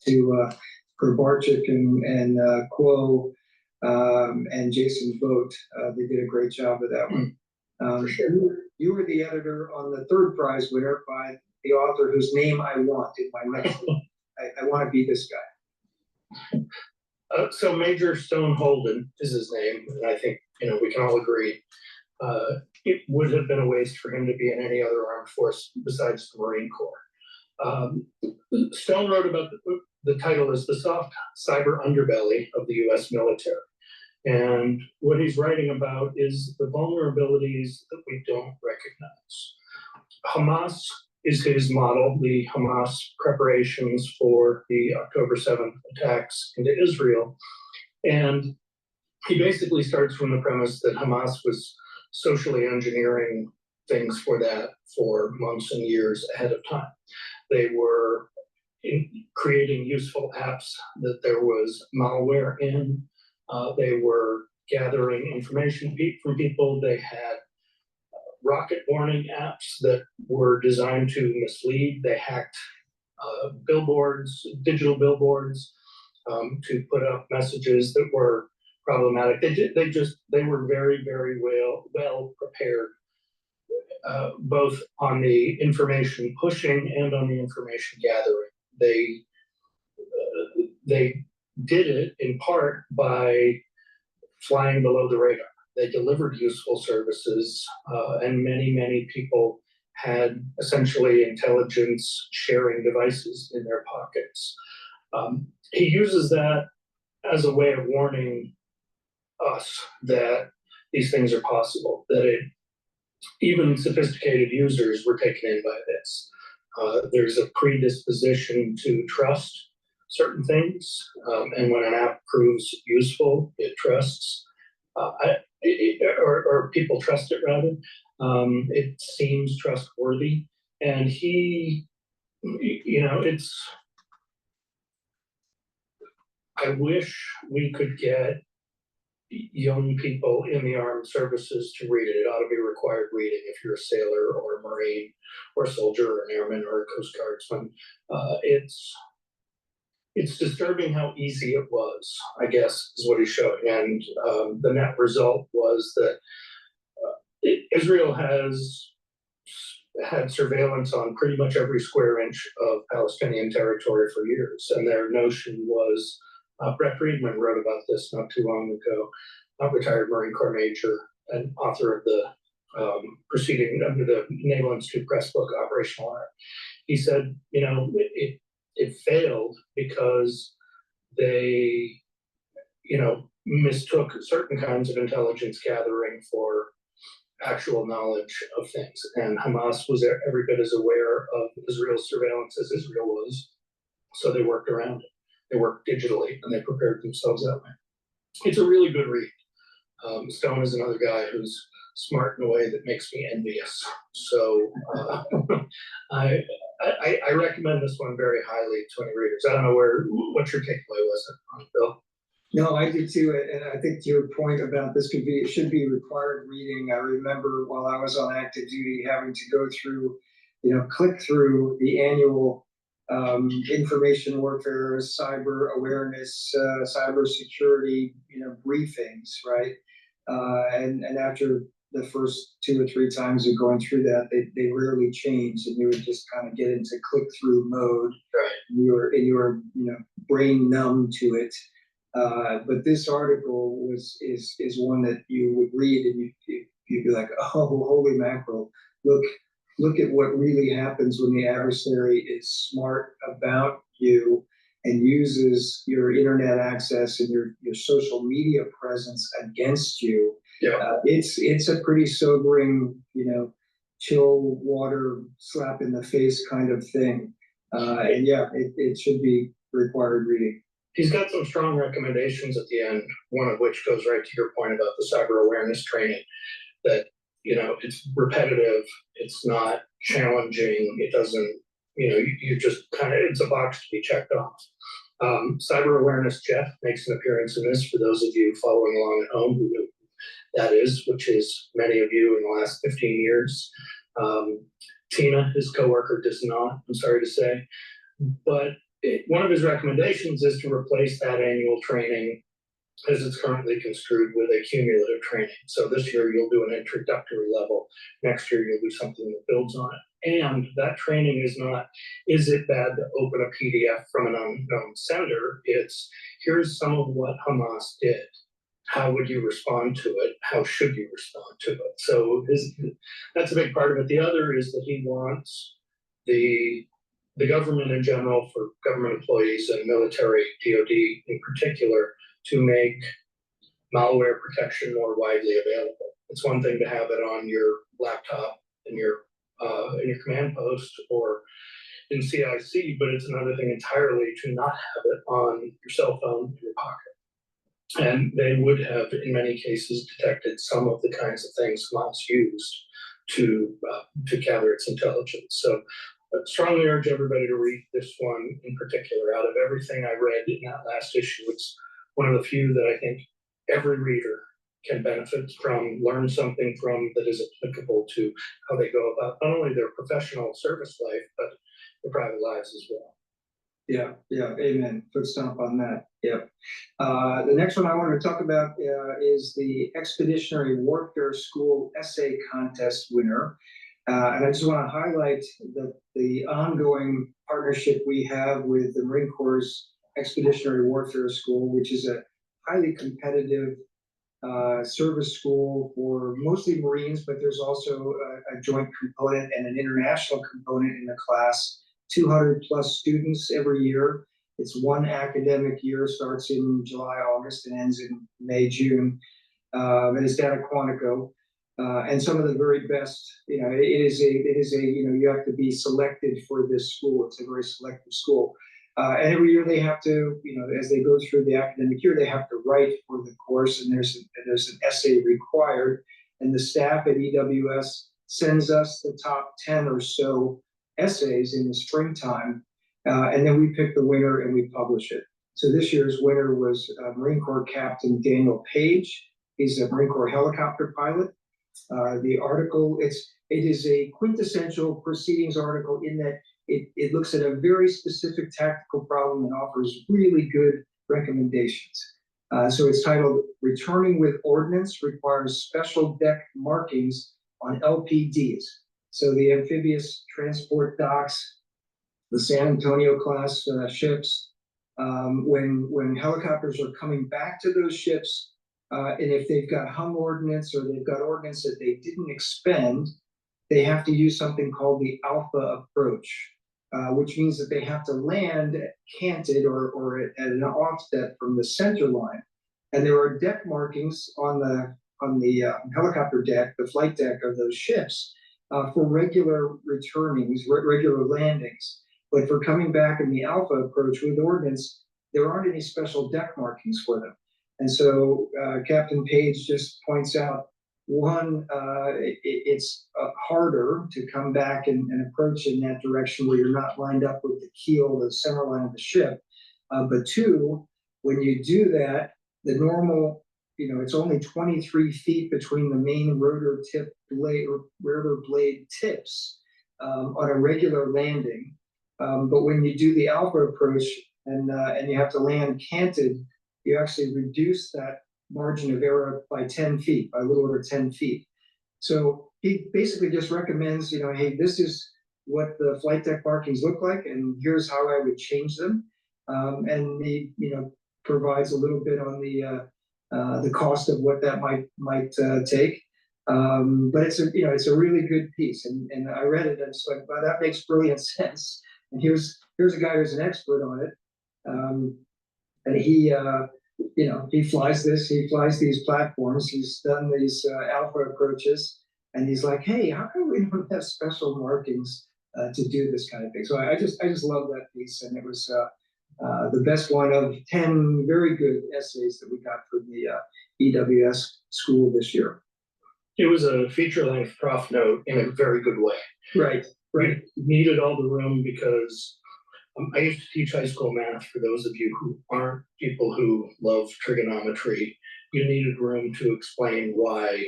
movement. For Barczyk and Quo and Jason Vogt, they did a great job with that one. You were the editor on the third prize winner by the author whose name I want in my next book. I want to be this guy. So Major Stone Holden is his name, and I think we can all agree it would have been a waste for him to be in any other armed force besides the Marine Corps. Stone wrote about the title is The Soft Cyber Underbelly of the U.S. Military. And what he's writing about is the vulnerabilities that we don't recognize. Hamas is his model, the Hamas preparations for the October 7th attacks into Israel. And he basically starts from the premise that Hamas was socially engineering things for that for months and years ahead of time. They were creating useful apps that there was malware in. They were gathering information from people. They had rocket warning apps that were designed to mislead. They hacked billboards, digital billboards, to put up messages that were problematic. They were very, very well prepared, both on the information pushing and on the information gathering. They did it in part by flying below the radar. They delivered useful services, and many people had essentially intelligence sharing devices in their pockets. He uses that as a way of warning us that these things are possible, that even sophisticated users were taken in by this. There's a predisposition to trust certain things, and when an app proves useful, it trusts, or people trust it rather. It seems trustworthy, and I wish we could get young people in the armed services to read it. It ought to be required reading if you're a sailor or a Marine or a soldier or an airman or a Coast Guardsman. It's disturbing how easy it was, I guess, is what he's showing. And the net result was that Israel has had surveillance on pretty much every square inch of Palestinian territory for years. And their notion was, Brett Friedman wrote about this not too long ago, a retired Marine Corps major and author of the proceeding under the Naval Institute Press book, Operational Art. He said, it failed because they, mistook certain kinds of intelligence gathering for actual knowledge of things. And Hamas was every bit as aware of Israel's surveillance as Israel was. So they worked around it. They worked digitally and they prepared themselves that way. It's a really good read. Stone is another guy who's smart in a way that makes me envious. So I recommend this one very highly to any readers. I don't know what your takeaway was on it, Bill. No, I do too, and I think to your point about this should be required reading. I remember while I was on active duty having to go through, click through the annual information warfare, cyber awareness, cyber security, briefings, right? And after the first 2 or 3 times of going through that, they rarely changed, and you would just kind of get into click through mode. Right. You were brain numb to it. But this article is one that you would read and you'd be like, oh, holy mackerel! Look at what really happens when the adversary is smart about you and uses your internet access and your social media presence against you. Yeah. It's a pretty sobering, chill water slap in the face kind of thing. And yeah, it should be required reading. He's got some strong recommendations at the end, one of which goes right to your point about the cyber awareness training, that, it's repetitive, it's not challenging, it doesn't, you just kind of, it's a box to be checked off. Cyber awareness Jeff makes an appearance in this for those of you following along at home who know who that is, which is many of you in the last 15 years. Tina, his coworker, does not, I'm sorry to say, but one of his recommendations is to replace that annual training as it's currently construed with a cumulative training. So this year you'll do an introductory level. Next year you'll do something that builds on it. And that training is not, is it bad to open a PDF from an unknown sender? It's, here's some of what Hamas did. How would you respond to it? How should you respond to it? So that's a big part of it. The other is that he wants the government in general, for government employees and military, DoD in particular, to make malware protection more widely available. It's one thing to have it on your laptop in your command post or in CIC, but it's another thing entirely to not have it on your cell phone in your pocket. And they would have, in many cases, detected some of the kinds of things Hamas used to gather its intelligence. So I strongly urge everybody to read this one in particular. Out of everything I read in that last issue, it's one of the few that I think every reader can benefit from, learn something from that is applicable to how they go about not only their professional service life, but their private lives as well. Yeah, amen. Foot stomp on that. Yep. The next one I wanted to talk about is the Expeditionary Warfare School Essay Contest winner. And I just want to highlight the ongoing partnership we have with the Marine Corps' Expeditionary Warfare School, which is a highly competitive service school for mostly Marines, but there's also a joint component and an international component in the class. 200 plus students every year. It's one academic year, starts in July, August, and ends in May, June. And it's down at Quantico. And some of the very best, you know, it is a, you know, you have to be selected for this school. It's a very selective school. And every year they have to, you know, as they go through the academic year, they have to write for the course, and there's an essay required. And the staff at EWS sends us the top 10 or so essays in the springtime, and then we pick the winner and we publish it. So this year's winner was Marine Corps Captain Daniel Page. He's a Marine Corps helicopter pilot. The article, it is a quintessential proceedings article in that it looks at a very specific tactical problem and offers really good recommendations. So it's titled "Returning with Ordnance Requires Special Deck Markings on LPDs." So the amphibious transport docks, the San Antonio class ships, when helicopters are coming back to those ships, and if they've got hung ordnance or they've got ordnance that they didn't expend, they have to use something called the alpha approach, which means that they have to land canted or at an offset from the center line. And there are deck markings on the helicopter deck, the flight deck of those ships, for regular returnings, regular landings. But for coming back in the alpha approach with ordnance, there aren't any special deck markings for them. And so Captain Page just points out, one, it's harder to come back and approach in that direction where you're not lined up with the keel, the center line of the ship. But two, when you do that, the normal, you know, it's only 23 feet between the main rotor tip blade or rotor blade tips on a regular landing. But when you do the alpha approach and you have to land canted, you actually reduce that margin of error by 10 feet, by a little over 10 feet. So he basically just recommends, you know, hey, this is what the flight deck markings look like, and here's how I would change them. And he, you know, provides a little bit on the cost of what that might take. But it's a really good piece, and I read it and it's like, wow, that makes brilliant sense. And here's a guy who's an expert on it, and he he flies these platforms. He's done these alpha approaches, and he's like, hey, how come we don't have special markings to do this kind of thing? So I just love that piece, and it was the best one of 10 very good essays that we got from the EWS school this year. It was a feature-length prof note in a very good way. Right. It needed all the room because I used to teach high school math. For those of you who aren't people who love trigonometry, you needed room to explain why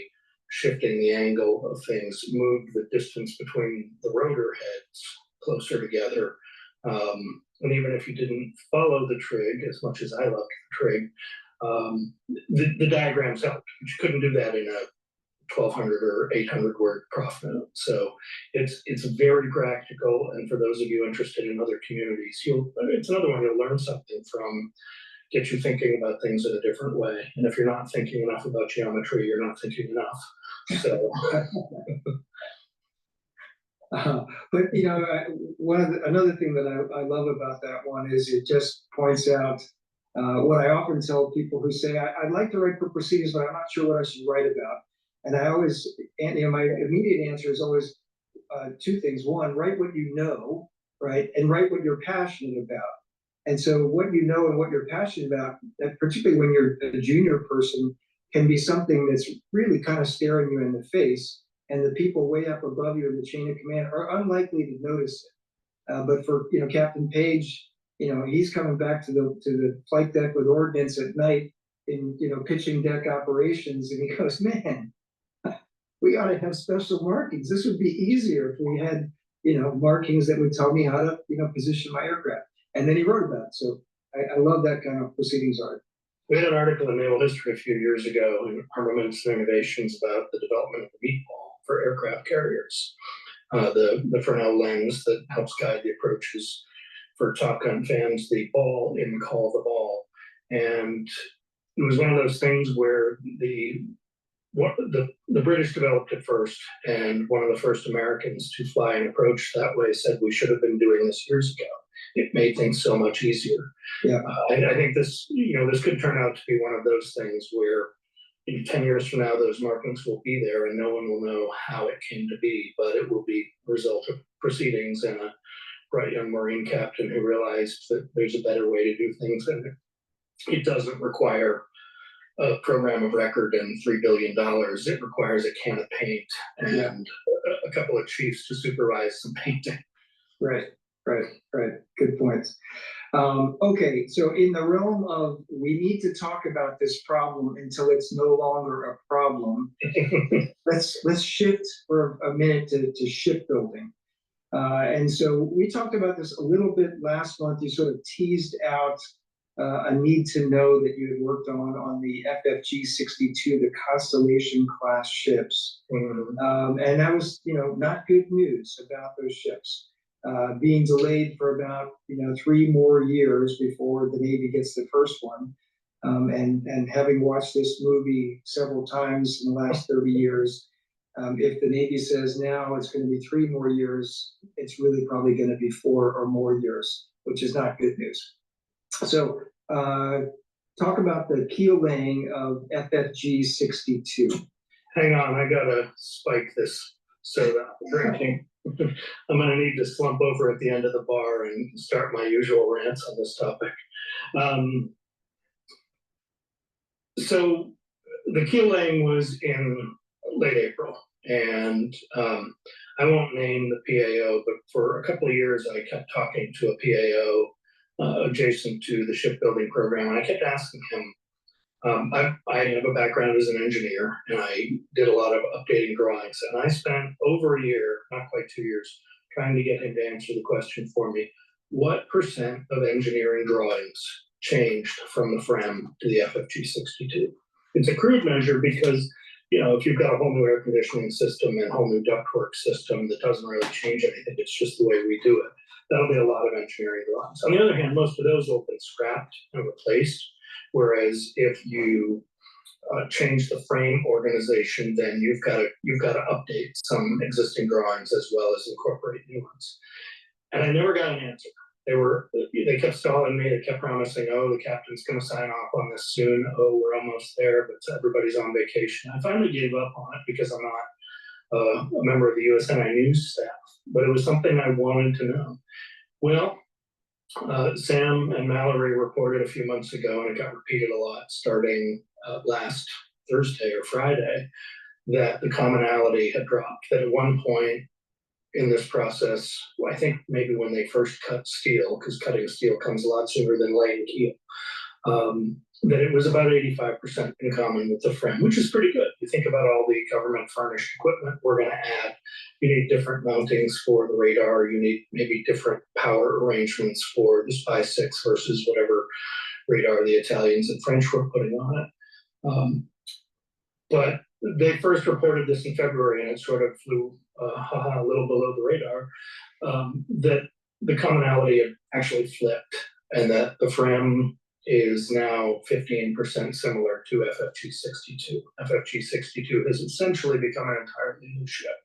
shifting the angle of things moved the distance between the rotor heads closer together. And even if you didn't follow the trig as much as I loved the trig, the diagrams helped. But you couldn't do that in a 1,200 or 800 word prof note. So it's very practical, and for those of you interested in other communities, it's another one you'll learn something from, get you thinking about things in a different way. And if you're not thinking enough about geometry, you're not thinking enough. So. But you know, another thing that I love about that one is it just points out what I often tell people who say, I'd like to write for proceedings, but I'm not sure what I should write about. And I always, my immediate answer is always two things. One, write what you know, right? And write what you're passionate about. And so what you know and what you're passionate about, particularly when you're a junior person, can be something that's really kind of staring you in the face. and the people way up above you in the chain of command are unlikely to notice it. But for, Captain Page, he's coming back to the flight deck with ordnance at night in, pitching deck operations, and he goes, man, we ought to have special markings. This would be easier if we had, markings that would tell me how to, position my aircraft. And then he wrote about it. So I love that kind of proceedings art. We had an article in Naval History a few years ago in Armaments and Innovations about the development of the meatball for aircraft carriers. The Fresnel lens that helps guide the approaches for Top Gun fans, the ball in Call the Ball. And it was one of those things where the British developed it first, and one of the first Americans to fly an approach that way said we should have been doing this years ago. It made things so much easier. Yeah, I think this, this could turn out to be one of those things where in 10 years from now, those markings will be there and no one will know how it came to be, but it will be a result of proceedings and a bright young Marine captain who realized that there's a better way to do things, and it doesn't require a program of record and $3 billion. It requires a can of paint and a couple of chiefs to supervise some painting. Right. Good points. Okay, so in the realm of we need to talk about this problem until it's no longer a problem, let's shift for a minute to shipbuilding. And so we talked about this a little bit last month. You sort of teased out a need to know that you had worked on the FFG-62, the Constellation class ships. And that was, not good news about those ships. Being delayed for about 3 more years before the Navy gets the first one, and having watched this movie several times in the last 30 years, if the Navy says now it's going to be 3 more years, it's really probably going to be 4 or more years, which is not good news. So talk about the keel laying of FFG-62. Hang on, I gotta spike this soda I'm drinking. I'm going to need to slump over at the end of the bar and start my usual rants on this topic. So the keel laying was in late April, and I won't name the PAO, but for a couple of years I kept talking to a PAO adjacent to the shipbuilding program, and I kept asking him, I have a background as an engineer, and I did a lot of updating drawings, and I spent over a year, not quite 2 years, trying to get him to answer the question for me. What % of engineering drawings changed from the FREM to the FFG-62? It's a crude measure because, if you've got a whole new air conditioning system and a whole new ductwork system that doesn't really change anything, it's just the way we do it. That'll be a lot of engineering drawings. On the other hand, most of those will have been scrapped and replaced. Whereas if you change the frame organization, then you've got to update some existing drawings as well as incorporate new ones. And I never got an answer. They kept stalling me. They kept promising, oh, the captain's going to sign off on this soon. Oh, we're almost there, but everybody's on vacation. I finally gave up on it because I'm not a member of the USNI news staff, but it was something I wanted to know. Well, Sam and Mallory reported a few months ago, and it got repeated a lot starting last Thursday or Friday, that the commonality had dropped. That at one point in this process, I think maybe when they first cut steel, because cutting steel comes a lot sooner than laying keel, that it was about 85% in common with the FREM, which is pretty good. You think about all the government furnished equipment we're going to add. You need different mountings for the radar. You need maybe different power arrangements for the SPY-6 versus whatever radar the Italians and French were putting on it. But they first reported this in February, and it sort of flew a little below the radar, that the commonality had actually flipped, and that the FREM is now 15% similar to FFG-62. FFG-62 has essentially become an entirely new ship.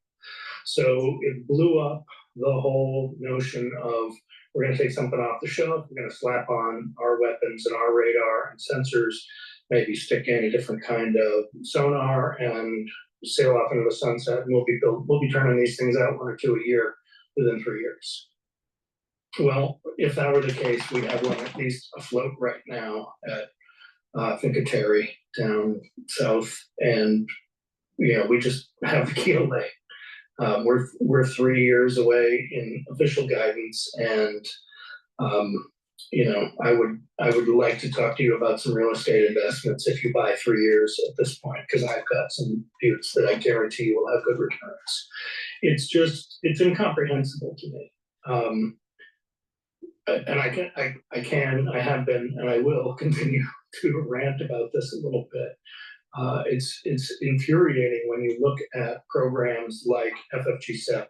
So it blew up the whole notion of we're going to take something off the shelf, we're going to slap on our weapons and our radar and sensors, maybe stick in a different kind of sonar and sail off into the sunset, and we'll be turning these things out 1 or 2 a year within 3 years. Well, if that were the case, we'd have one at least afloat right now at Fincantieri down south, and we just have the keel lay. We're 3 years away in official guidance, and I would like to talk to you about some real estate investments if you buy 3 years at this point, because I've got some buttes that I guarantee you will have good returns. It's incomprehensible to me. And I have been, and I will continue to rant about this a little bit. It's infuriating when you look at programs like FFG7,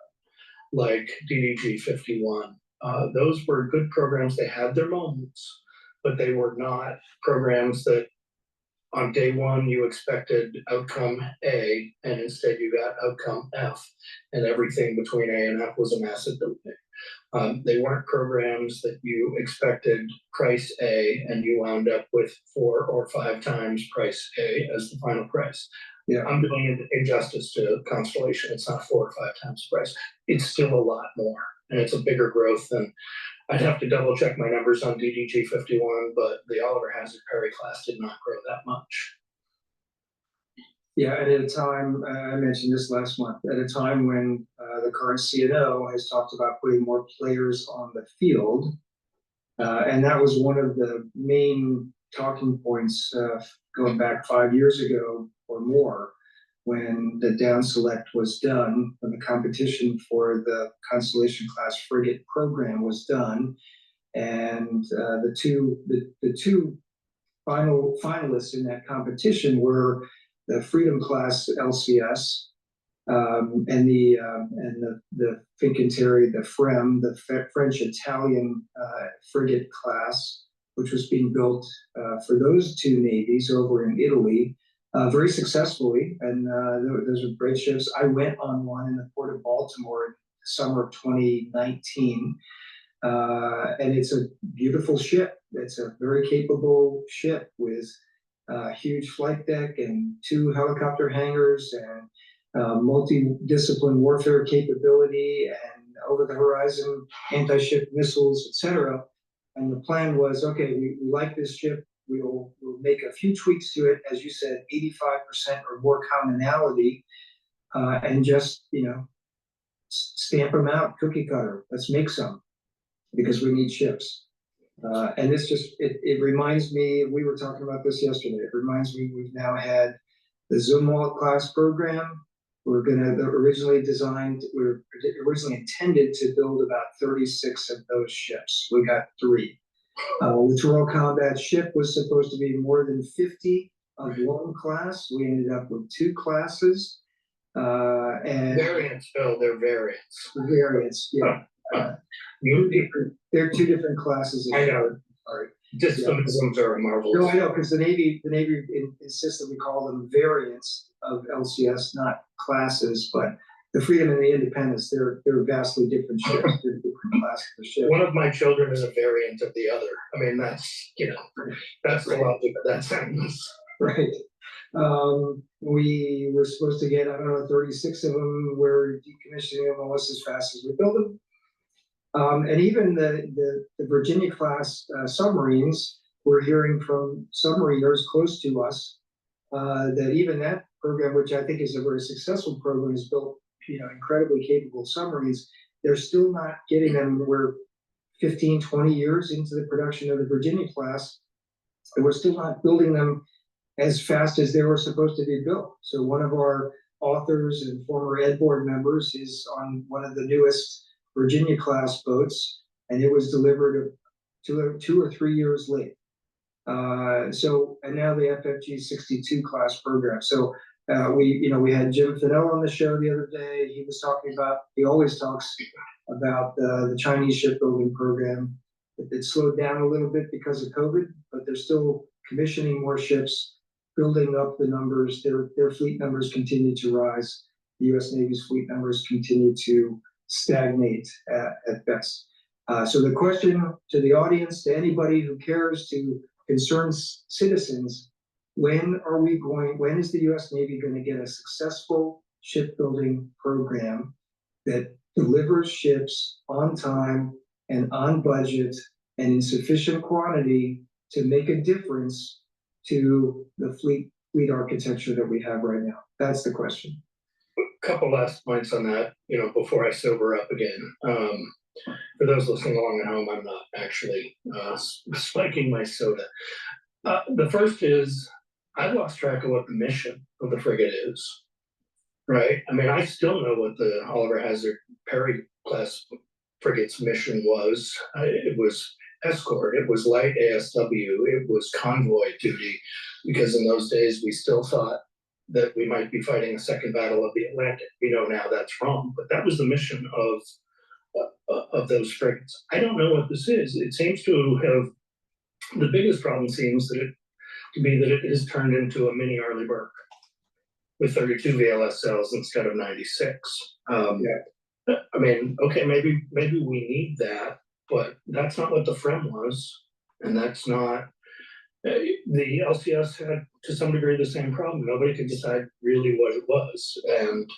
like DDG-51. Those were good programs. They had their moments, but they were not programs that on day one you expected outcome A, and instead you got outcome F, and everything between A and F was a massive building. They weren't programs that you expected price A and you wound up with 4 or 5 times price A as the final price. Yeah, I'm doing injustice to Constellation. It's not 4 or 5 times the price. It's still a lot more, and it's a bigger growth than. I'd have to double check my numbers on DDG-51, but the Oliver Hazard Perry class did not grow that much. Yeah, and at a time, I mentioned this last month, at a time when the current CNO has talked about putting more players on the field, and that was one of the main talking points going back 5 years ago or more, when the down select was done, when the competition for the Constellation class frigate program was done, and the two finalists in that competition were the Freedom class LCS and the Fincantieri, the FREM, the French-Italian frigate class, which was being built for those two navies over in Italy. Very successfully, and those are great ships. I went on one in the port of Baltimore in the summer of 2019, and it's a beautiful ship. It's a very capable ship with a huge flight deck and 2 helicopter hangars and multi-discipline warfare capability and over-the-horizon anti-ship missiles, etc. And the plan was, okay, we like this ship. We'll make a few tweaks to it, as you said, 85% or more commonality, and just stamp them out, cookie cutter. Let's make some, because we need ships. And this it reminds me. We were talking about this yesterday. It reminds me we've now had the Zumwalt class program. We're originally intended to build about 36 of those ships. We got 3. Littoral combat ship was supposed to be more than 50 of one class. We ended up with 2 classes. And variants, Bill, they're variants. Variants, yeah. They're 2 different classes. I know. Sorry. Dismissals are marvelous. No, I know, because the Navy insists that we call them variants of LCS, not classes, but the Freedom and the Independence, they're vastly different ships. They're different classes of ships. One of my children is a variant of the other. I mean, that's the logic of that sentence. Right. We were supposed to get, 36 of them. We're decommissioning them almost as fast as we build them. And even the Virginia class submarines, we're hearing from submariners close to us that even that program, which I think is a very successful program, has built incredibly capable submarines. They're still not getting them. We're 15, 20 years into the production of the Virginia class, and we're still not building them as fast as they were supposed to be built. So one of our authors and former Ed Board members is on one of the newest Virginia class boats, and it was delivered 2 or 3 years late. And now the FFG-62 class program. So we had Jim Fennell on the show the other day. He always talks about the Chinese shipbuilding program. It slowed down a little bit because of COVID, but they're still commissioning more ships, building up the numbers. Their fleet numbers continue to rise. The U.S. Navy's fleet numbers continue to stagnate at best. So the question to the audience, to anybody who cares, to concerned citizens, when is the U.S. Navy going to get a successful shipbuilding program that delivers ships on time and on budget and in sufficient quantity to make a difference to the fleet fleet architecture that we have right now? That's the question. Couple last points on that, before I sober up again. For those listening along at home, I'm not actually spiking my soda. The first is, I've lost track of what the mission of the frigate is, right? I mean, I still know what the Oliver Hazard Perry class frigate's mission was. It was escort, it was light ASW, it was convoy duty, because in those days we still thought that we might be fighting a second battle of the Atlantic. We know now that's wrong, but that was the mission of those frigates. I don't know what this is. It seems to have, the biggest problem seems to be that it has turned into a mini Arleigh Burke with 32 VLS cells instead of 96. I mean, okay, maybe we need that, but that's not what the FREM was, and that's not. The LCS had, to some degree, the same problem. Nobody could decide really what it was. And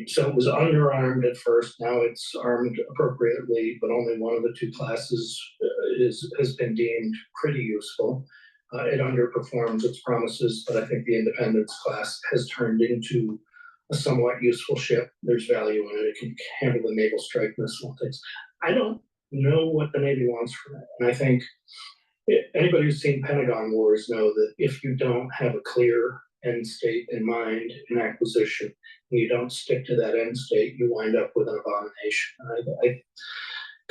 so it was underarmed at first. Now it's armed appropriately, but only one of the two classes has been deemed pretty useful. It underperforms its promises, but I think the Independence class has turned into a somewhat useful ship. There's value in it. It can handle the naval strike missile things. I don't know what the Navy wants from it. And I think anybody who's seen Pentagon Wars know that if you don't have a clear end state in mind in acquisition, and you don't stick to that end state, you wind up with an abomination. I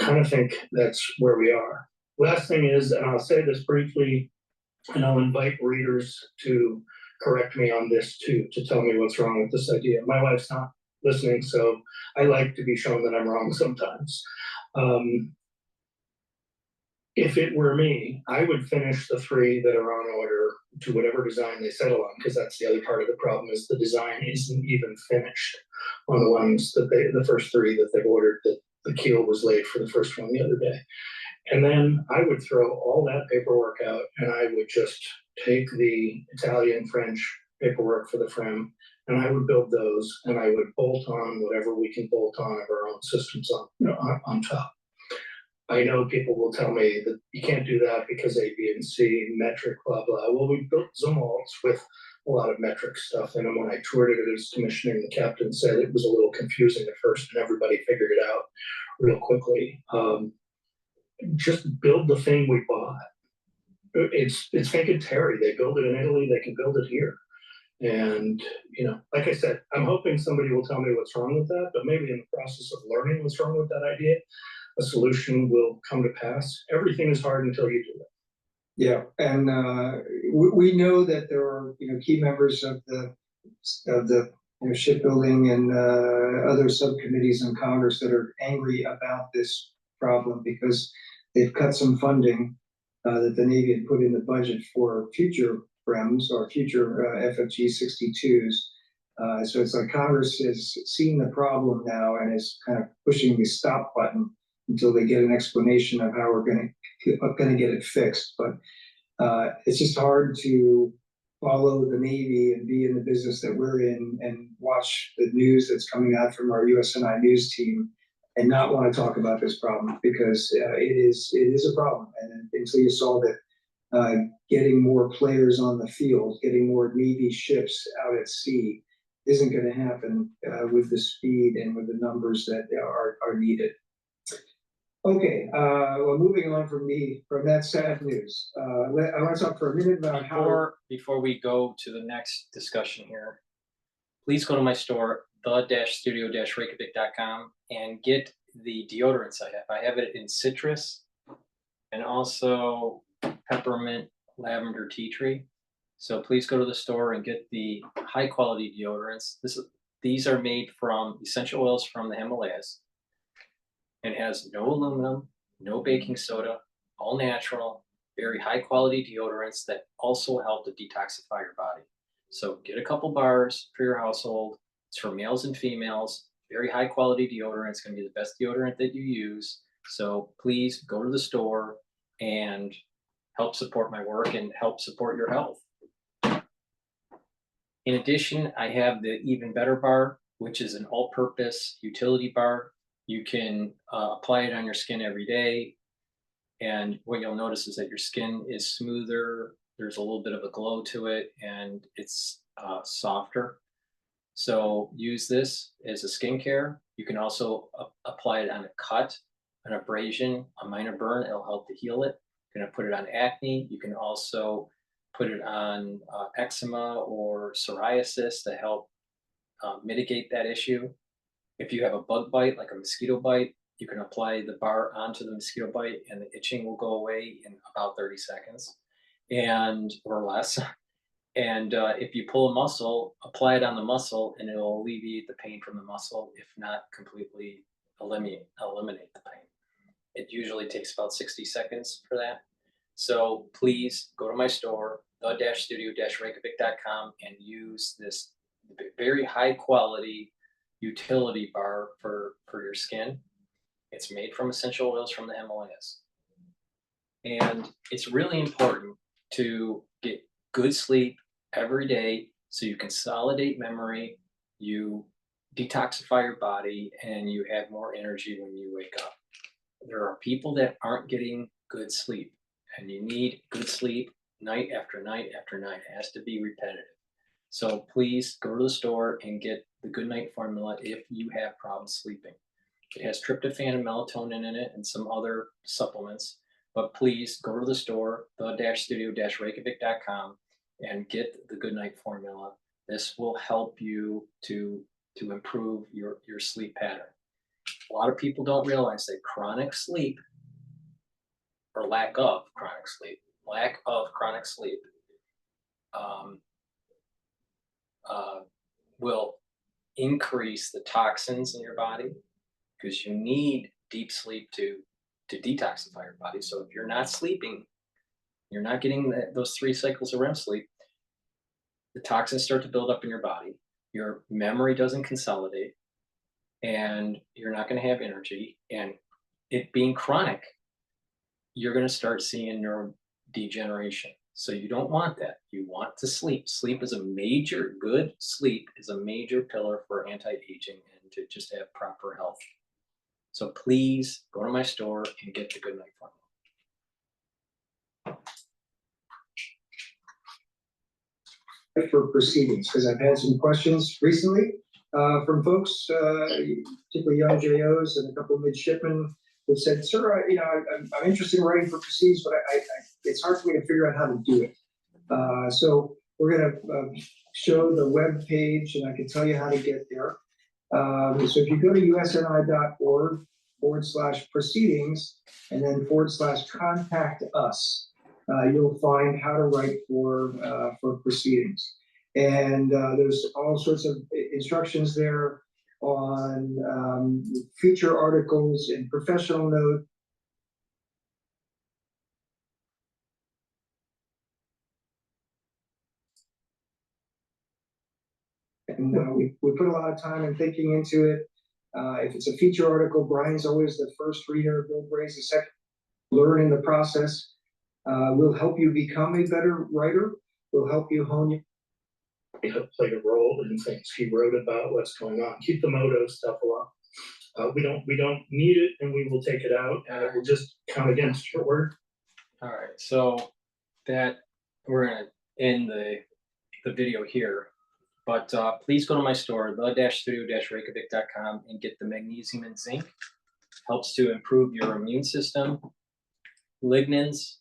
kind of think that's where we are. Last thing is, and I'll say this briefly, and I'll invite readers to correct me on this too, to tell me what's wrong with this idea. My wife's not listening, so I like to be shown that I'm wrong sometimes. If it were me, I would finish the three that are on order to whatever design they settle on, because that's the other part of the problem, is the design isn't even finished on the ones that the first three that they've ordered, that the keel was laid for the first one the other day. And then I would throw all that paperwork out, and I would just take the Italian, French paperwork for the FREM, and I would build those, and I would bolt on whatever we can bolt on of our own systems on top. I know people will tell me that you can't do that because A, B, and C, metric, blah, blah. Well, we built Zumwalts with a lot of metric stuff in them. When I toured it as commissioning, the captain said it was a little confusing at first, and everybody figured it out real quickly. Just build the thing we bought. It's Finken Terry. They build it in Italy, they can build it here. And, like I said, I'm hoping somebody will tell me what's wrong with that, but maybe in the process of learning what's wrong with that idea, a solution will come to pass. Everything is hard until you do it. Yeah, and we know that there are key members of the shipbuilding and other subcommittees in Congress that are angry about this problem because they've cut some funding that the Navy had put in the budget for future FREMs or future FFG 62s. So it's like Congress has seen the problem now and is kind of pushing the stop button until they get an explanation of how we're going to get it fixed. But it's just hard to follow the Navy and be in the business that we're in and watch the news that's coming out from our USNI news team and not want to talk about this problem, because it is a problem. And until you solve it, getting more players on the field, getting more Navy ships out at sea isn't going to happen with the speed and with the numbers that are needed. Okay, well, moving on from that sad news, I want to talk for a minute about before we go to the next discussion here, please go to my store, the-studio-reykjavik.com, and get the deodorants I have. I have it in citrus and also peppermint, lavender, tea tree. So please go to the store and get the high quality deodorants. These are made from essential oils from the Himalayas. And has no aluminum, no baking soda, all natural, very high quality deodorants that also help to detoxify your body. So get a couple bars for your household. It's for males and females, very high quality deodorant. It's going to be the best deodorant that you use. So please go to the store and help support my work and help support your health. In addition, I have the Even Better bar, which is an all-purpose utility bar. You can apply it on your skin every day. And what you'll notice is that your skin is smoother, there's a little bit of a glow to it, and it's softer. So use this as a skincare. You can also apply it on a cut, an abrasion, a minor burn. It'll help to heal it. You're gonna put it on acne. You can also put it on eczema or psoriasis to help mitigate that issue. If you have a bug bite, like a mosquito bite, you can apply the bar onto the mosquito bite and the itching will go away in about 30 seconds and or less. And if you pull a muscle, apply it on the muscle and it'll alleviate the pain from the muscle, if not completely eliminate the pain. It usually takes about 60 seconds for that. So please go to my store, the-studio-reykjavik.com, and use this very high quality utility bar for your skin. It's made from essential oils from the Himalayas. And it's really important to get good sleep every day so you consolidate memory, you detoxify your body, and you have more energy when you wake up. There are people that aren't getting good sleep, and you need good sleep night after night after night. It has to be repetitive. So please go to the store and get the Good Night formula if you have problems sleeping. It has tryptophan and melatonin in it and some other supplements, but please go to the store, the-studio-reykjavik.com, and get the Good Night formula. This will help you to improve your sleep pattern. A lot of people don't realize that chronic sleep, or lack of chronic sleep, will increase the toxins in your body, because you need deep sleep to detoxify your body. So if you're not sleeping, you're not getting those 3 cycles of REM sleep, the toxins start to build up in your body, your memory doesn't consolidate, and you're not going to have energy. And it being chronic, you're going to start seeing neurodegeneration. So you don't want that. You want to sleep. Good sleep is a major pillar for anti-aging and to just have proper health. So please go to my store and get the Good Night formula. For proceedings, because I've had some questions recently from folks, particularly young JOs and a couple of midshipmen who said, "Sir, I'm interested in writing for proceedings, but it's hard for me to figure out how to do it." So we're going to show the web page, and I can tell you how to get there. So if you go to usni.org/proceedings and then /contact us, you'll find how to write for proceedings. And there's all sorts of instructions there on feature articles and professional notes. And we put a lot of time and thinking into it. If it's a feature article, Brian's always the first reader, Bill Bray's the second. Learn in the process. We'll help you become a better writer. We'll help you hone your. Played a role in things. He wrote about what's going on. Keep the Moto stuff alive. We don't need it, and we will take it out, and it will just count against your work. All right, so that we're gonna end the video here, but please go to my store, the-studio-reykjavik.com, and get the magnesium and zinc. Helps to improve your immune system. Lignans,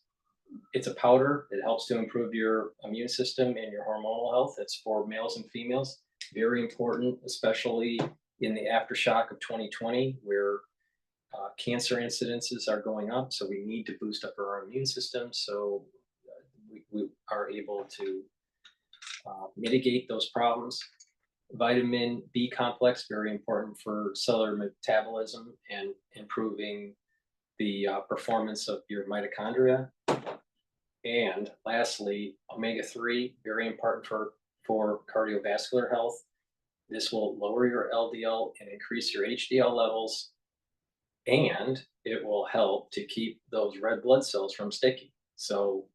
it's a powder. It helps to improve your immune system and your hormonal health. It's for males and females. Very important, especially in the aftershock of 2020, where cancer incidences are going up. So we need to boost up our immune system so we are able to mitigate those problems. Vitamin B complex, very important for cellular metabolism and improving the performance of your mitochondria. And lastly, omega-3, very important for cardiovascular health. This will lower your LDL and increase your HDL levels, and it will help to keep those red blood cells from sticking. So,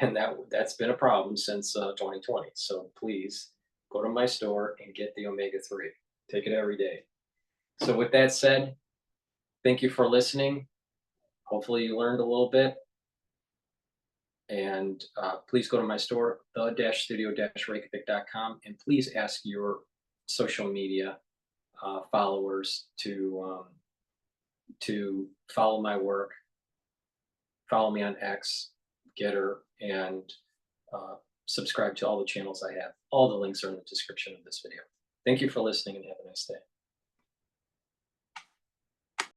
and that's been a problem since 2020. So please go to my store and get the omega-3. Take it every day. So with that said, thank you for listening. Hopefully you learned a little bit. And please go to my store, the-studio-reykjavik.com, and please ask your social media followers to follow my work, follow me on X, GETTR, and subscribe to all the channels I have. All the links are in the description of this video. Thank you for listening and have a nice day.